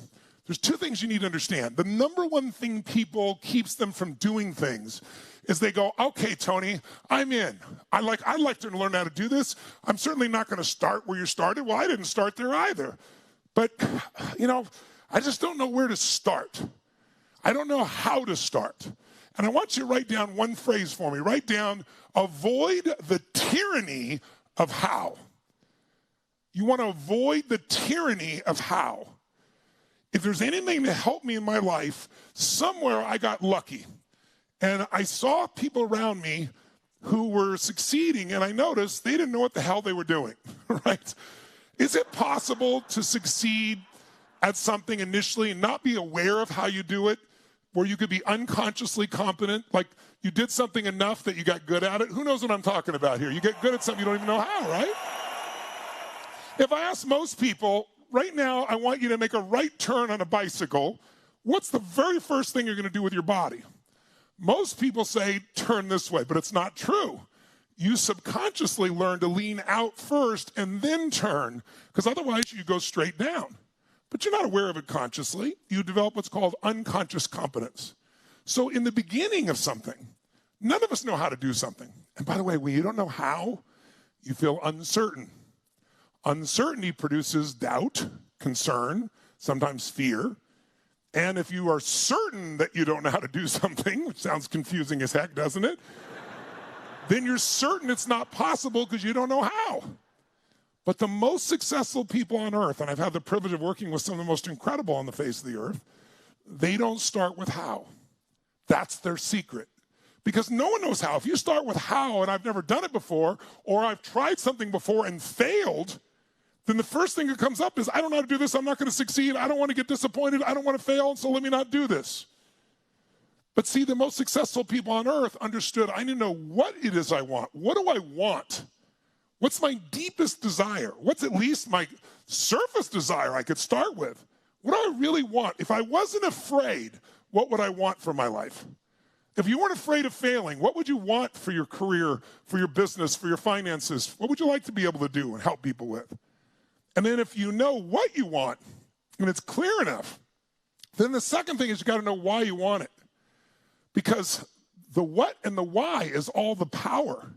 there's two things you need to understand. The number one thing people keeps them from doing things is they go, okay, Tony, I'm in. I'd like to learn how to do this. I'm certainly not going to start where you started. Well, I didn't start there either. But, I just don't know where to start. I don't know how to start. And I want you to write down one phrase for me. Write down, avoid the tyranny of how. You want to avoid the tyranny of how. If there's anything to help me in my life, somewhere I got lucky. And I saw people around me who were succeeding, and I noticed they didn't know what the hell they were doing, right? Is it possible to succeed at something initially and not be aware of how you do it, where you could be unconsciously competent, like you did something enough that you got good at it? Who knows what I'm talking about here? You get good at something you don't even know how, right? If I ask most people, right now I want you to make a right turn on a bicycle, what's the very first thing you're going to do with your body? Most people say turn this way, but it's not true. You subconsciously learn to lean out first and then turn, because otherwise you go straight down. But you're not aware of it consciously. You develop what's called unconscious competence. So in the beginning of something, none of us know how to do something. And by the way, when you don't know how, you feel uncertain. Uncertainty produces doubt, concern, sometimes fear. And if you are certain that you don't know how to do something, which sounds confusing as heck, doesn't it? Then you're certain it's not possible because you don't know how. But the most successful people on earth, and I've had the privilege of working with some of the most incredible on the face of the earth, they don't start with how. That's their secret. Because no one knows how. If you start with how, and I've never done it before, or I've tried something before and failed, then the first thing that comes up is, I don't know how to do this, I'm not going to succeed, I don't want to get disappointed, I don't want to fail, so let me not do this. But see, the most successful people on earth understood, I need to know what it is I want. What do I want? What's my deepest desire? What's at least my surface desire I could start with? What do I really want? If I wasn't afraid, what would I want for my life? If you weren't afraid of failing, what would you want for your career, for your business, for your finances? What would you like to be able to do and help people with? And then if you know what you want, and it's clear enough, then the second thing is you got to know why you want it. Because the what and the why is all the power.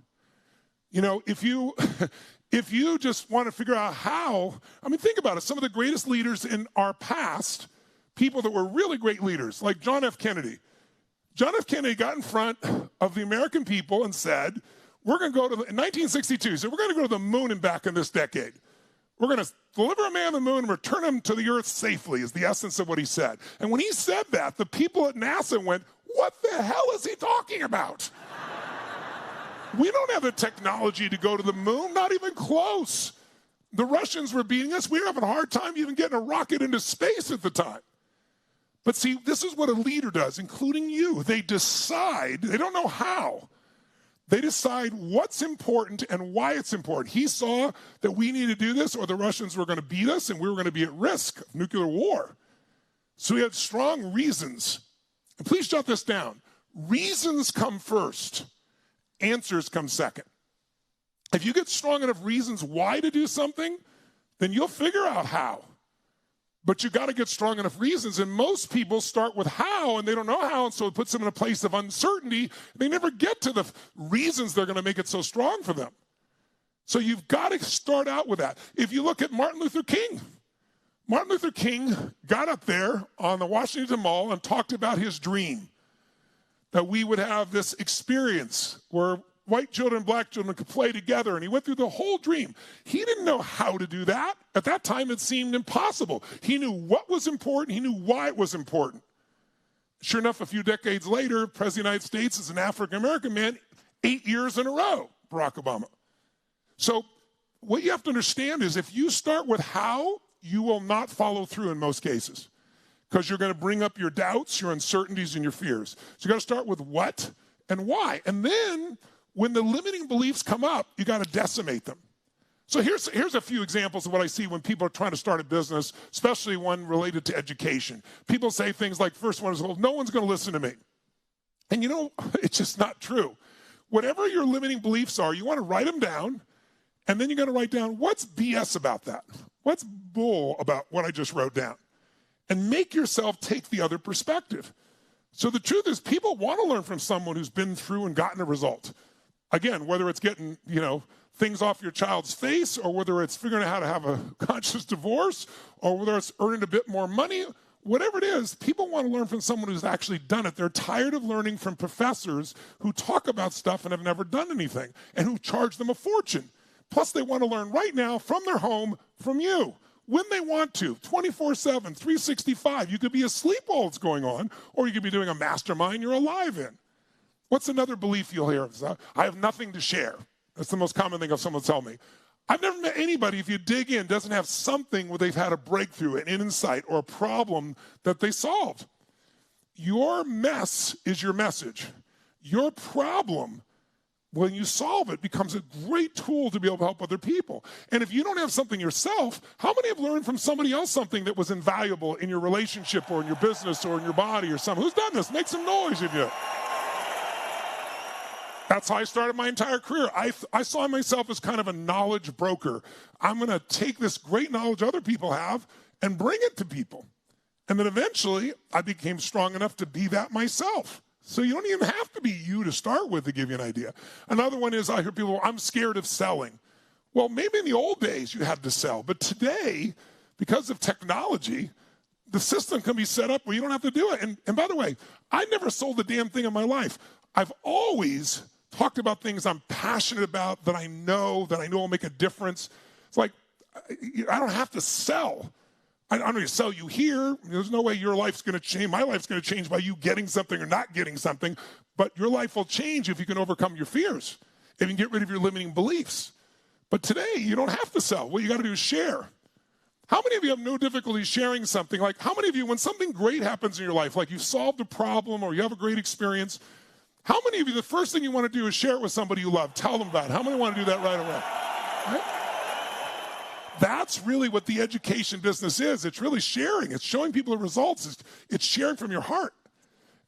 If you just want to figure out how, think about it. Some of the greatest leaders in our past, people that were really great leaders, like John F. Kennedy. John F. Kennedy got in front of the American people and said, we're going to go in 1962, so we're going to go to the moon and back in this decade. We're going to deliver a man on the moon and return him to the earth safely, is the essence of what he said. And when he said that, the people at NASA went, what the hell is he talking about? We don't have the technology to go to the moon, not even close. The Russians were beating us. We were having a hard time even getting a rocket into space at the time. But see, this is what a leader does, including you. They decide, they don't know how. They decide what's important and why it's important. He saw that we needed to do this or the Russians were going to beat us and we were going to be at risk of nuclear war. So he had strong reasons. And please jot this down. Reasons come first. Answers come second. If you get strong enough reasons why to do something, then you'll figure out how. But you got to get strong enough reasons, and most people start with how, and they don't know how, and so it puts them in a place of uncertainty. They never get to the reasons they're going to make it so strong for them. So you've got to start out with that. If you look at Martin Luther King got up there on the Washington Mall and talked about his dream, that we would have this experience where white children and black children could play together, and he went through the whole dream. He didn't know how to do that. At that time, it seemed impossible. He knew what was important. He knew why it was important. Sure enough, a few decades later, President of the United States is an African-American man, 8 years in a row, Barack Obama. So what you have to understand is if you start with how, you will not follow through in most cases because you're going to bring up your doubts, your uncertainties, and your fears. So you got to start with what and why. And then when the limiting beliefs come up, you got to decimate them. So here's a few examples of what I see when people are trying to start a business, especially one related to education. People say things like, first one is, well, no one's going to listen to me. And you know, it's just not true. Whatever your limiting beliefs are, you want to write them down, and then you're going to write down what's BS about that? What's bull about what I just wrote down? And make yourself take the other perspective. So the truth is people want to learn from someone who's been through and gotten a result. Again, whether it's getting, things off your child's face, or whether it's figuring out how to have a conscious divorce, or whether it's earning a bit more money, whatever it is, people want to learn from someone who's actually done it. They're tired of learning from professors who talk about stuff and have never done anything and who charge them a fortune. Plus, they want to learn right now from their home, from you, when they want to, 24/7, 365. You could be asleep while it's going on, or you could be doing a mastermind you're alive in. What's another belief you'll hear? I have nothing to share. That's the most common thing of someone tell me. I've never met anybody, if you dig in, doesn't have something where they've had a breakthrough, an insight, or a problem that they solved. Your mess is your message. Your problem, when you solve it, becomes a great tool to be able to help other people. And if you don't have something yourself, how many have learned from somebody else something that was invaluable in your relationship or in your business or in your body or something? Who's done this? Make some noise if you... That's how I started my entire career. I saw myself as kind of a knowledge broker. I'm going to take this great knowledge other people have and bring it to people. And then eventually, I became strong enough to be that myself. So you don't even have to be you to start with to give you an idea. Another one is I hear people, I'm scared of selling. Well, maybe in the old days you had to sell. But today, because of technology, the system can be set up where you don't have to do it. And by the way, I never sold a damn thing in my life. I've always talked about things I'm passionate about, that I know will make a difference. It's like, I don't have to sell. I'm going to sell you here. There's no way your life's going to change. My life's going to change by you getting something or not getting something. But your life will change if you can overcome your fears, if you can get rid of your limiting beliefs. But today, you don't have to sell. What you got to do is share. How many of you have no difficulty sharing something? Like, how many of you, when something great happens in your life, like you've solved a problem or you have a great experience, how many of you, the first thing you want to do is share it with somebody you love? Tell them about it. How many want to do that right away? Right? That's really what the education business is. It's really sharing. It's showing people the results. It's sharing from your heart.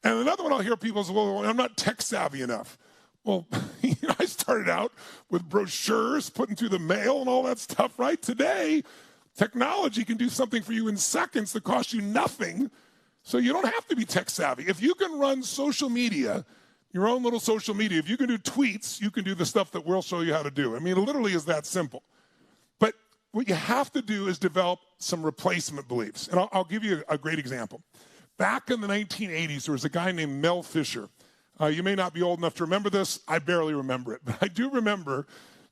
And another one I'll hear people say, well, I'm not tech savvy enough. Well, I started out with brochures, putting through the mail and all that stuff, right? Today, technology can do something for you in seconds that costs you nothing. So you don't have to be tech savvy. If you can run social media, your own little social media, if you can do tweets, you can do the stuff that we'll show you how to do. I mean, it literally is that simple. But what you have to do is develop some replacement beliefs. And I'll give you a great example. Back in the 1980s, there was a guy named Mel Fisher. You may not be old enough to remember this. I barely remember it. But I do remember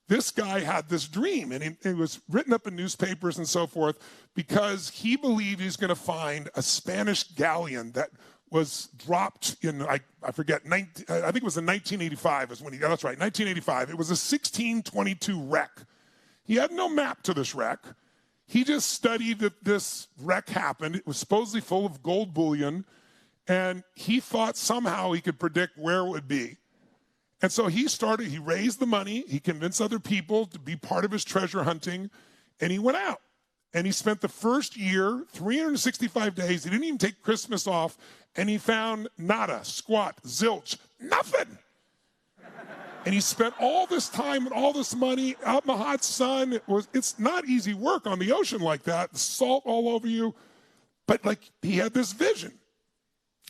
this guy had this dream, and it was written up in newspapers and so forth because he believed he's going to find a Spanish galleon that was dropped in, I forget, I think it was in 1985 is when that's right, 1985. It was a 1622 wreck. He had no map to this wreck. He just studied that this wreck happened. It was supposedly full of gold bullion, and he thought somehow he could predict where it would be. And so he raised the money, he convinced other people to be part of his treasure hunting, and he went out. And he spent the first year, 365 days, he didn't even take Christmas off, and he found nada, squat, zilch, nothing. And he spent all this time and all this money out in the hot sun. It's not easy work on the ocean like that, salt all over you. But he had this vision.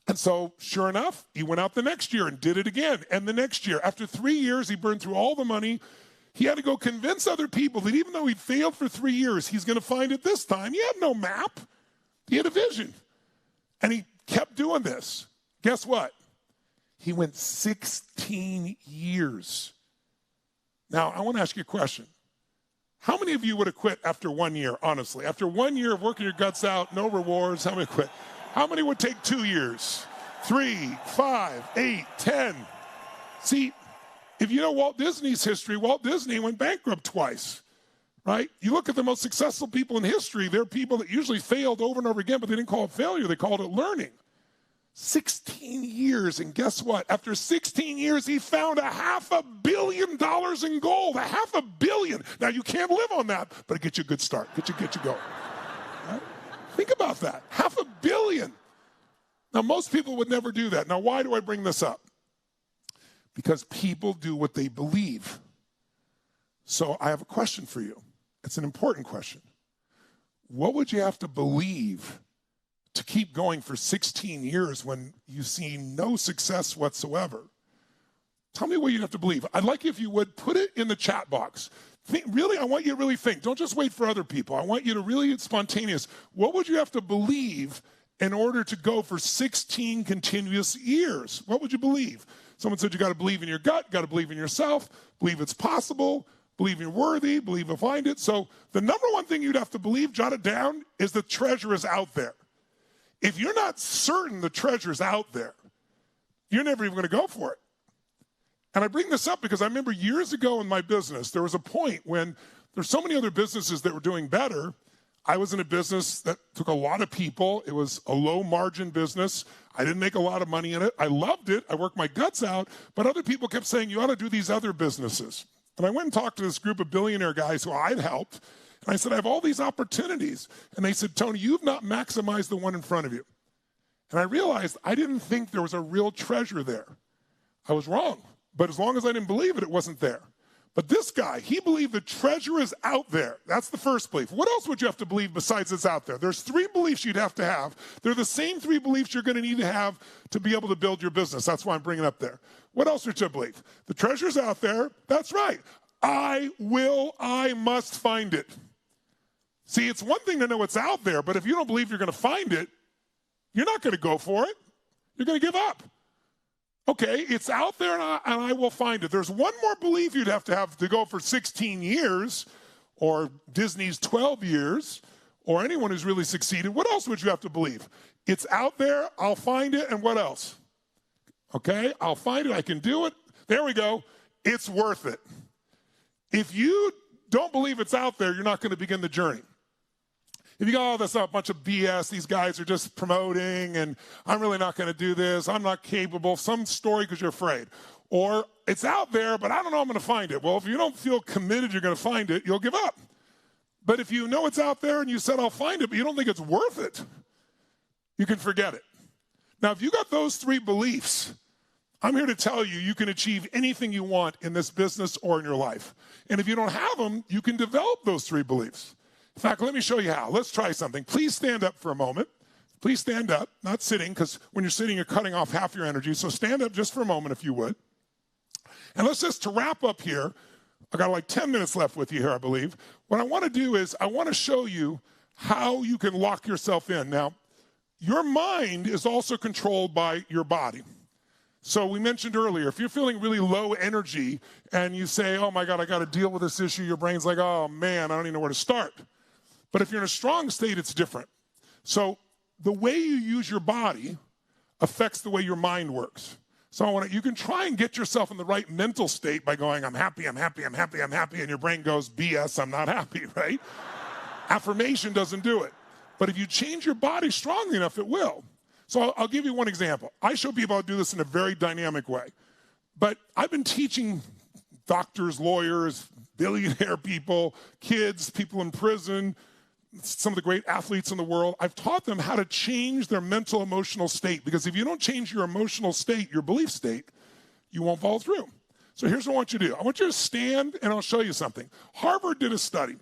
And so, sure enough, he went out the next year and did it again. And the next year, after 3 years, he burned through all the money. He had to go convince other people that even though he'd failed for 3 years, he's going to find it this time. He had no map. He had a vision. And he kept doing this. Guess what? He went 16 years. Now, I want to ask you a question. How many of you would have quit after 1 year, honestly? After 1 year of working your guts out, no rewards, how many quit? How many would take 2 years? 3, 5, 8, 10. See, if you know Walt Disney's history, Walt Disney went bankrupt twice, right? You look at the most successful people in history, they're people that usually failed over and over again, but they didn't call it failure, they called it learning. 16 years, and guess what? After 16 years, he found $500 million in gold, $500 million. Now, you can't live on that, but it gets you a good start, get you going. Right? Think about that, $500 million. Now, most people would never do that. Now, why do I bring this up? Because people do what they believe. So I have a question for you. It's an important question. What would you have to believe to keep going for 16 years when you see no success whatsoever? Tell me what you'd have to believe. I'd like you, if you would, put it in the chat box. I want you to really think. Don't just wait for other people. I want you to really get spontaneous. What would you have to believe in order to go for 16 continuous years? What would you believe? Someone said you got to believe in your gut, got to believe in yourself, believe it's possible, believe you're worthy, believe you'll find it. So the number one thing you'd have to believe, jot it down, is the treasure is out there. If you're not certain the treasure is out there, you're never even going to go for it. And I bring this up because I remember years ago in my business, there was a point when there's so many other businesses that were doing better. I was in a business that took a lot of people. It was a low margin business. I didn't make a lot of money in it. I loved it. I worked my guts out. But other people kept saying, you ought to do these other businesses. And I went and talked to this group of billionaire guys who I'd helped. And I said, I have all these opportunities. And they said, Tony, you've not maximized the one in front of you. And I realized I didn't think there was a real treasure there. I was wrong. But as long as I didn't believe it, it wasn't there. But this guy, he believed the treasure is out there. That's the first belief. What else would you have to believe besides it's out there? There's 3 beliefs you'd have to have. They're the same 3 beliefs you're going to need to have to be able to build your business. That's why I'm bringing it up there. What else would you believe? The treasure's out there. That's right. I must find it. See, it's one thing to know it's out there, but if you don't believe you're going to find it, you're not going to go for it. You're going to give up. Okay, it's out there and I will find it. There's one more belief you'd have to go for 16 years, or Disney's 12 years, or anyone who's really succeeded. What else would you have to believe? It's out there, I'll find it, and what else? Okay, I'll find it, I can do it. There we go. It's worth it. If you don't believe it's out there, you're not going to begin the journey. If you go, oh, that's not a bunch of BS, these guys are just promoting, and I'm really not going to do this, I'm not capable, some story because you're afraid. Or it's out there, but I don't know I'm going to find it. Well, if you don't feel committed you're going to find it, you'll give up. But if you know it's out there and you said, I'll find it, but you don't think it's worth it, you can forget it. Now, if you got those 3 beliefs, I'm here to tell you, you can achieve anything you want in this business or in your life. And if you don't have them, you can develop those 3 beliefs. In fact, let me show you how. Let's try something. Please stand up for a moment. Please stand up, not sitting, because when you're sitting, you're cutting off half your energy. So stand up just for a moment, if you would. And let's just, to wrap up here, I got like 10 minutes left with you here, I believe. What I want to do is I want to show you how you can lock yourself in. Now, your mind is also controlled by your body. So we mentioned earlier, if you're feeling really low energy and you say, oh my God, I got to deal with this issue, your brain's like, oh man, I don't even know where to start. But if you're in a strong state, it's different. So the way you use your body affects the way your mind works. So you can try and get yourself in the right mental state by going, I'm happy, I'm happy, I'm happy, I'm happy, and your brain goes, BS, I'm not happy, right? Affirmation doesn't do it. But if you change your body strongly enough, it will. So I'll give you one example. I show people how to do this in a very dynamic way. But I've been teaching doctors, lawyers, billionaire people, kids, people in prison, some of the great athletes in the world. I've taught them how to change their mental, emotional state. Because if you don't change your emotional state, your belief state, you won't follow through. So here's what I want you to do. I want you to stand and I'll show you something. Harvard did a study.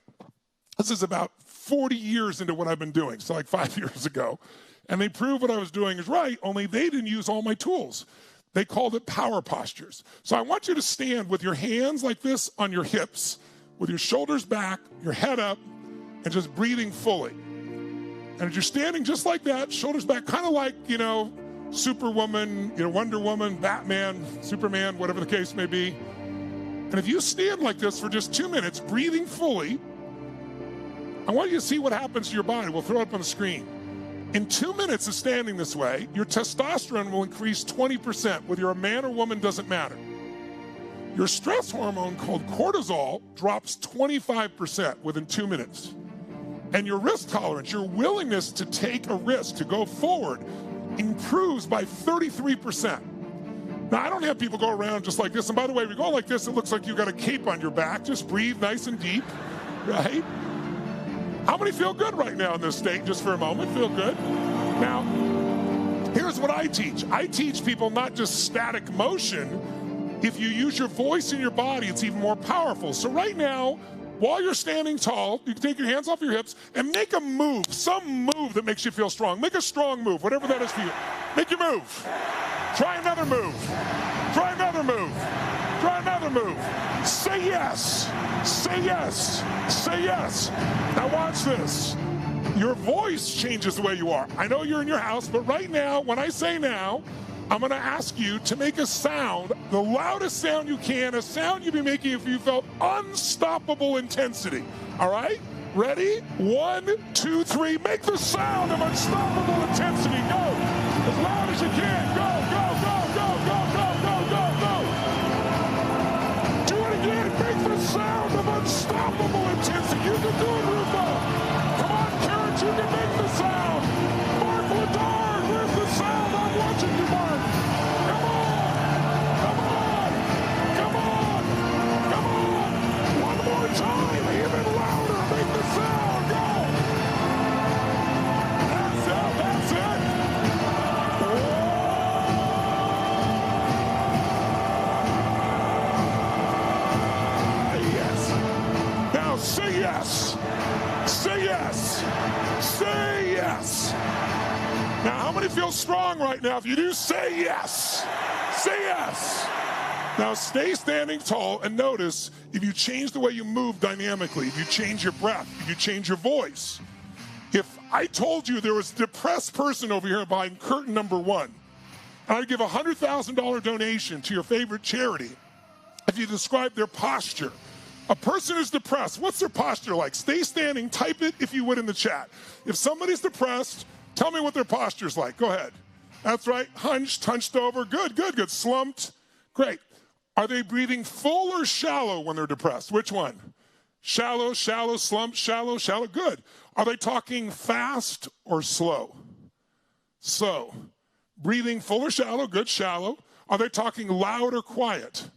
This is about 40 years into what I've been doing, so like 5 years ago. And they proved what I was doing is right, only they didn't use all my tools. They called it power postures. So I want you to stand with your hands like this on your hips, with your shoulders back, your head up, and just breathing fully. And as you're standing just like that, shoulders back, kind of like, Superwoman, Wonder Woman, Batman, Superman, whatever the case may be. And if you stand like this for just 2 minutes, breathing fully, I want you to see what happens to your body. We'll throw it up on the screen. In 2 minutes of standing this way, your testosterone will increase 20%. Whether you're a man or woman, doesn't matter. Your stress hormone called cortisol drops 25% within 2 minutes. And your risk tolerance, your willingness to take a risk, to go forward, improves by 33%. Now, I don't have people go around just like this. And by the way, if you go like this, it looks like you got a cape on your back. Just breathe nice and deep, right? How many feel good right now in this state? Just for a moment, feel good? Now, here's what I teach. I teach people not just static motion. If you use your voice and your body, it's even more powerful. So right now, while you're standing tall, you can take your hands off your hips and make a move, some move that makes you feel strong. Make a strong move, whatever that is for you. Make your move. Try another move. Try another move. Try another move. Say yes. Say yes. Say yes. Now watch this. Your voice changes the way you are. I know you're in your house, but right now, when I say now, I'm going to ask you to make a sound, the loudest sound you can, a sound you'd be making if you felt unstoppable intensity. All right? Ready? 1, 2, 3. Make the sound of unstoppable intensity. Go. As loud as you can. Go, go, go, go, go, go, go, go, go. Do it again. Make the sound of unstoppable intensity. You can do it, Rufo. Come on, Carrot, you can make the sound. Mark Ladard, where's the sound? I'm watching you, Mark. Come on. Come on. Come on. Come on. One more time. Even louder. Make the sound. Go. That's it. That's it. Yes. Now say yes. Say yes. Say yes. Now, how many feel strong right now? If you do, say yes. Say yes. Now, stay standing tall and notice if you change the way you move dynamically, if you change your breath, if you change your voice. If I told you there was a depressed person over here behind curtain number 1, and I'd give a $100,000 donation to your favorite charity if you describe their posture. A person who's depressed, what's their posture like? Stay standing, type it if you would in the chat. If somebody's depressed, tell me what their posture's like. Go ahead. That's right. Hunched, hunched over. Good, good, good. Slumped. Great. Are they breathing full or shallow when they're depressed? Which one? Shallow, shallow, slumped, shallow, shallow. Good. Are they talking fast or slow? Slow. Breathing full or shallow? Good, shallow. Are they talking loud or quiet?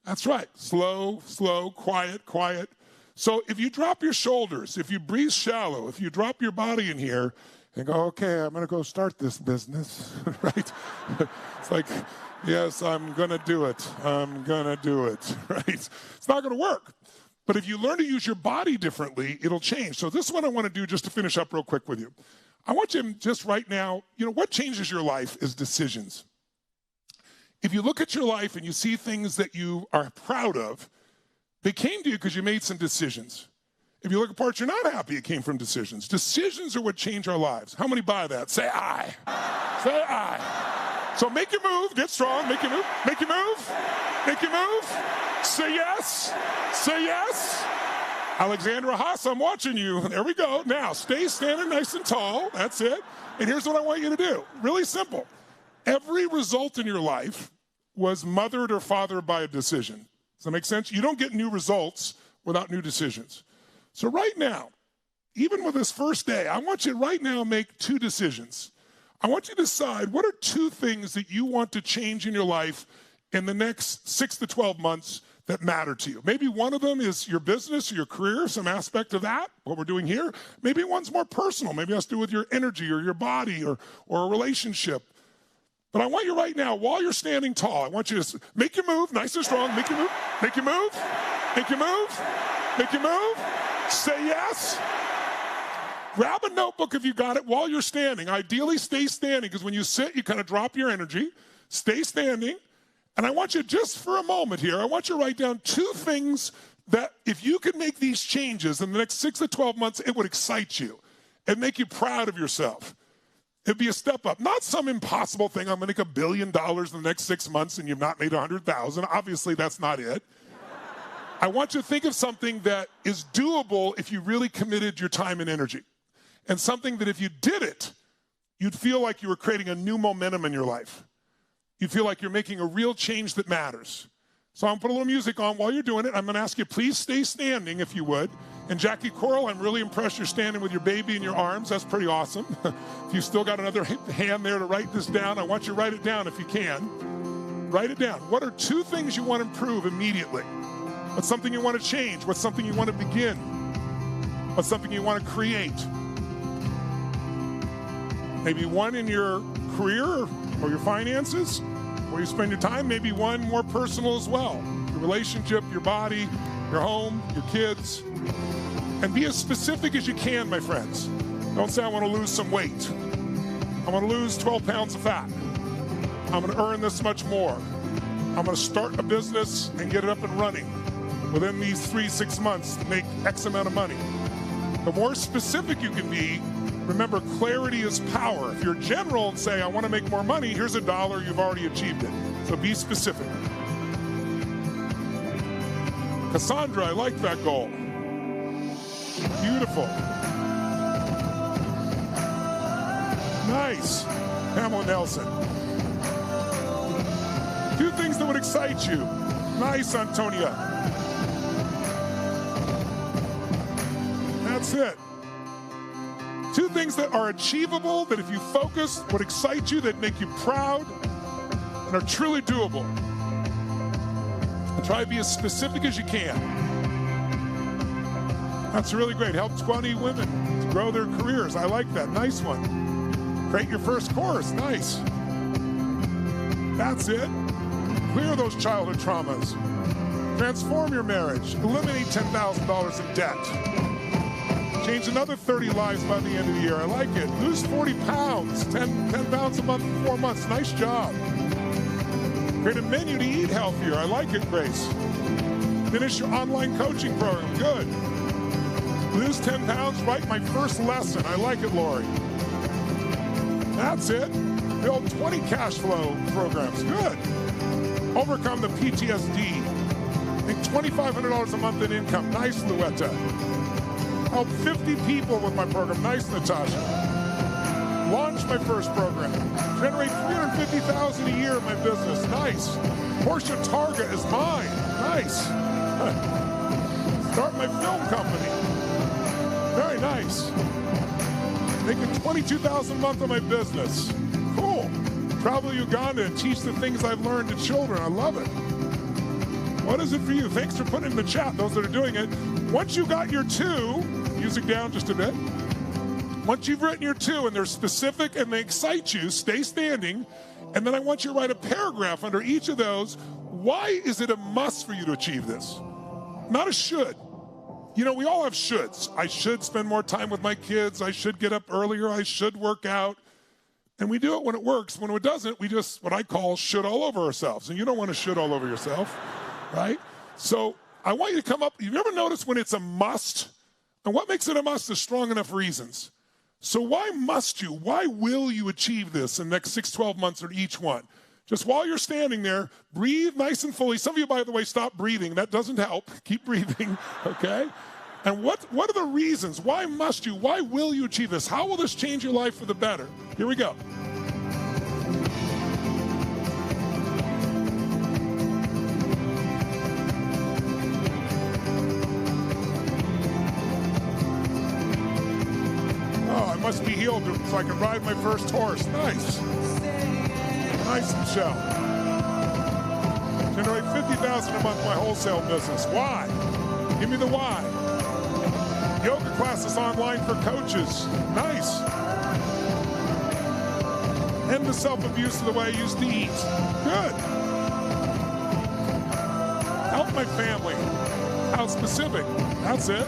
That's right. Slow, slow, quiet, quiet. So if you drop your shoulders, if you breathe shallow, if you drop your body in here and go, okay, I'm going to go start this business, right? It's like, yes, I'm going to do it. I'm going to do it, right? It's not going to work. But if you learn to use your body differently, it'll change. So this is what I want to do just to finish up real quick with you. I want you just right now, what changes your life is decisions. If you look at your life and you see things that you are proud of, they came to you because you made some decisions. If you look at parts you're not happy, it came from decisions. Decisions are what change our lives. How many buy that? Say aye. Say aye. So make your move. Get strong. Make your move. Make your move. Make your move. Say yes. Say yes. Alexandra Haas, I'm watching you. There we go. Now, stay standing nice and tall. That's it. And here's what I want you to do. Really simple. Every result in your life was mothered or fathered by a decision. Does that make sense? You don't get new results without new decisions. So right now, even with this first day, I want you to right now make 2 decisions. I want you to decide what are 2 things that you want to change in your life in the next 6 to 12 months that matter to you. Maybe one of them is your business or your career, some aspect of that, what we're doing here. Maybe one's more personal. Maybe it has to do with your energy or your body or a relationship. But I want you right now, while you're standing tall, I want you to make your move, nice and strong. Make your move, make your move, make your move, make your move. Say yes. Grab a notebook if you got it while you're standing. Ideally, stay standing, because when you sit, you kind of drop your energy. Stay standing. And I want you just for a moment here, I want you to write down 2 things that if you could make these changes in the next 6 to 12 months, it would excite you and make you proud of yourself. It'd be a step up, not some impossible thing. I'm going to make $1 billion in the next 6 months and you've not made 100,000. Obviously, that's not it. I want you to think of something that is doable if you really committed your time and energy, and something that if you did it, you'd feel like you were creating a new momentum in your life. You'd feel like you're making a real change that matters. So I'm going to put a little music on while you're doing it. I'm going to ask you, please stay standing if you would. And Jackie Coral, I'm really impressed you're standing with your baby in your arms. That's pretty awesome. If you've still got another hand there to write this down, I want you to write it down if you can. Write it down. What are 2 things you want to improve immediately? What's something you want to change? What's something you want to begin? What's something you want to create? Maybe one in your career or your finances, where you spend your time. Maybe one more personal as well. Your relationship, your body, your home, your kids. And be as specific as you can, my friends. Don't say, I want to lose some weight. I want to lose 12 pounds of fat. I'm going to earn this much more. I'm going to start a business and get it up and running within these 3-6 months to make X amount of money. The more specific you can be, remember, clarity is power. If you're general and say, I want to make more money, here's $1, you've already achieved it. So be specific. Cassandra, I like that goal. Beautiful. Nice. Pamela Nelson. 2 things that would excite you. Nice, Antonia. That's it. 2 things that are achievable, that if you focus, would excite you, that make you proud, and are truly doable. And try to be as specific as you can. That's really great. Help 20 women to grow their careers. I like that. Nice one. Create your first course. Nice. That's it. Clear those childhood traumas. Transform your marriage. Eliminate $10,000 in debt. Change another 30 lives by the end of the year. I like it. Lose 40 pounds. 10 pounds a month in 4 months. Nice job. Create a menu to eat healthier. I like it, Grace. Finish your online coaching program. Good. Lose 10 pounds. Write my first lesson. I like it, Lori. That's it. Build 20 cash flow programs. Good. Overcome the PTSD. Make $2,500 a month in income. Nice, Luetta. Help 50 people with my program. Nice, Natasha. Launch my first program. Generate $350,000 a year in my business. Nice. Portia Targa is mine. Nice. Start my film company. Very nice. Making $22,000 a month in my business. Cool. Travel to Uganda and teach the things I've learned to children. I love it. What is it for you? Thanks for putting in the chat, those that are doing it. Once you got your 2, music down just a bit. Once you've written your 2 and they're specific and they excite you, stay standing. And then I want you to write a paragraph under each of those. Why is it a must for you to achieve this? Not a should. You know, we all have shoulds. I should spend more time with my kids. I should get up earlier. I should work out. And we do it when it works. When it doesn't, we just, what I call, should all over ourselves. And you don't want to should all over yourself, right? So I want you to come up. You've ever noticed when it's a must? And what makes it a must is strong enough reasons. So why must you? Why will you achieve this in the next 6, 12 months or each one? Just while you're standing there, breathe nice and fully. Some of you, by the way, stop breathing. That doesn't help. Keep breathing, okay? And what are the reasons? Why must you? Why will you achieve this? How will this change your life for the better? Here we go. Oh, I must be healed so I can ride my first horse. Nice. Nice, Michelle. Generate $50,000 a month in my wholesale business. Why? Give me the why. Yoga classes online for coaches. Nice. End the self-abuse of the way I used to eat. Good. Help my family. How specific? That's it.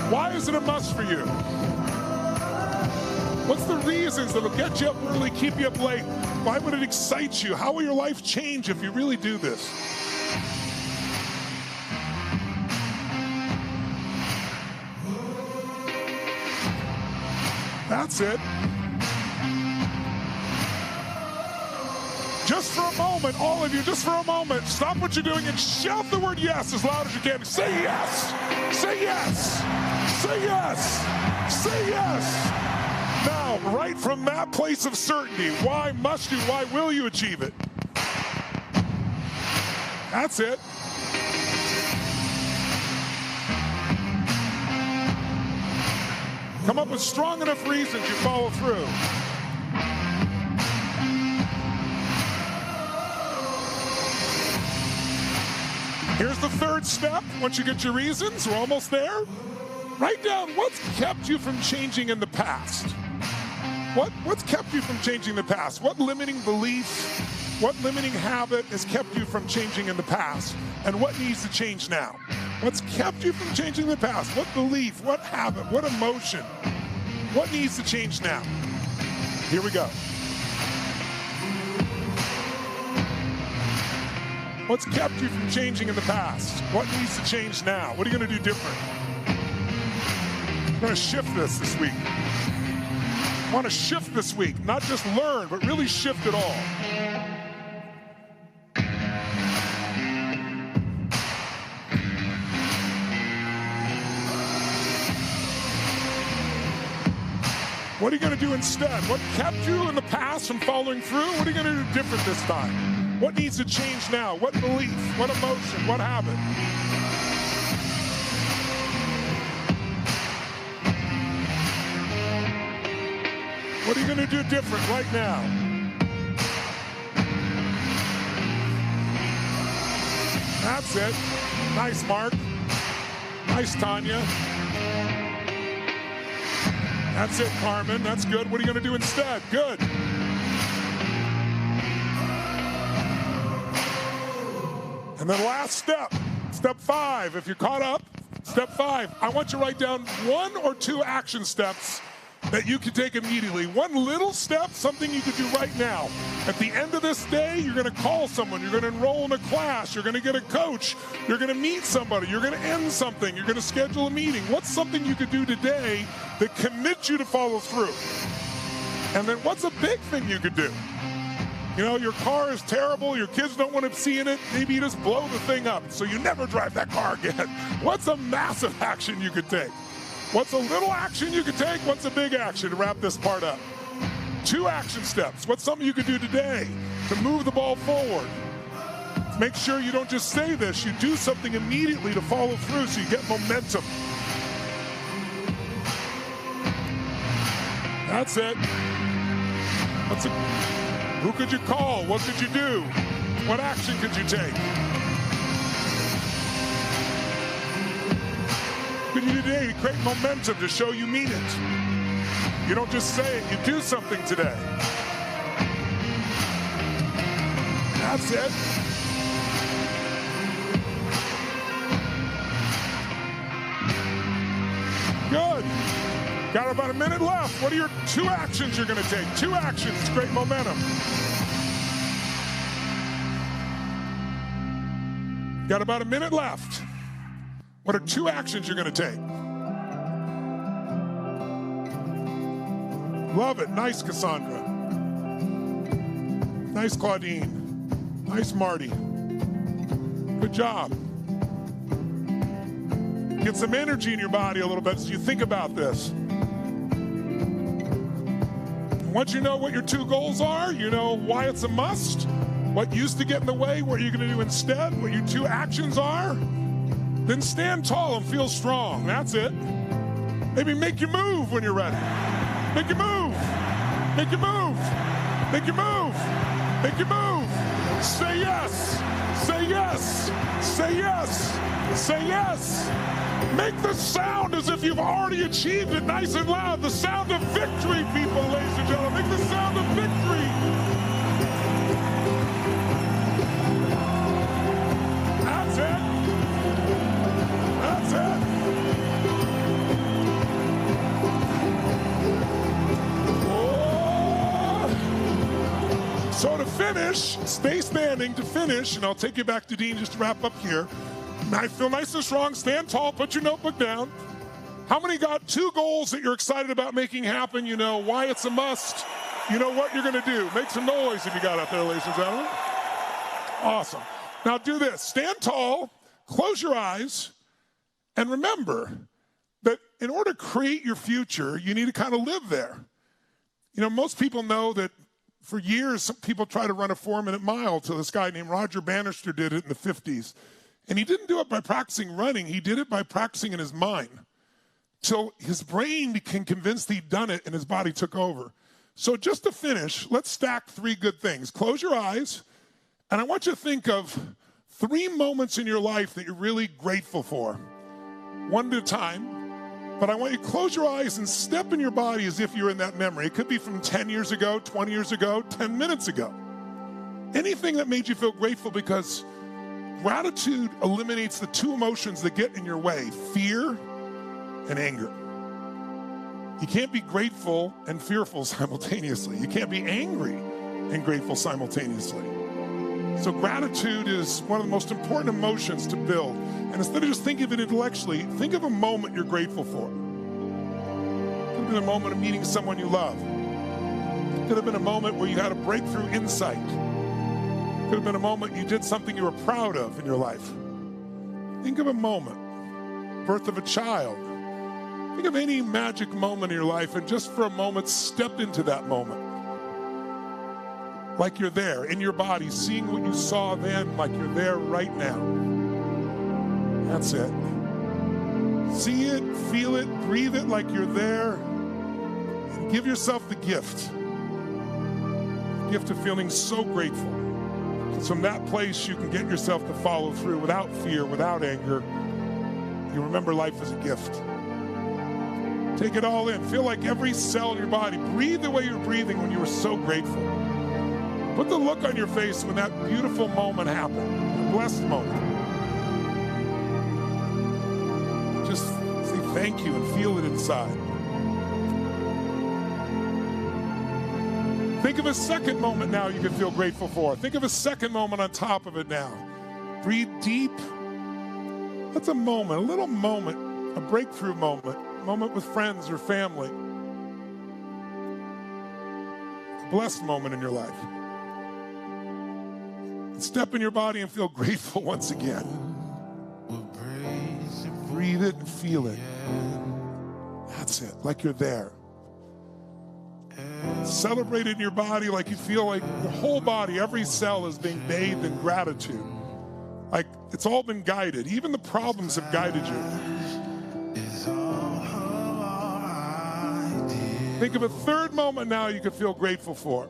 Why is it a must for you? What's the reasons that'll get you up early, keep you up late? Why would it excite you? How will your life change if you really do this? That's it. Just for a moment, all of you, just for a moment, stop what you're doing and shout the word yes as loud as you can. Say yes. Say yes. Say yes. Say yes. Now, right from that place of certainty. Why must you? Why will you achieve it? That's it. Come up with strong enough reasons you follow through. Here's the third step. Once you get your reasons, we're almost there. Write down what's kept you from changing in the past. What's kept you from changing in the past? What limiting belief, what limiting habit has kept you from changing in the past? And what needs to change now? What's kept you from changing in the past? What belief, what habit, what emotion? What needs to change now? Here we go. What's kept you from changing in the past? What needs to change now? What are you going to do different? I'm going to shift this week. I want to shift this week, not just learn, but really shift it all. What are you going to do instead? What kept you in the past from following through? What are you going to do different this time? What needs to change now? What belief? What emotion? What habit? What are you going to do different right now? That's it. Nice, Mark. Nice, Tanya. That's it, Carmen. That's good. What are you going to do instead? Good. And then last step, step 5. If you're caught up, step 5. I want you to write down 1 or 2 action steps that you can take immediately. One little step, something you could do right now. At the end of this day, you're going to call someone. You're going to enroll in a class. You're going to get a coach. You're going to meet somebody. You're going to end something. You're going to schedule a meeting. What's something you could do today that commits you to follow through? And then what's a big thing you could do? You know, your car is terrible. Your kids don't want to see in it. Maybe you just blow the thing up so you never drive that car again. What's a massive action you could take? What's a little action you could take? What's a big action to wrap this part up? 2 action steps. What's something you could do today to move the ball forward? Make sure you don't just say this. You do something immediately to follow through so you get momentum. That's it. Who could you call? What could you do? What action could you take? What could you do today to create momentum to show you mean it? You don't just say it, you do something today. That's it. Good. Got about a minute left. What are your 2 actions you're going to take? 2 actions to create momentum. Got about a minute left. What are 2 actions you're going to take? Love it. Nice, Cassandra. Nice, Claudine. Nice, Marty. Good job. Get some energy in your body a little bit as you think about this. Once you know what your 2 goals are, you know why it's a must, what used to get in the way, what you're going to do instead, what your 2 actions are, then stand tall and feel strong. That's it. Maybe make your move when you're ready. Make your move. Make your move. Make your move. Make your move. Say yes. Say yes. Say yes. Say yes. Make the sound as if you've already achieved it nice and loud. The sound of victory, people, ladies and gentlemen. Make the sound of victory. That's it. That's it. Oh. So to finish, stay standing to finish, and I'll take you back to Dean just to wrap up here. I feel nice and strong. Stand tall. Put your notebook down. How many got 2 goals that you're excited about making happen? You know why it's a must. You know what you're going to do. Make some noise if you got out there, ladies and gentlemen. Awesome. Now do this. Stand tall. Close your eyes. And remember that in order to create your future, you need to kind of live there. You know, most people know that for years, some people try to run a 4-minute mile. So this guy named Roger Bannister did it in the 50s. And he didn't do it by practicing running. He did it by practicing in his mind. So his brain became convinced he'd done it and his body took over. So just to finish, let's stack 3 good things. Close your eyes, and I want you to think of 3 moments in your life that you're really grateful for, one at a time. But I want you to close your eyes and step in your body as if you're in that memory. It could be from 10 years ago, 20 years ago, 10 minutes ago. Anything that made you feel grateful, because gratitude eliminates the 2 emotions that get in your way, fear and anger. You can't be grateful and fearful simultaneously. You can't be angry and grateful simultaneously. So gratitude is one of the most important emotions to build. And instead of just thinking of it intellectually, think of a moment you're grateful for. It could have been a moment of meeting someone you love. It could have been a moment where you had a breakthrough insight. It could have been a moment you did something you were proud of in your life. Think of a moment, birth of a child. Think of any magic moment in your life, and just for a moment, step into that moment. Like you're there, in your body, seeing what you saw then, like you're there right now. That's it. See it, feel it, breathe it like you're there, and give yourself the gift of feeling so grateful. Because from that place, you can get yourself to follow through without fear, without anger. You remember life as a gift. Take it all in. Feel like every cell in your body. Breathe the way you're breathing when you were so grateful. Put the look on your face when that beautiful moment happened, a blessed moment. Just say thank you and feel it inside. Think of a second moment now you can feel grateful for. Think of a second moment on top of it now. Breathe deep. That's a moment, a little moment, a breakthrough moment, a moment with friends or family. A blessed moment in your life. Step in your body and feel grateful once again. Breathe it and feel it. That's it, like you're there. Celebrate it in your body like you feel like the whole body, every cell is being bathed in gratitude. Like it's all been guided. Even the problems have guided you. Think of a third moment now you could feel grateful for.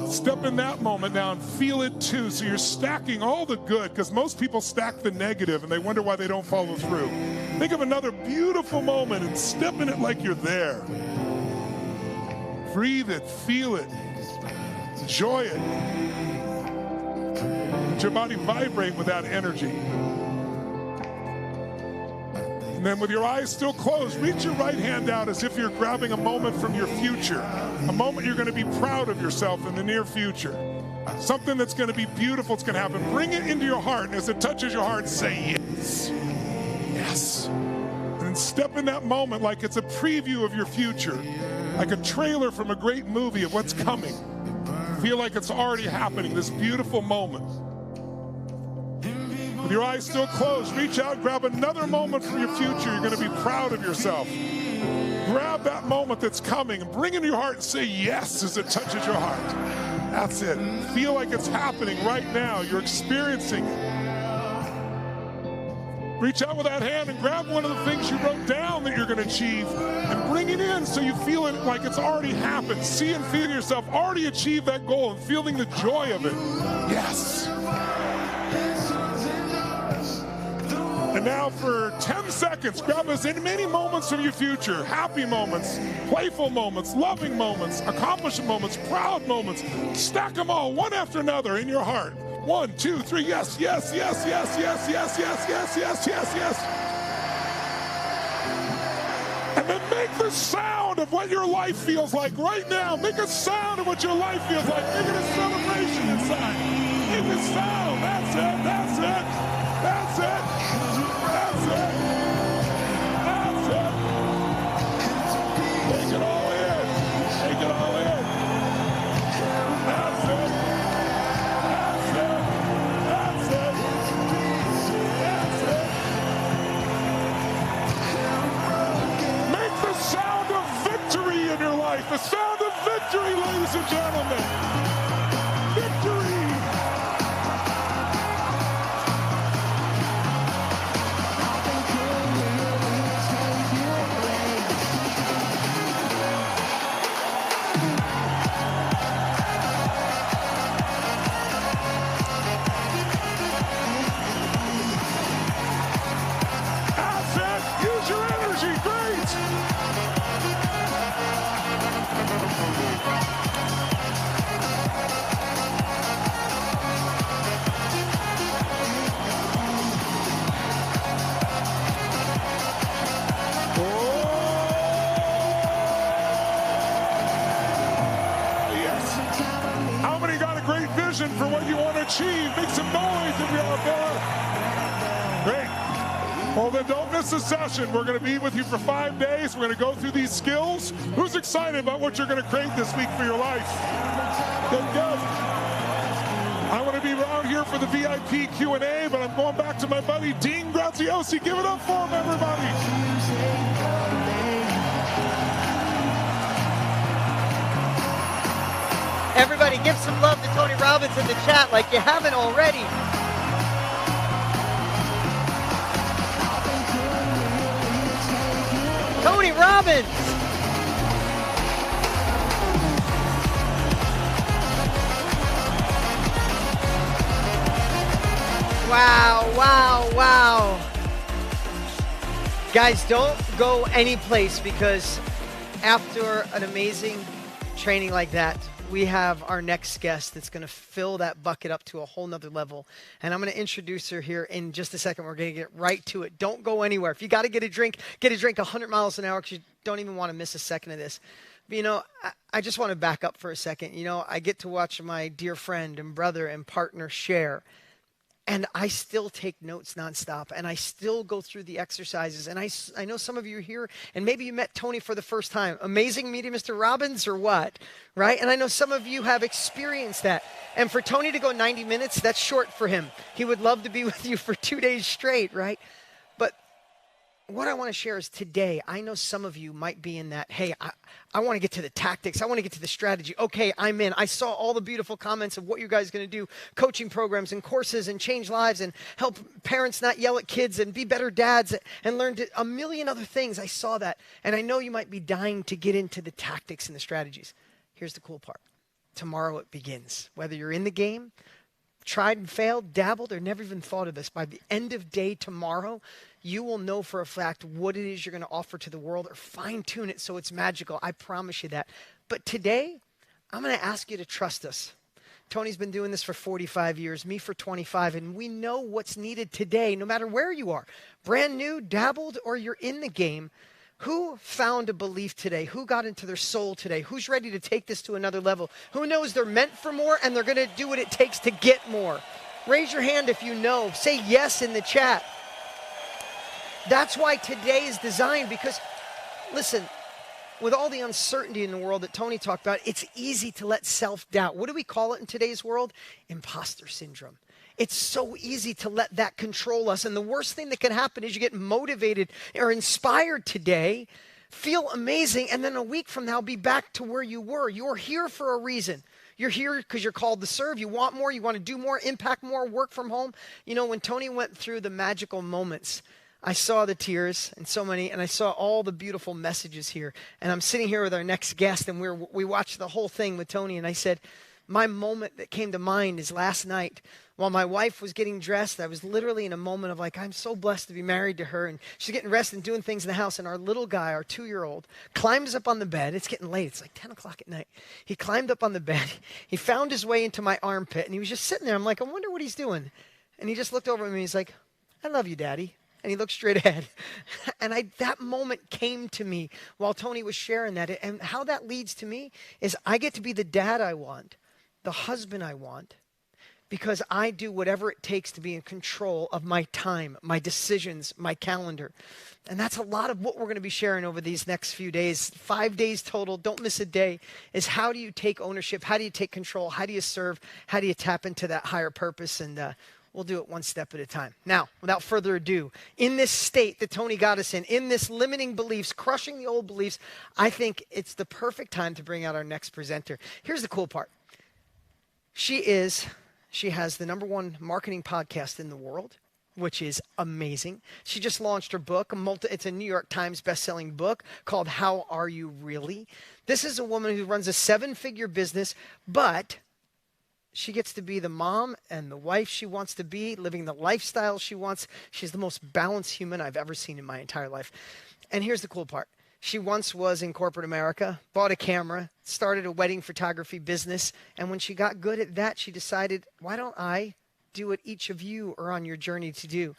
Step in that moment now and feel it too. So you're stacking all the good, because most people stack the negative and they wonder why they don't follow through. Think of another beautiful moment and step in it like you're there. Breathe it, feel it, enjoy it. Let your body vibrate with that energy. And then with your eyes still closed, reach your right hand out as if you're grabbing a moment from your future, a moment you're going to be proud of yourself in the near future. Something that's going to be beautiful, it's going to happen. Bring it into your heart, and as it touches your heart, say yes. Yes. And then step in that moment like it's a preview of your future, like a trailer from a great movie of what's coming. Feel like it's already happening, this beautiful moment. With your eyes still closed, reach out, grab another moment from your future. You're going to be proud of yourself. Grab that moment that's coming and bring it into your heart and say yes as it touches your heart. That's it. Feel like it's happening right now. You're experiencing it. Reach out with that hand and grab one of the things you wrote down that you're going to achieve and bring it in so you feel it like it's already happened. See and feel yourself already achieve that goal and feeling the joy of it. Yes. And now for 10 seconds, grab as many moments from your future, happy moments, playful moments, loving moments, accomplishment moments, proud moments. Stack them all one after another in your heart. 1, 2, 3, yes, yes, yes, yes, yes, yes, yes, yes, yes, yes, yes. And then make the sound of what your life feels like right now. Make a sound of what your life feels like. Make it a celebration inside. Make a sound. That's it. That's it. That's it. That's it. That's it. Take it all in. Take it all in. That's it. That's it. That's it. That's it. Make the sound of ladies and gentlemen, victory! Use your energy, great! How many got a great vision for what you want to achieve? Make some noise if you're out there. Great. Well, then don't miss a session. We're going to be with you for 5 days. We're going to go through these skills. Who's excited about what you're going to create this week for your life? Good. I want to be around here for the VIP Q&A, but I'm going back to my buddy Dean Graziosi. Give it up for him, everybody. Everybody give some love to Tony Robbins in the chat like you haven't already. Tony Robbins! Wow. Guys, don't go any place, because after an amazing training like that, we have our next guest that's going to fill that bucket up to a whole nother level. And I'm going to introduce her here in just a second. We're going to get right to it. Don't go anywhere. If you got to get a drink 100 miles an hour, because you don't even want to miss a second of this. But, I just want to back up for a second. I get to watch my dear friend and brother and partner share. And I still take notes nonstop, and I still go through the exercises. And I know some of you are here, and maybe you met Tony for the first time. Amazing meeting Mr. Robbins or what, right? And I know some of you have experienced that. And for Tony to go 90 minutes, that's short for him. He would love to be with you for 2 days straight, right? But what I want to share is today, I know some of you might be in that, hey, I want to get to the tactics. I want to get to the strategy. Okay, I'm in. I saw all the beautiful comments of what you guys are going to do, coaching programs and courses and change lives and help parents not yell at kids and be better dads and learn a million other things. I saw that. And I know you might be dying to get into the tactics and the strategies. Here's the cool part. Tomorrow it begins. Whether you're in the game, tried and failed, dabbled, or never even thought of this, by the end of day tomorrow, you will know for a fact what it is you're going to offer to the world, or fine-tune it so it's magical. I promise you that. But today, I'm going to ask you to trust us. Tony's been doing this for 45 years, me for 25, and we know what's needed today, no matter where you are. Brand new, dabbled, or you're in the game. Who found a belief today? Who got into their soul today? Who's ready to take this to another level? Who knows they're meant for more and they're going to do what it takes to get more? Raise your hand if you know. Say yes in the chat. That's why today is designed, because, listen, with all the uncertainty in the world that Tony talked about, it's easy to let self-doubt. What do we call it in today's world? Imposter syndrome. It's so easy to let that control us. And the worst thing that can happen is you get motivated or inspired today, feel amazing, and then a week from now be back to where you were. You're here for a reason. You're here because you're called to serve. You want more. You want to do more, impact more, work from home. When Tony went through the magical moments, I saw the tears and so many, and I saw all the beautiful messages here. And I'm sitting here with our next guest, and we watched the whole thing with Tony, and I said, my moment that came to mind is last night while my wife was getting dressed. I was literally in a moment of like, I'm so blessed to be married to her, and she's getting dressed and doing things in the house, and our little guy, our 2-year-old, climbs up on the bed. It's getting late. It's like 10 o'clock at night. He climbed up on the bed. He found his way into my armpit, and he was just sitting there. I'm like, I wonder what he's doing. And he just looked over at me, and he's like, I love you, Daddy. And he looked straight ahead. And that moment came to me while Tony was sharing that. And how that leads to me is I get to be the dad I want, the husband I want, because I do whatever it takes to be in control of my time, my decisions, my calendar. And that's a lot of what we're going to be sharing over these next few days. 5 days total, don't miss a day, is how do you take ownership? How do you take control? How do you serve? How do you tap into that higher purpose? And We'll do it one step at a time. Now, without further ado, in this state that Tony got us in this limiting beliefs, crushing the old beliefs, I think it's the perfect time to bring out our next presenter. Here's the cool part. She has the #1 marketing podcast in the world, which is amazing. She just launched her book. It's a New York Times best-selling book called How Are You Really? This is a woman who runs a 7-figure business, but she gets to be the mom and the wife she wants to be, living the lifestyle she wants. She's the most balanced human I've ever seen in my entire life. And here's the cool part. She once was in corporate America, bought a camera, started a wedding photography business, and when she got good at that, she decided, why don't I do what each of you are on your journey to do?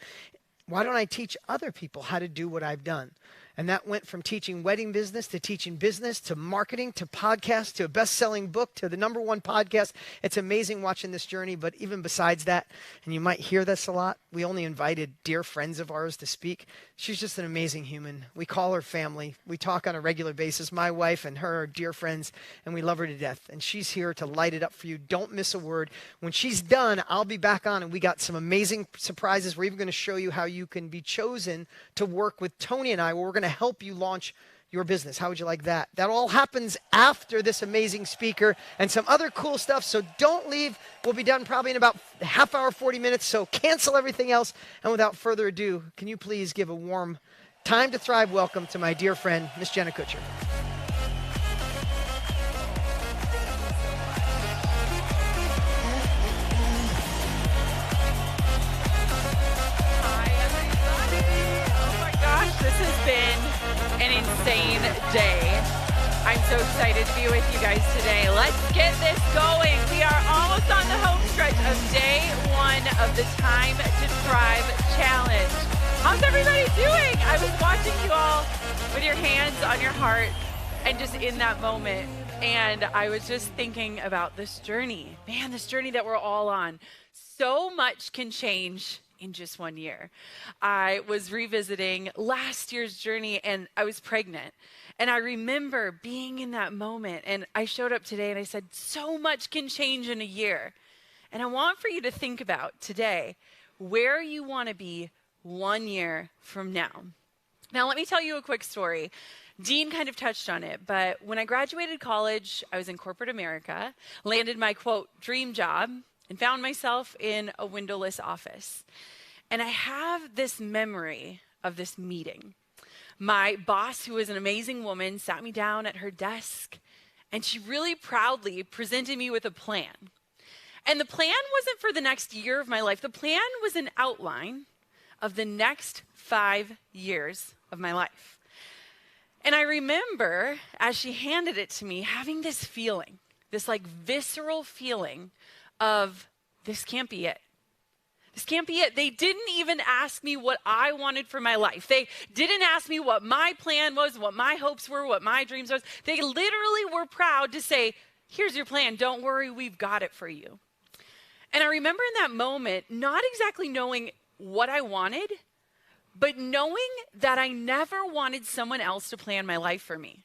Why don't I teach other people how to do what I've done? And that went from teaching wedding business to teaching business to marketing to podcasts to a best-selling book to the #1 podcast. It's amazing watching this journey, but even besides that, and you might hear this a lot, we only invited dear friends of ours to speak. She's just an amazing human. We call her family. We talk on a regular basis. My wife and her are dear friends, and we love her to death. And she's here to light it up for you. Don't miss a word. When she's done, I'll be back on, and we got some amazing surprises. We're even going to show you how you can be chosen to work with Tony and I, where we're going to help you launch your business. How would you like that? That all happens after this amazing speaker and some other cool stuff. So don't leave. We'll be done probably in about a half hour, 40 minutes. So cancel everything else. And without further ado, can you please give a warm Time to Thrive welcome to my dear friend, Miss Jenna Kutcher. This has been an insane day. I'm so excited to be with you guys today. Let's get this going. We are almost on the home stretch of day 1 of the Time to Thrive Challenge. How's everybody doing? I was watching you all with your hands on your heart and just in that moment. And I was just thinking about this journey. Man, this journey that we're all on. So much can change in just 1 year. I was revisiting last year's journey and I was pregnant. And I remember being in that moment and I showed up today and I said, so much can change in a year. And I want for you to think about today where you want to be 1 year from now. Now, let me tell you a quick story. Dean kind of touched on it, but when I graduated college, I was in corporate America, landed my quote, dream job, and found myself in a windowless office. And I have this memory of this meeting. My boss, who was an amazing woman, sat me down at her desk, and she really proudly presented me with a plan. And the plan wasn't for the next year of my life. The plan was an outline of the next 5 years of my life. And I remember, as she handed it to me, having this feeling, this like visceral feeling of, this can't be it. This can't be it. They didn't even ask me what I wanted for my life. They didn't ask me what my plan was, what my hopes were, what my dreams was. They literally were proud to say, here's your plan. Don't worry, we've got it for you. And I remember in that moment, not exactly knowing what I wanted, but knowing that I never wanted someone else to plan my life for me.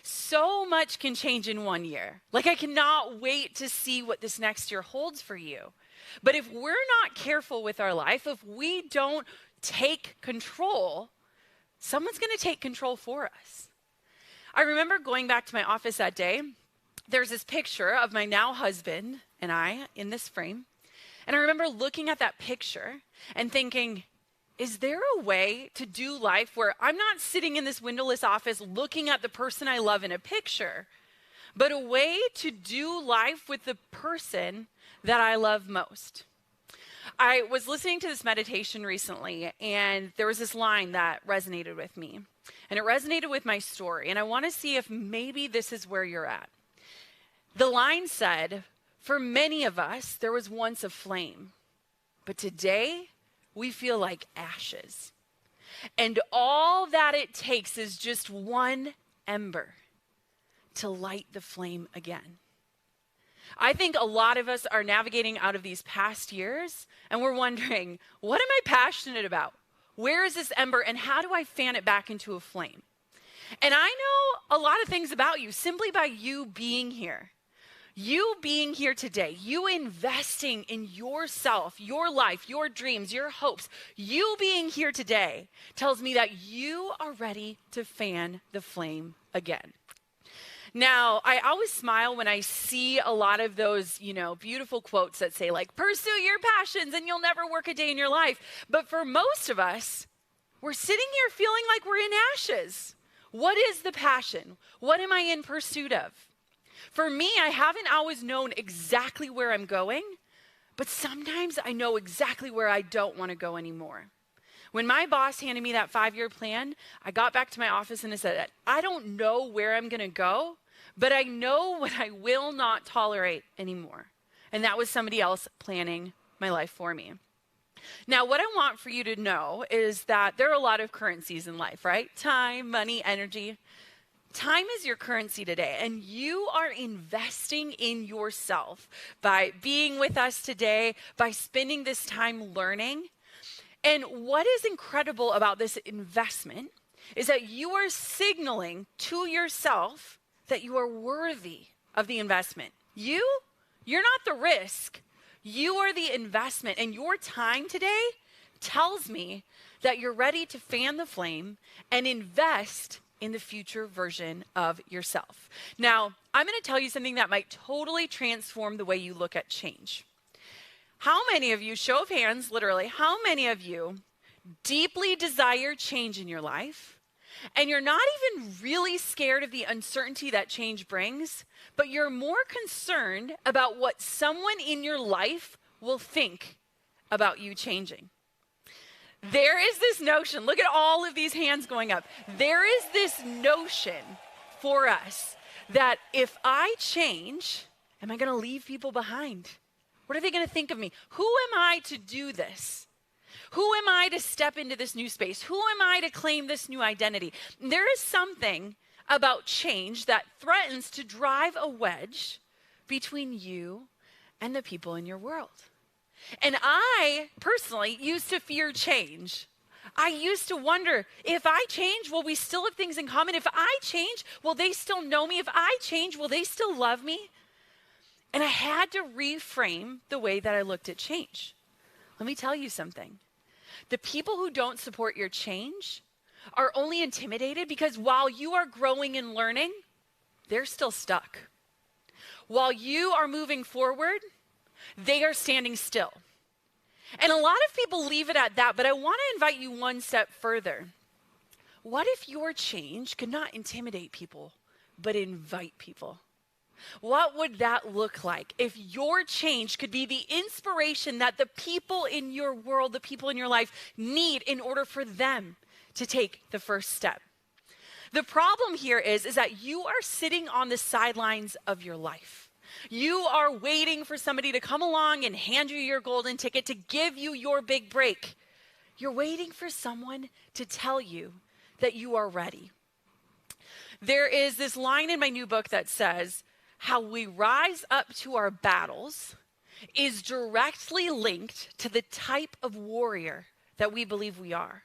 So much can change in 1 year. Like, I cannot wait to see what this next year holds for you. But if we're not careful with our life, if we don't take control, someone's going to take control for us. I remember going back to my office that day. There's this picture of my now husband and I in this frame. And I remember looking at that picture and thinking, is there a way to do life where I'm not sitting in this windowless office looking at the person I love in a picture, but a way to do life with the person that I love most? I was listening to this meditation recently, and there was this line that resonated with me, and it resonated with my story, and I want to see if maybe this is where you're at. The line said, for many of us, there was once a flame, but today, we feel like ashes. And all that it takes is just one ember to light the flame again. I think a lot of us are navigating out of these past years, and we're wondering, what am I passionate about? Where is this ember, and how do I fan it back into a flame? And I know a lot of things about you simply by you being here. You being here today, you investing in yourself, your life, your dreams, your hopes, you being here today tells me that you are ready to fan the flame again. Now, I always smile when I see a lot of those, beautiful quotes that say like, pursue your passions and you'll never work a day in your life. But for most of us, we're sitting here feeling like we're in ashes. What is the passion? What am I in pursuit of? For me, I haven't always known exactly where I'm going, but sometimes I know exactly where I don't want to go anymore. When my boss handed me that 5-year plan, I got back to my office and I said, I don't know where I'm going to go, but I know what I will not tolerate anymore. And that was somebody else planning my life for me. Now, what I want for you to know is that there are a lot of currencies in life, right? Time, money, energy. Time is your currency today, and you are investing in yourself by being with us today, by spending this time learning. And what is incredible about this investment is that you are signaling to yourself that you are worthy of the investment. You're not the risk. You are the investment, and your time today tells me that you're ready to fan the flame and invest in the future version of yourself. Now, I'm going to tell you something that might totally transform the way you look at change. How many of you, show of hands, literally, how many of you deeply desire change in your life, and you're not even really scared of the uncertainty that change brings, but you're more concerned about what someone in your life will think about you changing? There is this notion, look at all of these hands going up. There is this notion for us that if I change, am I going to leave people behind? What are they going to think of me? Who am I to do this? Who am I to step into this new space? Who am I to claim this new identity? There is something about change that threatens to drive a wedge between you and the people in your world. And I personally used to fear change. I used to wonder, if I change, will we still have things in common? If I change, will they still know me? If I change, will they still love me? And I had to reframe the way that I looked at change. Let me tell you something. The people who don't support your change are only intimidated because while you are growing and learning, they're still stuck. While you are moving forward, they are standing still. And a lot of people leave it at that, but I want to invite you one step further. What if your change could not intimidate people, but invite people? What would that look like if your change could be the inspiration that the people in your world, the people in your life need in order for them to take the first step? The problem here is that you are sitting on the sidelines of your life. You are waiting for somebody to come along and hand you your golden ticket to give you your big break. You're waiting for someone to tell you that you are ready. There is this line in my new book that says, how we rise up to our battles is directly linked to the type of warrior that we believe we are.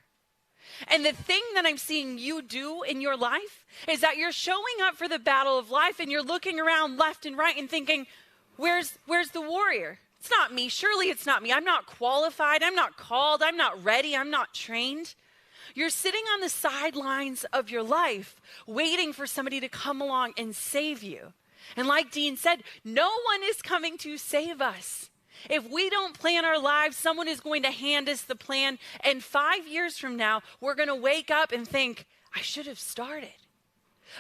And the thing that I'm seeing you do in your life is that you're showing up for the battle of life and you're looking around left and right and thinking, where's the warrior? It's not me. Surely it's not me. I'm not qualified. I'm not called. I'm not ready. I'm not trained. You're sitting on the sidelines of your life waiting for somebody to come along and save you. And like Dean said, no one is coming to save us. If we don't plan our lives, someone is going to hand us the plan. And 5 years from now, we're going to wake up and think, I should have started.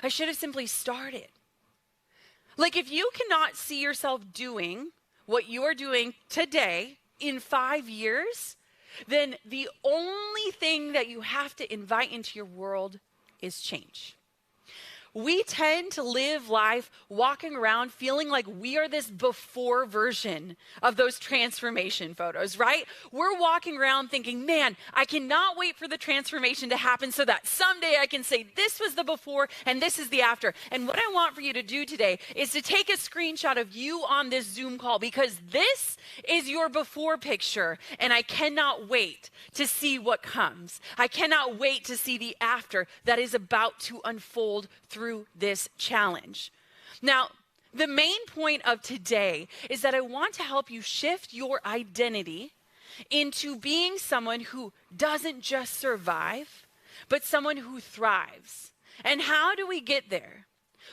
I should have simply started. Like if you cannot see yourself doing what you are doing today in 5 years, then the only thing that you have to invite into your world is change. We tend to live life walking around feeling like we are this before version of those transformation photos, right? We're walking around thinking, man, I cannot wait for the transformation to happen so that someday I can say this was the before and this is the after. And what I want for you to do today is to take a screenshot of you on this Zoom call because this is your before picture and I cannot wait to see what comes. I cannot wait to see the after that is about to unfold through this challenge. Now, The main point of today is that I want to help you shift your identity into being someone who doesn't just survive, but someone who thrives. And how do we get there?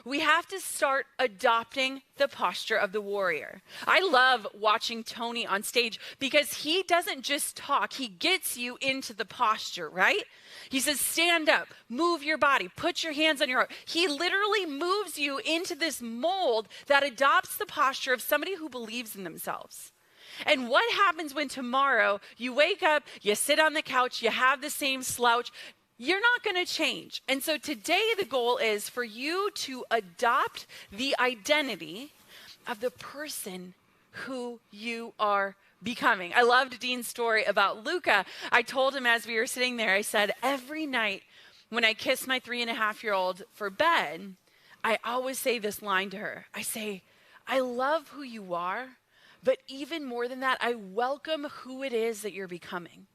We have to start adopting the posture of the warrior. I love watching Tony on stage because he doesn't just talk, he gets you into the posture, right? He says, stand up, move your body, put your hands on your heart. He literally moves you into this mold that adopts the posture of somebody who believes in themselves. And what happens when tomorrow you wake up, you sit on the couch, you have the same slouch? You're not going to change. And so today the goal is for you to adopt the identity of the person who you are becoming. I loved Dean's story about Luca. I told him as we were sitting there, I said, every night when I kiss my 3.5-year-old for bed, I always say this line to her. I say, I love who you are, but even more than that, I welcome who it is that you're becoming.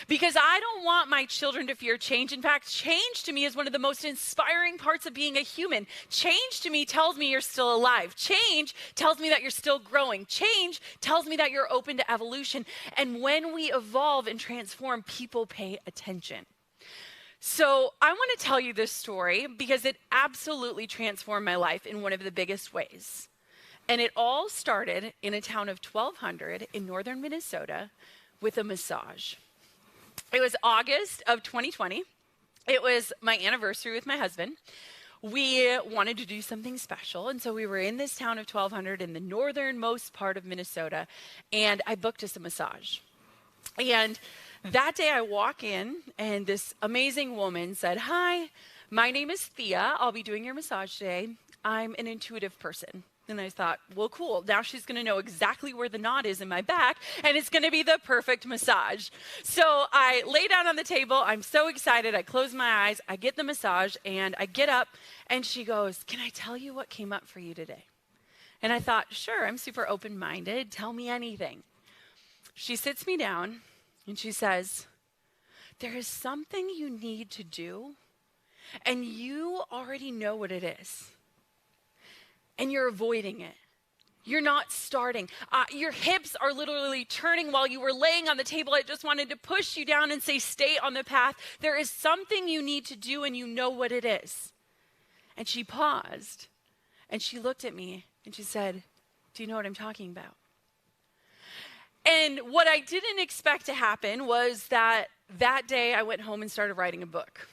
Because I don't want my children to fear change. In fact, change to me is one of the most inspiring parts of being a human. Change to me tells me you're still alive. Change tells me that you're still growing. Change tells me that you're open to evolution. And when we evolve and transform, people pay attention. So I want to tell you this story because it absolutely transformed my life in one of the biggest ways. And it all started in a town of 1,200 in northern Minnesota with a massage. It was August of 2020. It was my anniversary with my husband. We wanted to do something special, and so we were in this town of 1,200 in the northernmost part of Minnesota, and I booked us a massage. And that day I walk in, and this amazing woman said, "Hi, my name is Thea. I'll be doing your massage today. I'm an intuitive person." And I thought, well, cool. Now she's going to know exactly where the knot is in my back, and it's going to be the perfect massage. So I lay down on the table. I'm so excited. I close my eyes. I get the massage, and I get up, and she goes, "Can I tell you what came up for you today?" And I thought, sure, I'm super open-minded. Tell me anything. She sits me down, and she says, "There is something you need to do, and you already know what it is. And you're avoiding it. You're not starting. Your hips are literally turning while you were laying on the table. I just wanted to push you down and say, stay on the path. There is something you need to do, and you know what it is." And she paused, and she looked at me, and she said, "Do you know what I'm talking about?" And what I didn't expect to happen was that day I went home and started writing a book.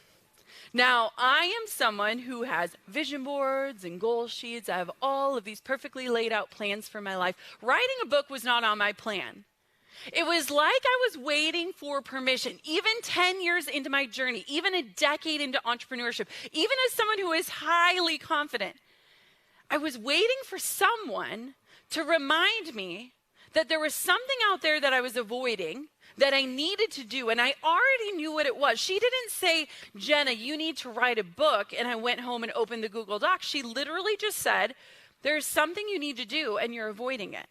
Now, I am someone who has vision boards and goal sheets. I have all of these perfectly laid out plans for my life. Writing a book was not on my plan. It was like I was waiting for permission, even 10 years into my journey, even a decade into entrepreneurship, even as someone who is highly confident. I was waiting for someone to remind me that there was something out there that I was avoiding that I needed to do, and I already knew what it was. She didn't say, "Jenna, you need to write a book," and I went home and opened the Google Doc. She literally just said, "There's something you need to do, and you're avoiding it."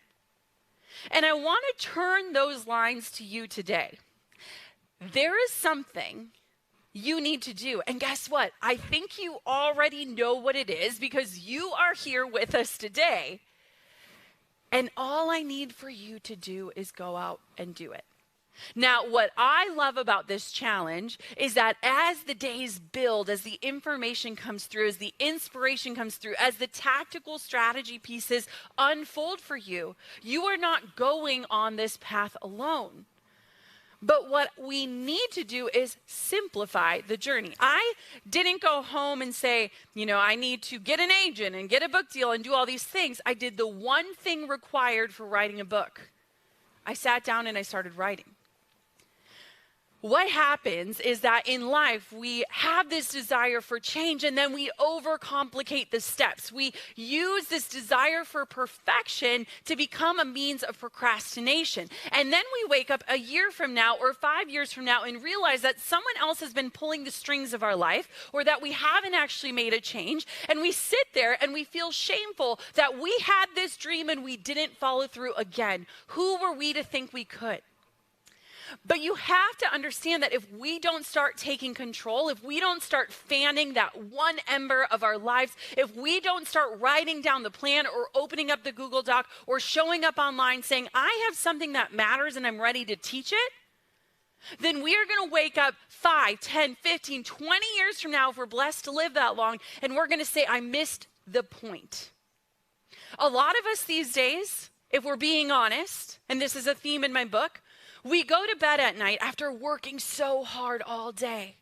And I want to turn those lines to you today. There is something you need to do, and guess what? I think you already know what it is because you are here with us today. And all I need for you to do is go out and do it. Now, what I love about this challenge is that as the days build, as the information comes through, as the inspiration comes through, as the tactical strategy pieces unfold for you, you are not going on this path alone. But what we need to do is simplify the journey. I didn't go home and say, I need to get an agent and get a book deal and do all these things. I did the one thing required for writing a book. I sat down and I started writing. What happens is that in life, we have this desire for change, and then we overcomplicate the steps. We use this desire for perfection to become a means of procrastination. And then we wake up a year from now or 5 years from now and realize that someone else has been pulling the strings of our life, or that we haven't actually made a change. And we sit there and we feel shameful that we had this dream and we didn't follow through again. Who were we to think we could? But you have to understand that if we don't start taking control, if we don't start fanning that one ember of our lives, if we don't start writing down the plan or opening up the Google Doc or showing up online saying, I have something that matters and I'm ready to teach it, then we are going to wake up 5, 10, 15, 20 years from now, if we're blessed to live that long, and we're going to say, I missed the point. A lot of us these days, if we're being honest, and this is a theme in my book, we go to bed at night after working so hard all day.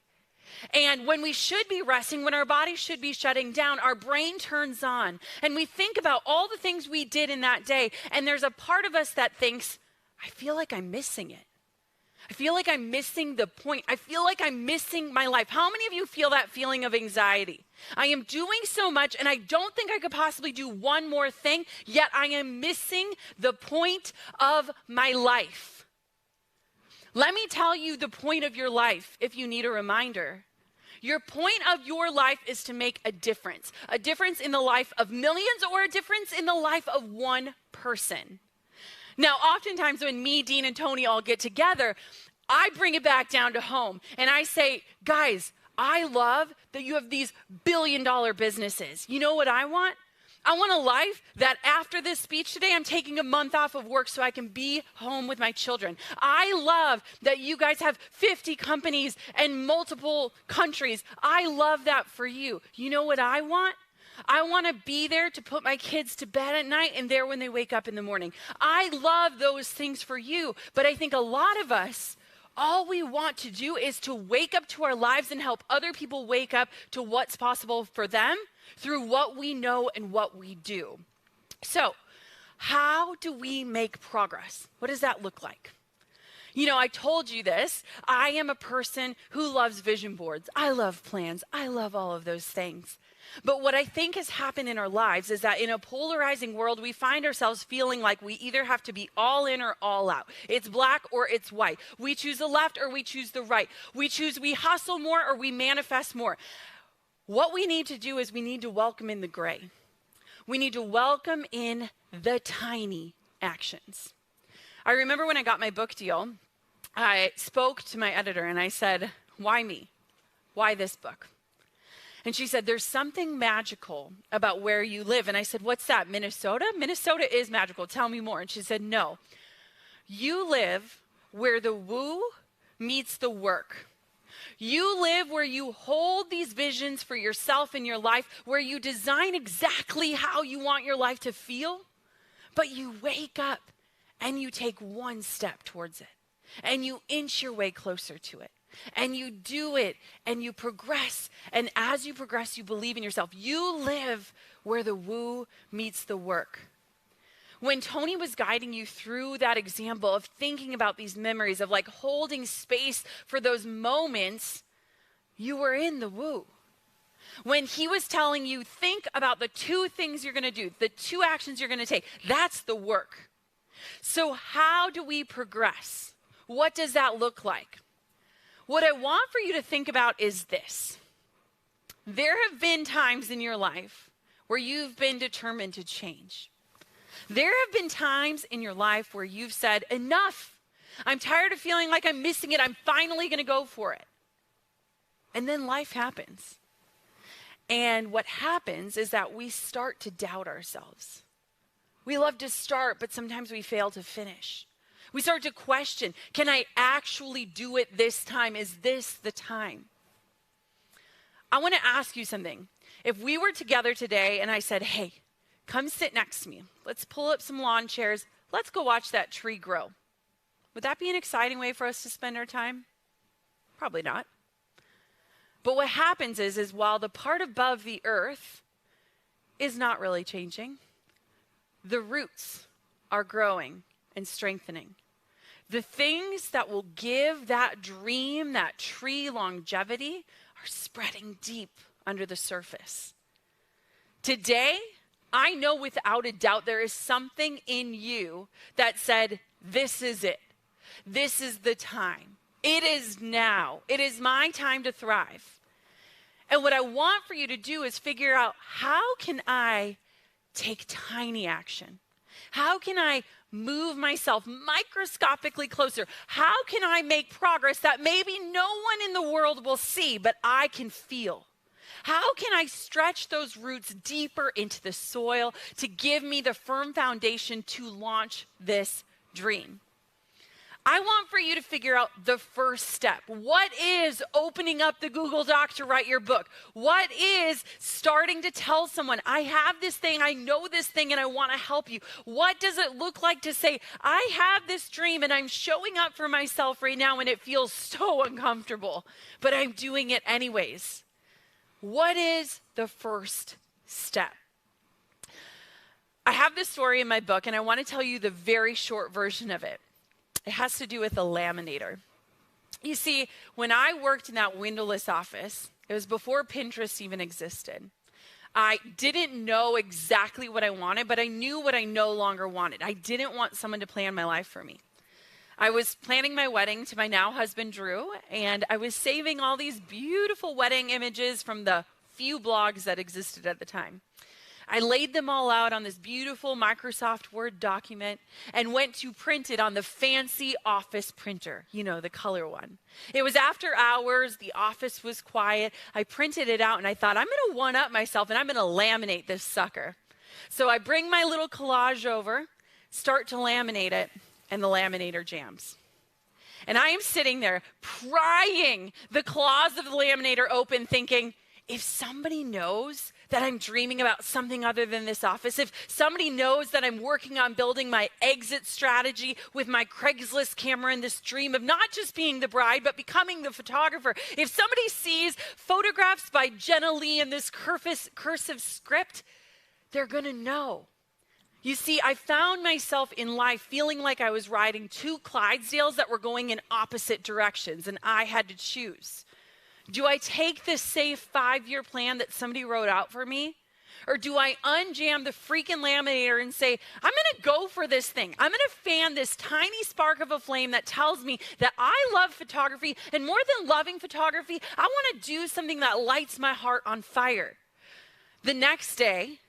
And when we should be resting, when our body should be shutting down, our brain turns on. And we think about all the things we did in that day. And there's a part of us that thinks, I feel like I'm missing it. I feel like I'm missing the point. I feel like I'm missing my life. How many of you feel that feeling of anxiety? I am doing so much and I don't think I could possibly do one more thing, yet I am missing the point of my life. Let me tell you the point of your life if you need a reminder. Your point of your life is to make a difference in the life of millions or a difference in the life of one person. Now, oftentimes when me, Dean, and Tony all get together, I bring it back down to home and I say, guys, I love that you have these billion-dollar businesses. You know what I want? I want a life that after this speech today, I'm taking a month off of work so I can be home with my children. I love that you guys have 50 companies and multiple countries. I love that for you. You know what I want? I want to be there to put my kids to bed at night and there when they wake up in the morning. I love those things for you, but I think a lot of us, all we want to do is to wake up to our lives and help other people wake up to what's possible for them through what we know and what we do. So, how do we make progress? What does that look like? You know, I told you this. I am a person who loves vision boards. I love plans. I love all of those things. But what I think has happened in our lives is that in a polarizing world, we find ourselves feeling like we either have to be all in or all out. It's black or it's white. We choose the left or we choose the right. We hustle more or we manifest more. What we need to do is we need to welcome in the gray. We need to welcome in the tiny actions. I remember when I got my book deal, I spoke to my editor and I said, why me? Why this book? And she said, there's something magical about where you live. And I said, what's that, Minnesota? Minnesota is magical. Tell me more. And she said, no. You live where the woo meets the work. You live where you hold these visions for yourself and your life, where you design exactly how you want your life to feel, but you wake up and you take one step towards it, and you inch your way closer to it. And you do it and you progress. And as you progress, you believe in yourself. You live where the woo meets the work. When Tony was guiding you through that example of thinking about these memories, of like holding space for those moments, you were in the woo. When he was telling you, think about the 2 things you're going to do, the 2 actions you're going to take, that's the work. So how do we progress? What does that look like? What I want for you to think about is this. There have been times in your life where you've been determined to change. There have been times in your life where you've said, enough. I'm tired of feeling like I'm missing it. I'm finally going to go for it. And then life happens. And what happens is that we start to doubt ourselves. We love to start, but sometimes we fail to finish. We start to question, can I actually do it this time? Is this the time? I want to ask you something. If we were together today and I said, hey, come sit next to me. Let's pull up some lawn chairs. Let's go watch that tree grow. Would that be an exciting way for us to spend our time? Probably not. But what happens is while the part above the earth is not really changing, the roots are growing and strengthening. The things that will give that dream, that tree longevity, are spreading deep under the surface. Today, I know without a doubt there is something in you that said, this is it. This is the time. It is now. It is my time to thrive. And what I want for you to do is figure out, how can I take tiny action? How can I move myself microscopically closer? How can I make progress that maybe no one in the world will see, but I can feel? How can I stretch those roots deeper into the soil to give me the firm foundation to launch this dream? I want for you to figure out the first step. What is opening up the Google Doc to write your book? What is starting to tell someone, I have this thing, I know this thing, and I want to help you? What does it look like to say, I have this dream and I'm showing up for myself right now and it feels so uncomfortable, but I'm doing it anyways? What is the first step? I have this story in my book and I want to tell you the very short version of it. It has to do with a laminator. You see, when I worked in that windowless office, it was before Pinterest even existed. I didn't know exactly what I wanted, but I knew what I no longer wanted. I didn't want someone to plan my life for me. I was planning my wedding to my now husband, Drew, and I was saving all these beautiful wedding images from the few blogs that existed at the time. I laid them all out on this beautiful Microsoft Word document and went to print it on the fancy office printer, you know, the color one. It was after hours, the office was quiet. I printed it out and I thought, I'm going to one-up myself and I'm going to laminate this sucker. So I bring my little collage over, start to laminate it, and the laminator jams. And I am sitting there prying the claws of the laminator open thinking, if somebody knows that I'm dreaming about something other than this office, if somebody knows that I'm working on building my exit strategy with my Craigslist camera and this dream of not just being the bride, but becoming the photographer, if somebody sees photographs by Jenna Lee in this cursive script, they're going to know. You see, I found myself in life feeling like I was riding two Clydesdales that were going in opposite directions, and I had to choose. Do I take this safe 5-year plan that somebody wrote out for me? Or do I unjam the freaking laminator and say, I'm going to go for this thing. I'm going to fan this tiny spark of a flame that tells me that I love photography, and more than loving photography, I want to do something that lights my heart on fire. The next day,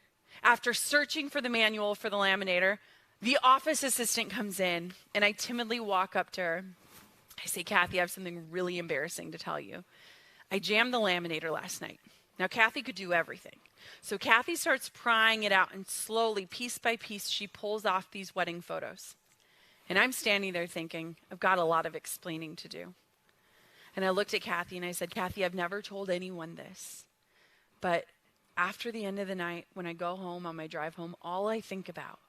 after searching for the manual for the laminator, the office assistant comes in, and I timidly walk up to her. I say, Kathy, I have something really embarrassing to tell you. I jammed the laminator last night. Now, Kathy could do everything. So Kathy starts prying it out, and slowly, piece by piece, she pulls off these wedding photos. And I'm standing there thinking, I've got a lot of explaining to do. And I looked at Kathy and I said, Kathy, I've never told anyone this, but after the end of the night, when I go home on my drive home, all I think about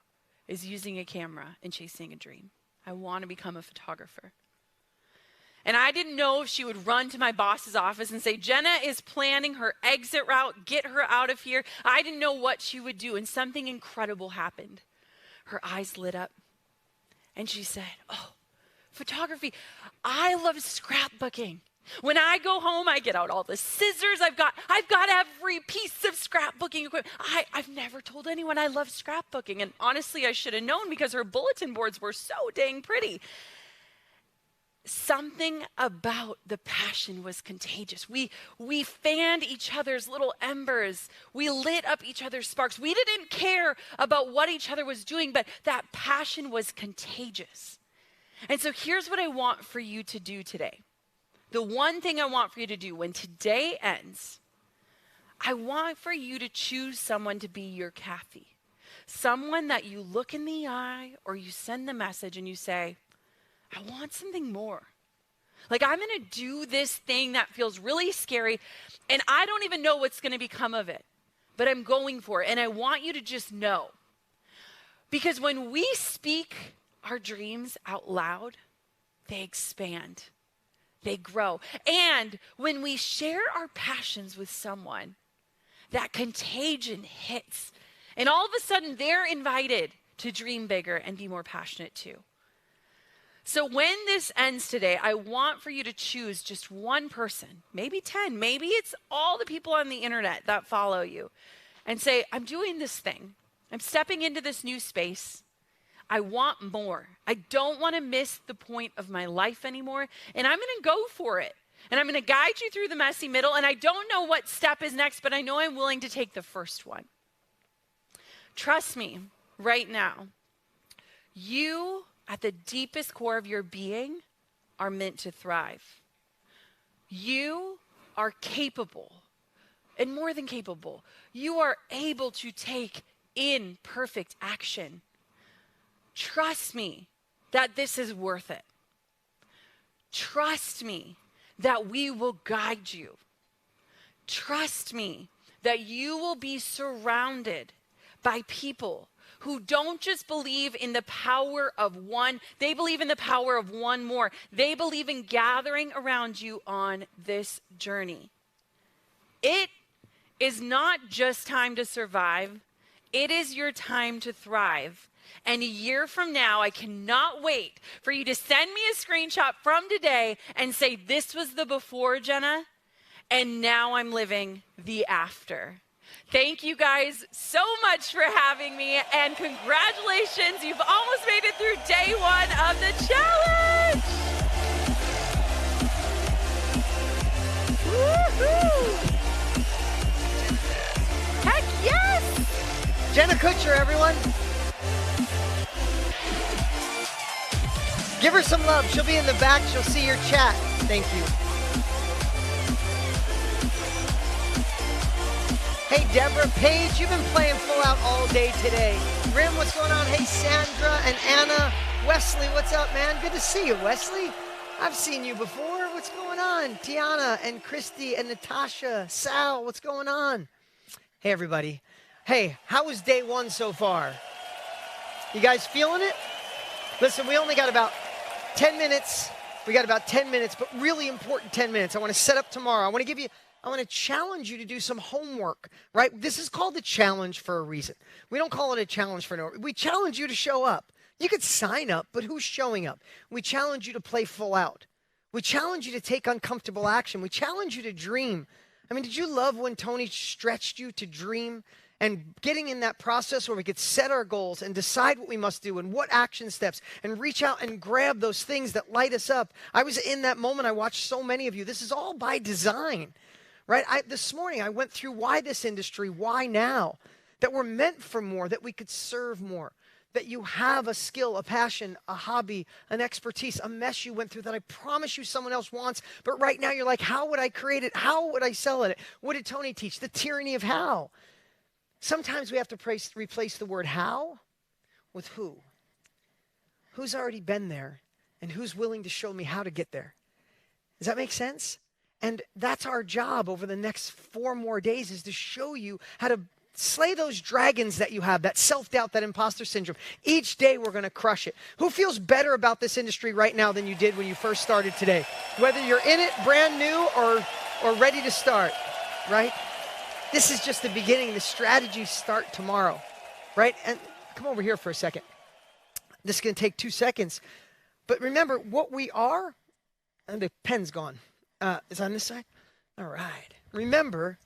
is using a camera and chasing a dream. I want to become a photographer. And I didn't know if she would run to my boss's office and say, Jenna is planning her exit route, get her out of here. I didn't know what she would do, and something incredible happened. Her eyes lit up, and she said, oh, photography. I love scrapbooking. When I go home, I get out all the scissors. I've got every piece of scrapbooking equipment. I've never told anyone I love scrapbooking, and honestly, I should have known because her bulletin boards were so dang pretty. Something about the passion was contagious. We fanned each other's little embers. We lit up each other's sparks. We didn't care about what each other was doing, but that passion was contagious. And so here's what I want for you to do today. The one thing I want for you to do when today ends, I want for you to choose someone to be your Kathy. Someone that you look in the eye or you send the message and you say, I want something more. Like, I'm going to do this thing that feels really scary, and I don't even know what's going to become of it, but I'm going for it, and I want you to just know. Because when we speak our dreams out loud, they expand, they grow. And when we share our passions with someone, that contagion hits, and all of a sudden, they're invited to dream bigger and be more passionate too. So when this ends today, I want for you to choose just one person, maybe 10, maybe it's all the people on the internet that follow you, and say, I'm doing this thing. I'm stepping into this new space. I want more. I don't want to miss the point of my life anymore, and I'm going to go for it. And I'm going to guide you through the messy middle, and I don't know what step is next, but I know I'm willing to take the first one. Trust me, right now, You, at the deepest core of your being, are meant to thrive. You are capable, and more than capable, you are able to take in perfect action. Trust me that this is worth it. Trust me that we will guide you. Trust me that you will be surrounded by people who don't just believe in the power of one, they believe in the power of one more. They believe in gathering around you on this journey. It is not just time to survive, it is your time to thrive. And a year from now, I cannot wait for you to send me a screenshot from today and say, this was the before, Jenna, and now I'm living the after. Thank you guys so much for having me, and congratulations, you've almost made it through day one of the challenge. Woohoo! Heck yes! Jenna Kutcher, everyone. Give her some love. She'll be in the back. She'll see your chat. Thank you. Hey, Deborah, Paige, you've been playing full out all day today. Rim, what's going on? Hey, Sandra and Anna. Wesley, what's up, man? Good to see you, Wesley. I've seen you before. What's going on? Tiana and Christy and Natasha. Sal, what's going on? Hey, everybody. Hey, how was day one so far? You guys feeling it? Listen, we only got about 10 minutes. We got about 10 minutes, but really important 10 minutes. I want to set up tomorrow. I want to challenge you to do some homework, right? This is called the challenge for a reason. We don't call it a challenge for no reason. We challenge you to show up. You could sign up, but who's showing up? We challenge you to play full out. We challenge you to take uncomfortable action. We challenge you to dream. I mean, did you love when Tony stretched you to dream? And getting in that process where we could set our goals and decide what we must do and what action steps and reach out and grab those things that light us up. I was in that moment. I watched so many of you. This is all by design, right? This morning, I went through why this industry, why now, that we're meant for more, that we could serve more, that you have a skill, a passion, a hobby, an expertise, a mess you went through that I promise you someone else wants. But right now, you're like, how would I create it? How would I sell it? What did Tony teach? The tyranny of how. Sometimes we have to replace the word how with who. Who's already been there and who's willing to show me how to get there? Does that make sense? And that's our job over the next 4 more days, is to show you how to slay those dragons that you have, that self-doubt, that imposter syndrome. Each day we're going to crush it. Who feels better about this industry right now than you did when you first started today? Whether you're in it brand new or ready to start, right? This is just the beginning. The strategies start tomorrow, right? And come over here for a second. This is going to take 2 seconds. But remember what we are. And the pen's gone. Is it on this side? All right. Remember,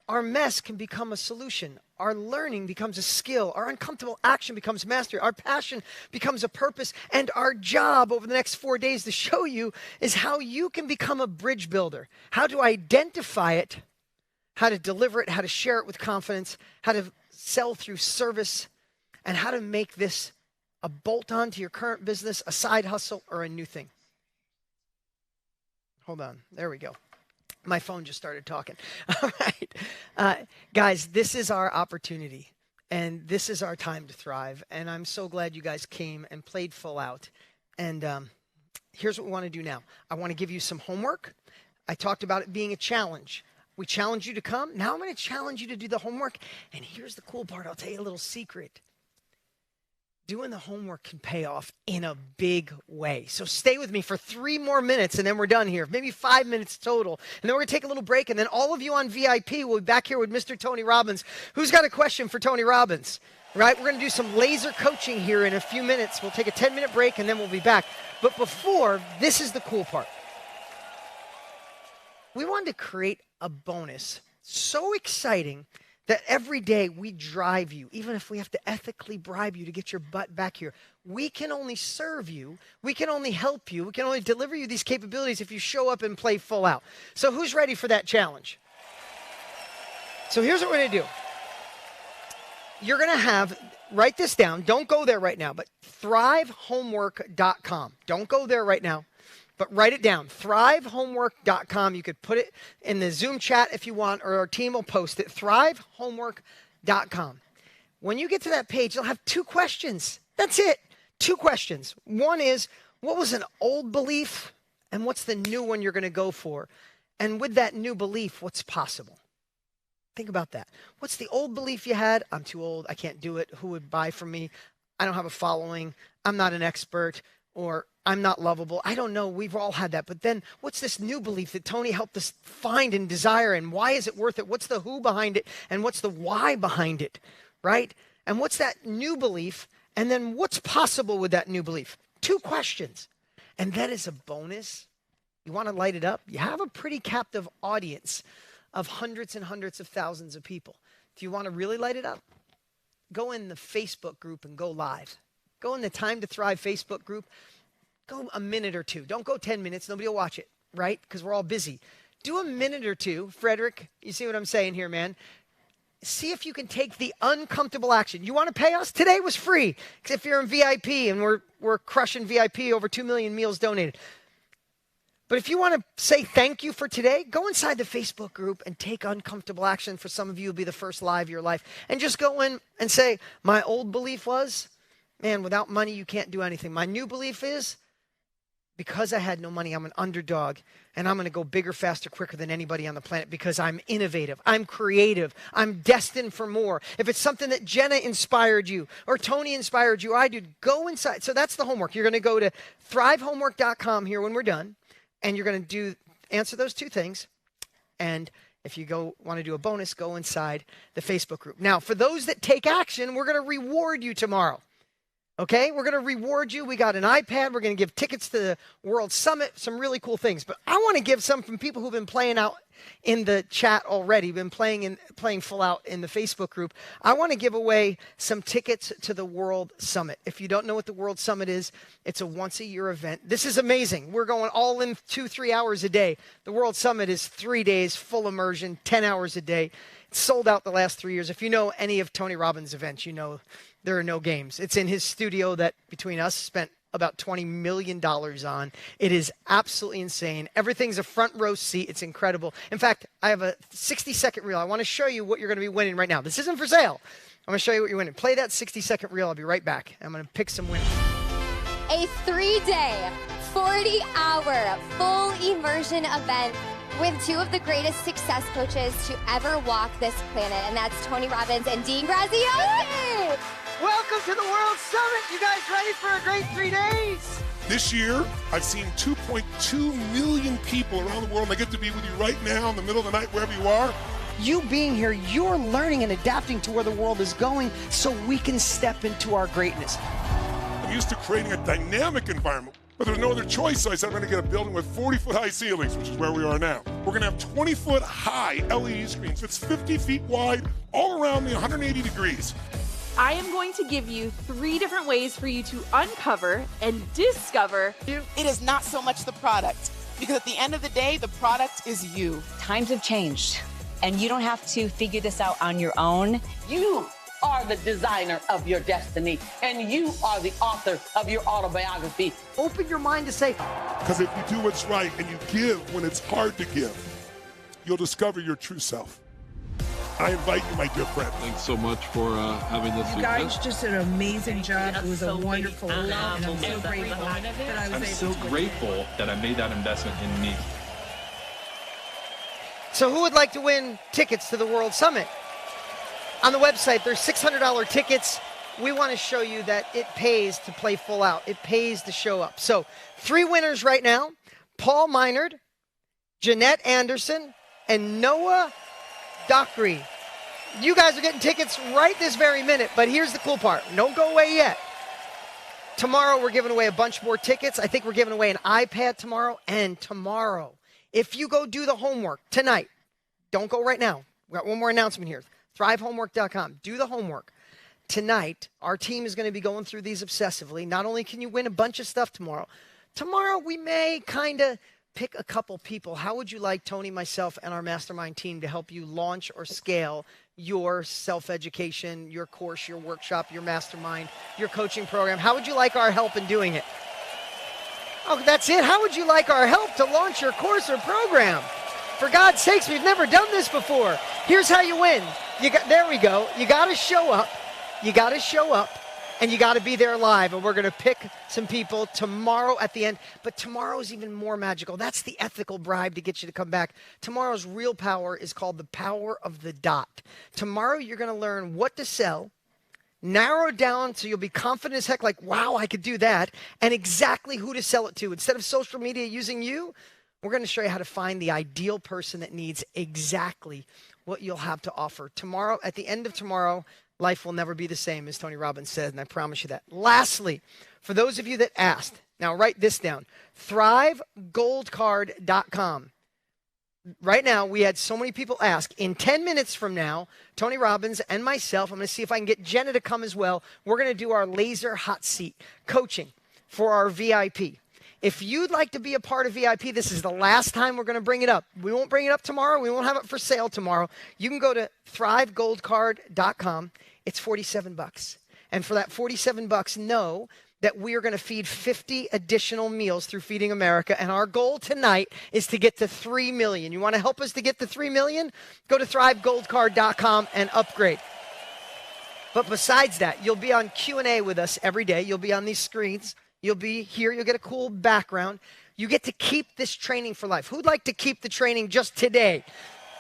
our mess can become a solution. Our learning becomes a skill. Our uncomfortable action becomes mastery. Our passion becomes a purpose. And our job over the next 4 days to show you is how you can become a bridge builder. How to identify it, how to deliver it, how to share it with confidence, how to sell through service, and how to make this a bolt-on to your current business, a side hustle, or a new thing. Hold on. There we go. My phone just started talking. All right. Guys, this is our opportunity, and this is our time to thrive, and I'm so glad you guys came and played full out. And here's what we want to do now. I want to give you some homework. I talked about it being a challenge. We challenge you to come. Now I'm going to challenge you to do the homework. And here's the cool part. I'll tell you a little secret. Doing the homework can pay off in a big way. So stay with me for 3 more minutes, and then we're done here. Maybe 5 minutes total. And then we're going to take a little break. And then all of you on VIP will be back here with Mr. Tony Robbins. Who's got a question for Tony Robbins? Right? We're going to do some laser coaching here in a few minutes. We'll take a 10-minute break, and then we'll be back. But before, this is the cool part. We wanted to create a bonus so exciting that every day we drive you, even if we have to ethically bribe you to get your butt back here. We can only serve you, we can only help you, we can only deliver you these capabilities if you show up and play full out. So who's ready for that challenge? So here's what we're going to do. you're going to have, write this down. Don't go there right now, but thrivehomework.com. Don't go there right now, but write it down. Thrivehomework.com. You could put it in the Zoom chat if you want, or our team will post it. Thrivehomework.com. When you get to that page, you'll have 2 questions. That's it. 2 questions. One is, what was an old belief, and what's the new one you're going to go for? And with that new belief, what's possible? Think about that. What's the old belief you had? I'm too old. I can't do it. Who would buy from me? I don't have a following. I'm not an expert, or I'm not lovable. I don't know. We've all had that. But then what's this new belief that Tony helped us find and desire? And why is it worth it? What's the who behind it? And what's the why behind it? Right? And what's that new belief? And then what's possible with that new belief? 2 questions. And then as a bonus, you want to light it up? You have a pretty captive audience of hundreds and hundreds of thousands of people. If you want to really light it up, go in the Facebook group and go live. Go in the Time to Thrive Facebook group. Go a minute or 2. Don't go 10 minutes. Nobody will watch it, right? Because we're all busy. Do a minute or 2. Frederick, you see what I'm saying here, man? See if you can take the uncomfortable action. You want to pay us? Today was free. Because if you're in VIP, and we're crushing VIP, over 2 million meals donated. But if you want to say thank you for today, go inside the Facebook group and take uncomfortable action. For some of you, it'll be the first live of your life. And just go in and say, my old belief was, man, without money, you can't do anything. My new belief is, because I had no money, I'm an underdog. And I'm going to go bigger, faster, quicker than anybody on the planet because I'm innovative. I'm creative. I'm destined for more. If it's something that Jenna inspired you or Tony inspired you, I did, go inside. So that's the homework. You're going to go to thrivehomework.com here when we're done. And you're going to answer those 2 things. And if you want to do a bonus, go inside the Facebook group. Now, for those that take action, we're going to reward you tomorrow. Okay? We're going to reward you. We got an iPad. We're going to give tickets to the World Summit, some really cool things. But I want to give some from people who've been playing out in the chat already, been playing full out in the Facebook group. I want to give away some tickets to the World Summit. If you don't know what the World Summit is, it's a once-a-year event. This is amazing. We're going all in 2-3 hours a day. The World Summit is 3 days, full immersion, 10 hours a day. It's sold out the last 3 years. If you know any of Tony Robbins' events, you know there are no games. It's in his studio that, between us, spent about $20 million on. It is absolutely insane. Everything's a front row seat. It's incredible. In fact, I have a 60-second reel. I want to show you what you're going to be winning right now. This isn't for sale. I'm going to show you what you're winning. Play that 60-second reel. I'll be right back. I'm going to pick some winners. A 3-day, 40-hour full immersion event with 2 of the greatest success coaches to ever walk this planet, and that's Tony Robbins and Dean Graziosi. Welcome to the World Summit. You guys ready for a great 3 days? This year, I've seen 2.2 million people around the world, and I get to be with you right now in the middle of the night, wherever you are. You being here, you're learning and adapting to where the world is going so we can step into our greatness. I'm used to creating a dynamic environment, but there's no other choice, so I said I'm going to get a building with 40-foot high ceilings, which is where we are now. We're going to have 20-foot high LED screens. It's 50 feet wide, all around me, 180 degrees. I am going to give you 3 different ways for you to uncover and discover. It is not so much the product, because at the end of the day, the product is you. Times have changed, and you don't have to figure this out on your own. You are the designer of your destiny, and you are the author of your autobiography. Open your mind to say, Because if you do what's right and you give when it's hard to give, you'll discover your true self. I invite you, my dear friend. Thanks so much for having this. You guys just did an amazing job. It was a wonderful event, and I'm so grateful that I was I'm so grateful that I made that investment in me. so who would like to win tickets to the World Summit? On the website, there's $600 tickets. We want to show you that it pays to play full out. It pays to show up. So 3 winners right now: Paul Minard, Jeanette Anderson, and Noah Dockery. You guys are getting tickets right this very minute, but here's the cool part. Don't go away yet. Tomorrow, we're giving away a bunch more tickets. I think we're giving away an iPad tomorrow. And tomorrow, if you go do the homework tonight, don't go right now. We got one more announcement here. Thrivehomework.com. Do the homework. Tonight, our team is going to be going through these obsessively. Not only can you win a bunch of stuff tomorrow we may kind of pick a couple people. How would you like Tony, myself, and our mastermind team to help you launch or scale your self-education, your course, your workshop, your mastermind, your coaching program? How would you like our help in doing it? Oh, that's it. How would you like our help to launch your course or program? For God's sakes, we've never done this before. Here's how you win. There we go. You got to show up. You got to show up. And you got to be there live. And we're going to pick some people tomorrow at the end. But tomorrow is even more magical. That's the ethical bribe to get you to come back. Tomorrow's real power is called the power of the dot. Tomorrow you're going to learn what to sell, narrow it down so you'll be confident as heck, like, wow, I could do that, and exactly who to sell it to. Instead of social media using you, we're going to show you how to find the ideal person that needs exactly what you'll have to offer. Tomorrow, at the end of tomorrow, life will never be the same, as Tony Robbins said, and I promise you that. Lastly, for those of you that asked, now write this down, thrivegoldcard.com. Right now, we had so many people ask, in 10 minutes from now, Tony Robbins and myself, I'm going to see if I can get Jenna to come as well. We're going to do our laser hot seat coaching for our VIP. If you'd like to be a part of VIP, this is the last time we're going to bring it up. We won't bring it up tomorrow. We won't have it for sale tomorrow. You can go to thrivegoldcard.com. It's $47. And for that $47, know that we are going to feed 50 additional meals through Feeding America. And our goal tonight is to get to 3 million. You want to help us to get to 3 million? Go to thrivegoldcard.com and upgrade. But besides that, you'll be on Q&A with us every day. You'll be on these screens. You'll be here. You'll get a cool background. You get to keep this training for life. Who'd like to keep the training just today?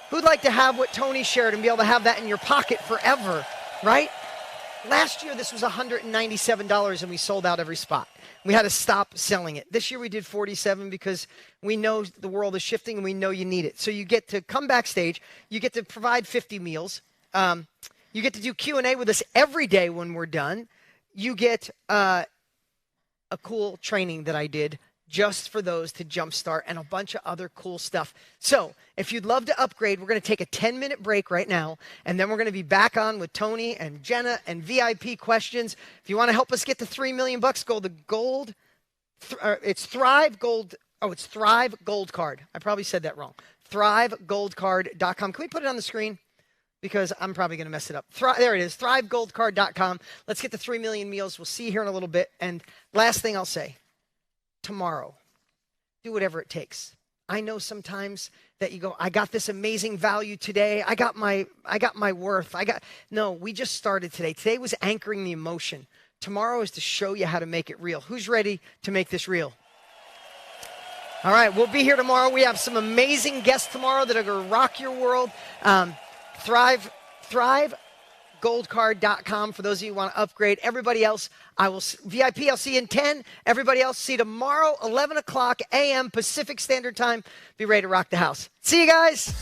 Who'd like to have what Tony shared and be able to have that in your pocket forever, right? Last year, this was $197, and we sold out every spot. We had to stop selling it. This year, we did $47 because we know the world is shifting, and we know you need it. So you get to come backstage. You get to provide 50 meals. You get to do Q&A with us every day when we're done. You get a cool training that I did just for those to jumpstart and a bunch of other cool stuff. So if you'd love to upgrade, we're going to take a 10-minute break right now, and then we're going to be back on with Tony and Jenna and VIP questions. If you want to help us get to 3 million bucks, go to it's Thrive Gold. Oh, it's Thrive Gold Card. I probably said that wrong. ThriveGoldCard.com. Can we put it on the screen? Because I'm probably going to mess it up. There it is, thrivegoldcard.com. Let's get to 3 million meals. We'll see you here in a little bit. And last thing I'll say, tomorrow, do whatever it takes. I know sometimes that you go, I got this amazing value today. I got my worth. No, we just started today. Today was anchoring the emotion. Tomorrow is to show you how to make it real. Who's ready to make this real? All right, we'll be here tomorrow. We have some amazing guests tomorrow that are going to rock your world. ThriveGoldCard.com for those of you who want to upgrade. Everybody else, VIP, I'll see you in 10. Everybody else, see you tomorrow, 11 o'clock a.m. Pacific Standard Time. Be ready to rock the house. See you guys.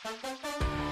Thank you.